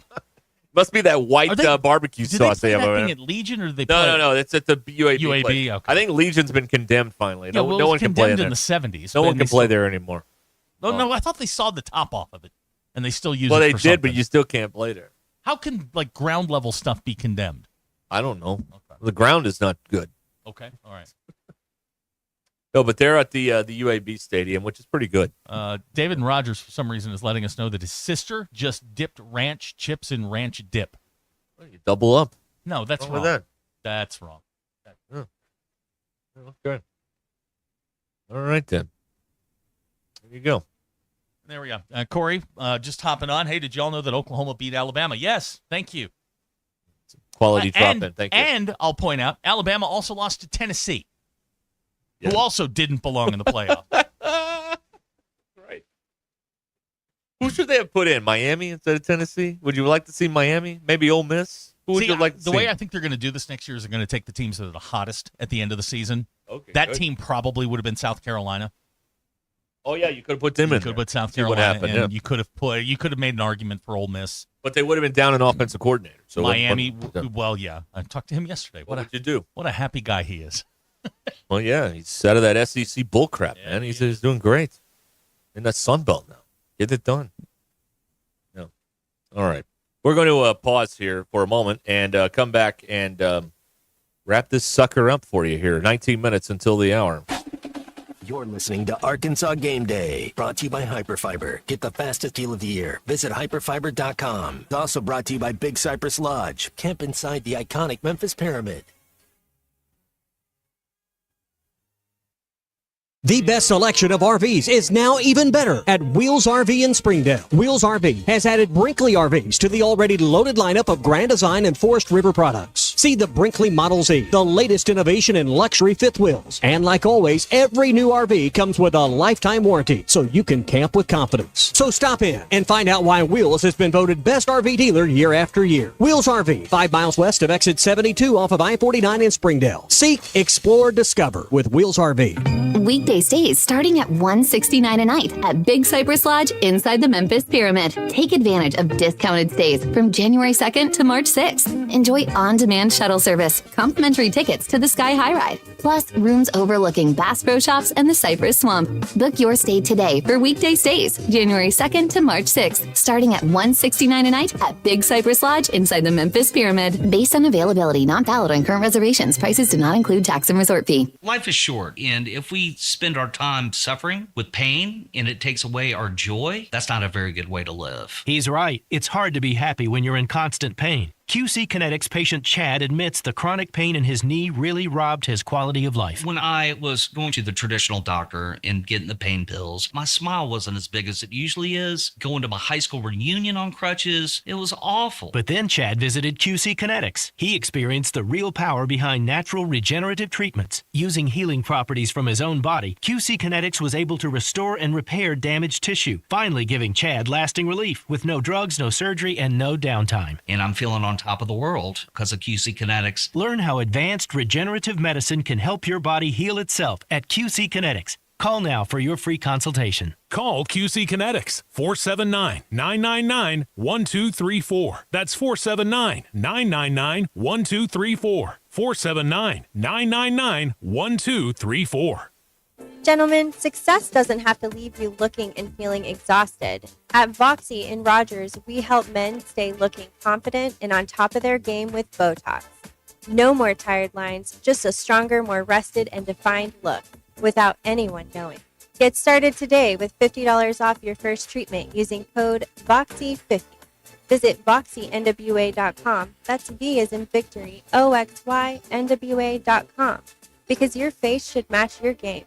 Must be that white barbecue sauce they have over there. At Legion, or do they play? No. It's at the UAB. UAB. Place. Okay. I think Legion's been condemned finally. Yeah, no one can play in there. the 70s. No one can play there anymore. No, I thought they sawed the top off of it, and they still use it. Well, they for did, something. but you still can't play there. How can ground level stuff be condemned? I don't know. Okay. The ground is not good. Okay, all right. No, but they're at the UAB stadium, which is pretty good. David Rogers, for some reason, is letting us know that his sister just dipped ranch chips in ranch dip. You double up. No, that's wrong. wrong. With that? That's wrong. Okay. All right, then. There you go. There we go. Corey, just hopping on. Hey, did y'all know that Oklahoma beat Alabama? Yes, thank you. Quality drop-in, thank you. And I'll point out, Alabama also lost to Tennessee, who also didn't belong in the playoff. Right. Who should they have put in? Miami instead of Tennessee? Would you like to see Miami? Maybe Ole Miss? Who would you like to see? The way I think they're going to do this next year is they're going to take the teams that are the hottest at the end of the season. Okay, that team probably would have been South Carolina. Oh yeah, you could have put them in. You could have put South See what Carolina, happened, and you could have made an argument for Ole Miss. But they would have been down an offensive coordinator. So Miami, well, yeah. I talked to him yesterday. What would you do? What a happy guy he is. Well, yeah, he's out of that SEC bullcrap, man. He's doing great in that Sun Belt now. Get it done. Yeah. All right. We're going to pause here for a moment and come back and wrap this sucker up for you here. 19 minutes until the hour. You're listening to Arkansas Game Day, brought to you by Hyperfiber. Get the fastest deal of the year. Visit hyperfiber.com. It's also brought to you by Big Cypress Lodge. Camp inside the iconic Memphis Pyramid. The best selection of RVs is now even better at Wheels RV in Springdale. Wheels RV has added Brinkley RVs to the already loaded lineup of Grand Design and Forest River products. See the Brinkley Model Z, the latest innovation in luxury fifth wheels. And like always, every new RV comes with a lifetime warranty, so you can camp with confidence. So stop in and find out why Wheels has been voted best RV dealer year after year. Wheels RV, 5 miles west of exit 72 off of I-49 in Springdale. Seek, explore, discover with Wheels RV. Weekday stays starting at $169 a night at Big Cypress Lodge inside the Memphis Pyramid. Take advantage of discounted stays from January 2nd to March 6th. Enjoy on-demand shuttle service, complimentary tickets to the Sky High Ride, plus rooms overlooking Bass Pro Shops and the Cypress Swamp. Book your stay today for weekday stays, January 2nd to March 6th, starting at $169 a night at Big Cypress Lodge inside the Memphis Pyramid. Based on availability, not valid on current reservations. Prices do not include tax and resort fee. Life is short, and if we spend our time suffering with pain and it takes away our joy, that's not a very good way to live. He's right. It's hard to be happy when you're in constant pain. QC Kinetics patient Chad admits the chronic pain in his knee really robbed his quality of life. When I was going to the traditional doctor and getting the pain pills, my smile wasn't as big as it usually is. Going to my high school reunion on crutches, it was awful. But then Chad visited QC Kinetics. He experienced the real power behind natural regenerative treatments. Using healing properties from his own body, QC Kinetics was able to restore and repair damaged tissue, finally giving Chad lasting relief with no drugs, no surgery, and no downtime. And I'm feeling on top of the world because of QC Kinetics. Learn how advanced regenerative medicine can help your body heal itself at QC Kinetics. Call now for your free consultation. Call QC Kinetics, 479-999-1234. That's 479-999-1234. 479-999-1234. Gentlemen, success doesn't have to leave you looking and feeling exhausted. At Voxy in Rogers, we help men stay looking confident and on top of their game with Botox. No more tired lines, just a stronger, more rested and defined look without anyone knowing. Get started today with $50 off your first treatment using code VOXY50. Visit VoxyNWA.com. That's V as in victory, OXYNWA.com. Because your face should match your game.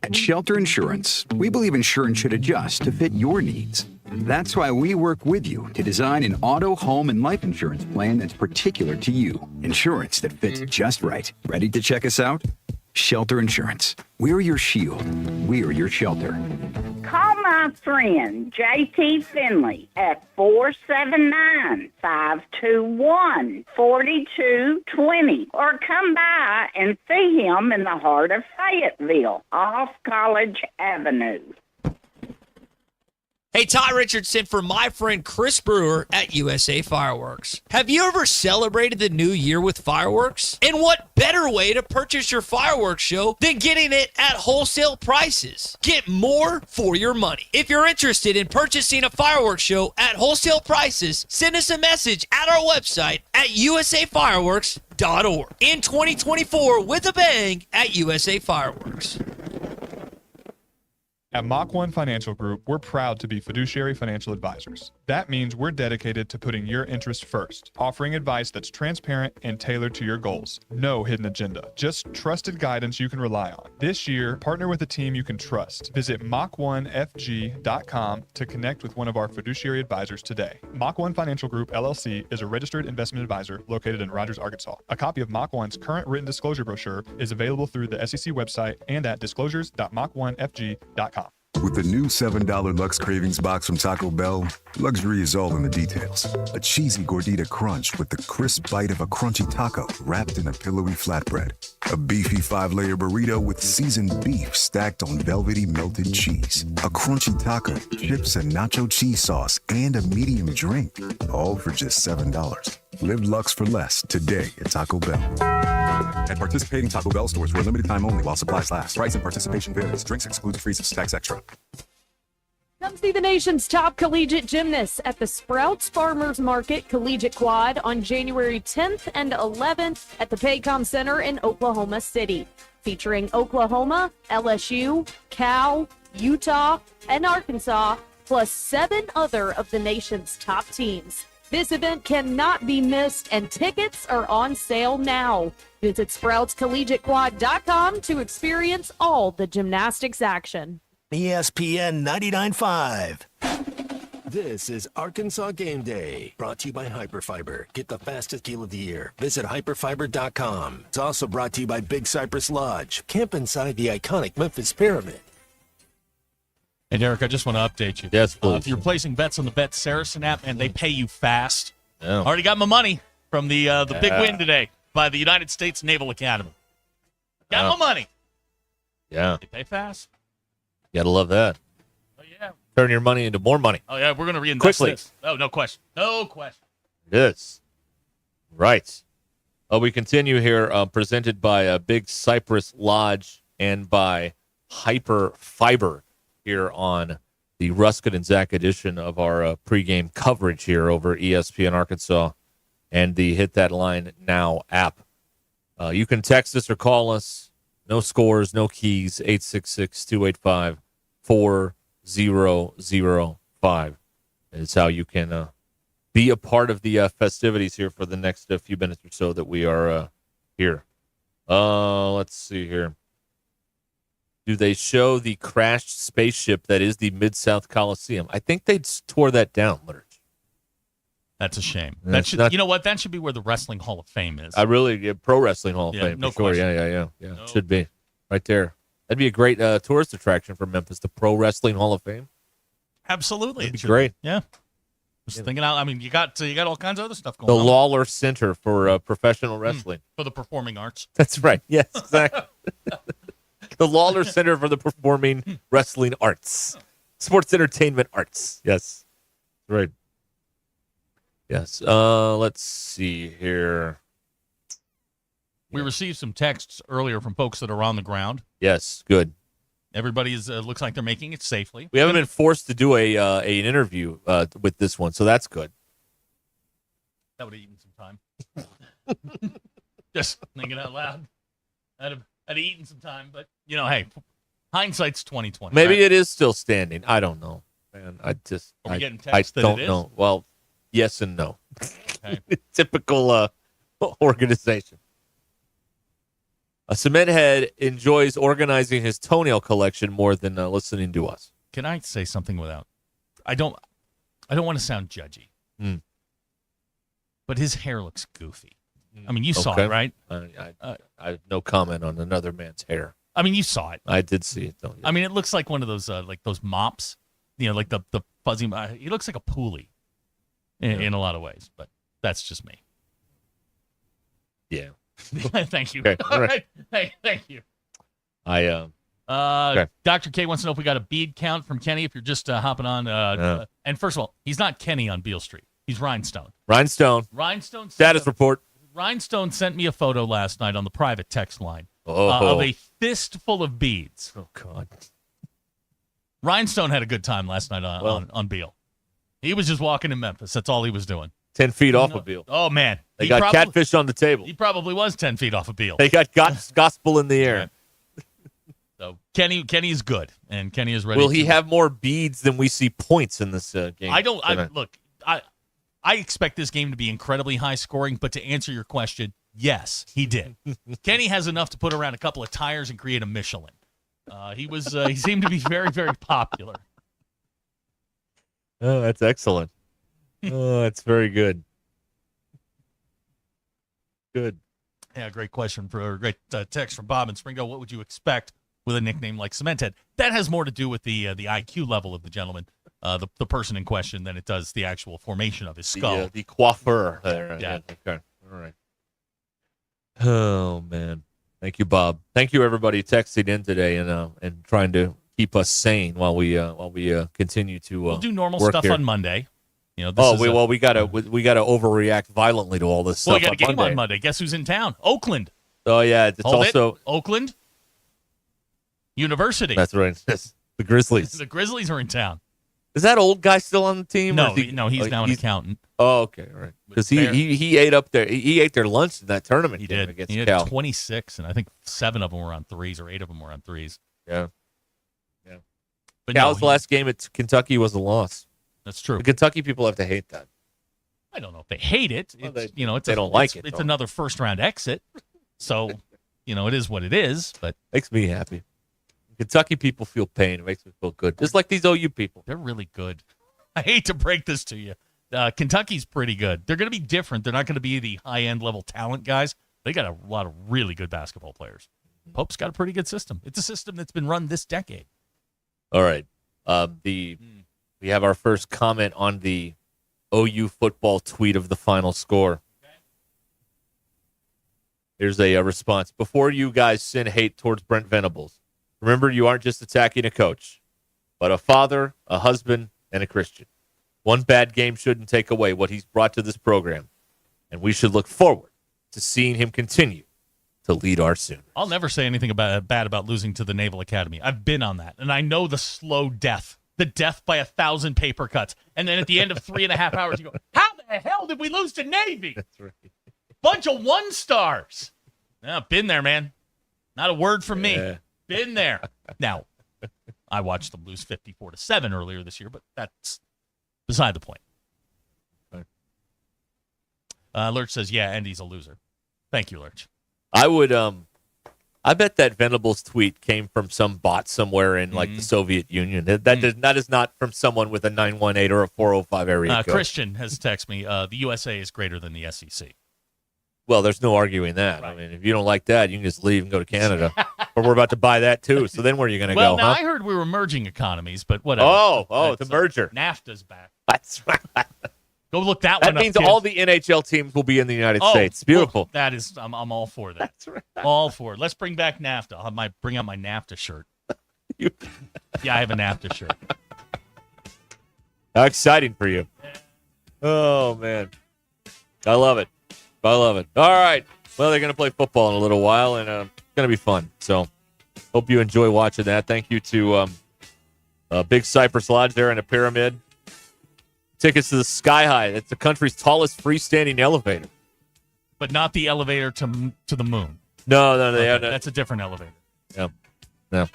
At Shelter Insurance, we believe insurance should adjust to fit your needs. That's why we work with you to design an auto, home, and life insurance plan that's particular to you. Insurance that fits just right. Ready to check us out? Shelter Insurance. We're your shield. We're your shelter. Call my friend J.T. Finley at 479-521-4220 or come by and see him in the heart of Fayetteville off College Avenue. Hey, Ty Richardson for my friend Chris Brewer at USA Fireworks. Have you ever celebrated the new year with fireworks? And what better way to purchase your fireworks show than getting it at wholesale prices? Get more for your money. If you're interested in purchasing a fireworks show at wholesale prices, send us a message at our website at usafireworks.org. In 2024 with a bang at USA Fireworks. At Mach 1 Financial Group, we're proud to be fiduciary financial advisors. That means we're dedicated to putting your interest first, offering advice that's transparent and tailored to your goals. No hidden agenda, just trusted guidance you can rely on. This year, partner with a team you can trust. Visit Mach1FG.com to connect with one of our fiduciary advisors today. Mach 1 Financial Group, LLC is a registered investment advisor located in Rogers, Arkansas. A copy of Mach 1's current written disclosure brochure is available through the SEC website and at disclosures.mach1fg.com. With the new $7 Lux Cravings box from Taco Bell, luxury is all in the details. A cheesy gordita crunch with the crisp bite of a crunchy taco wrapped in a pillowy flatbread. A beefy 5-layer burrito with seasoned beef stacked on velvety melted cheese. A crunchy taco, chips and nacho cheese sauce, and a medium drink. All for just $7. Live Lux for less today at Taco Bell. At participating Taco Bell stores for a limited time only while supplies last. Price and participation varies. Drinks exclude freezes. Tax extra. Come see the nation's top collegiate gymnasts at the Sprouts Farmers Market Collegiate Quad on January 10th and 11th at the Paycom Center in Oklahoma City. featuring Oklahoma, LSU, Cal, Utah, and Arkansas, plus 7 other of the nation's top teams. This event cannot be missed, and tickets are on sale now. Visit SproutsCollegiateQuad.com to experience all the gymnastics action. ESPN 99.5. This is Arkansas Game Day, brought to you by Hyperfiber. Get the fastest deal of the year. Visit hyperfiber.com. It's also brought to you by Big Cypress Lodge. Camp inside the iconic Memphis Pyramid. Hey, Derek, I just want to update you. Yes, please. If you're placing bets on the Bet Saracen app and they pay you fast, Yeah. already got my money from the big win today by the United States Naval Academy. Got my money. Yeah. They pay fast. You gotta love that. Oh, yeah. Turn your money into more money. Oh, yeah, we're going to reinvest Quickly. this. Oh, no question. No question. It is. Right. We continue here, presented by Big Cypress Lodge and by Hyperfiber here on the Ruscin and Zach edition of our pregame coverage here over ESPN Arkansas and the Hit That Line Now app. You can text us or call us. No scores, no keys, 866-285-4005 is how you can be a part of the festivities here for the next few minutes or so that we are here. Let's see here. Do they show the crashed spaceship that is the Mid-South Coliseum? I think they tore that down, Litterch. That's a shame. That's That should, not- you know what? That should be where the Wrestling Hall of Fame is. Pro Wrestling Hall of Yeah, Fame, no for sure. question. Yeah. No. It should be right there. That'd be a great tourist attraction for Memphis, the Pro Wrestling Hall of Fame. Absolutely. That'd be It should- great. Yeah. Just thinking out. I mean, you got all kinds of other stuff going The on. Lawler Center for Professional Wrestling. For the performing arts. That's right. Yes, exactly. The Lawler Center for the Performing Wrestling Arts. Sports Entertainment Arts. Yes. Right. Yes. Let's see here. We received some texts earlier from folks that are on the ground. Yes, good. Everybody looks like they're making it safely. We haven't been forced to do an interview with this one, so that's good. That would have eaten some time. Just thinking out loud. I'd have eaten some time, but hey, hindsight's 20/20. Maybe right? it is still standing. I don't know, man. Are we getting I texts that don't it is? know. Well, yes and no. Okay. Typical organization. A cement head enjoys organizing his toenail collection more than listening to us. Can I say something without? I don't want to sound judgy, but his hair looks goofy. I mean, you saw Okay. it, right? I have no comment on another man's hair. I mean, you saw it. I did see it, though. I mean, it looks like one of those those mops, like the fuzzy. He looks like a pulley in a lot of ways, but that's just me. Yeah. Thank you. Okay, all right. Thank you. Okay. Dr. K wants to know if we got a bead count from Kenny. If you're just hopping on, and first of all, he's not Kenny on Beale Street. He's Rhinestone. Rhinestone. Status report. Rhinestone sent me a photo last night on the private text line Oh. of a fistful of beads. Oh, God. Rhinestone had a good time last night on Beale. He was just walking in Memphis. That's all he was doing. 10 feet off of Beale. Oh, man. They got catfish on the table. He probably was 10 feet off of Beale. They got gospel in the air. So Kenny's good, and Kenny is ready. Will he have more beads than we see points in this game? I expect this game to be incredibly high scoring, but to answer your question, yes, he did. Kenny has enough to put around a couple of tires and create a Michelin. He seemed to be very, very popular. Oh, that's excellent. Oh, that's very good. Good. Yeah, great question great text from Bob in Springdale. What would you expect with a nickname like Cementhead? That has more to do with the IQ level of the gentleman, the person in question, than it does the actual formation of his skull. The coiffeur there. Yeah. Okay. All right. Oh, man. Thank you, Bob. Thank you, everybody, texting in today and trying to keep us sane while we continue to We'll do normal work stuff here. on Monday. We gotta overreact violently to all this stuff. Well, we got a game Monday. on Monday. Guess who's in town? Oakland. Oh yeah, it's also Oakland University. That's right. The Grizzlies. The Grizzlies are in town. Is that old guy still on the team? No, he's now an accountant. Oh, okay, all right. Because he ate up there. He ate their lunch in that tournament. He did. Against He had Cal. 26, and I think 7 of them were on threes, or 8 of them were on threes. Yeah. But Cal's last game at Kentucky was a loss. That's true. The Kentucky people have to hate that. I don't know if they hate it. Well, It's, they don't like it. It's another first-round exit. So, it is what it is. But makes me happy. Kentucky people feel pain. It makes me feel good. Just like these OU people. They're really good. I hate to break this to you. Kentucky's pretty good. They're going to be different. They're not going to be the high-end level talent guys. They got a lot of really good basketball players. Pope's got a pretty good system. It's a system that's been run this decade. All right. We have our first comment on the OU football tweet of the final score. Here's a response. Before you guys send hate towards Brent Venables, remember you aren't just attacking a coach, but a father, a husband, and a Christian. One bad game shouldn't take away what he's brought to this program, and we should look forward to seeing him continue to lead our Sooners. I'll never say anything bad about losing to the Naval Academy. I've been on that, and I know the slow death, the death by 1,000 paper cuts. And then at the end of 3.5 hours, you go, how the hell did we lose to Navy? That's right. Bunch of 1-stars. Yeah, been there, man. Not a word from me. Been there. Now, I watched them lose 54-7 earlier this year, but that's beside the point. Lurch says, yeah, Andy's a loser. Thank you, Lurch. I would I bet that Venables tweet came from some bot somewhere in the Soviet Union. That is not from someone with a 918 or a 405 area code. Christian has texted me, the USA is greater than the SEC. Well, there's no arguing that. Right. I mean, if you don't like that, you can just leave and go to Canada. Or we're about to buy that too. So then where are you going to go? Well, now I heard we were merging economies, but whatever. Oh, the merger. NAFTA's back. That's right. Go look that one up. That means kids. All the NHL teams will be in the United States. Beautiful. Well, that is, I'm all for that. That's right. All for it. Let's bring back NAFTA. I'll bring out my NAFTA shirt. Yeah, I have a NAFTA shirt. How exciting for you. Oh, man. I love it. All right. Well, they're going to play football in a little while, and it's going to be fun. So hope you enjoy watching that. Thank you to Big Cypress Lodge there in the Pyramid. Tickets to the Sky High. That's the country's tallest freestanding elevator. But not the elevator to the moon. No. That's a different elevator. Yeah. No.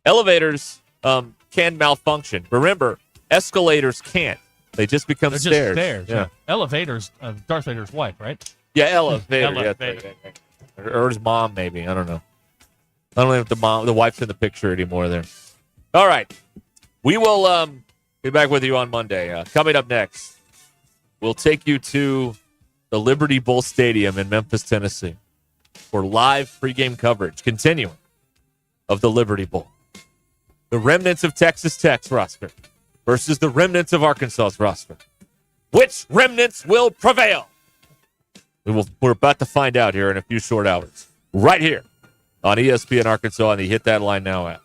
Elevators can malfunction. Remember, escalators can't. They just become They're stairs. Just stairs. Yeah. Elevators, Darth Vader's wife, right? Yeah, elevator. Elevator. Yeah. Or his mom, maybe. I don't know. I don't know if the wife's in the picture anymore there. All right. We will be back with you on Monday. Coming up next, we'll take you to the Liberty Bowl Stadium in Memphis, Tennessee for live pregame coverage, continuing, of the Liberty Bowl. The remnants of Texas Tech's roster versus the remnants of Arkansas's roster. Which remnants will prevail? We're about to find out here in a few short hours. Right here on ESPN Arkansas and the Hit That Line Now app.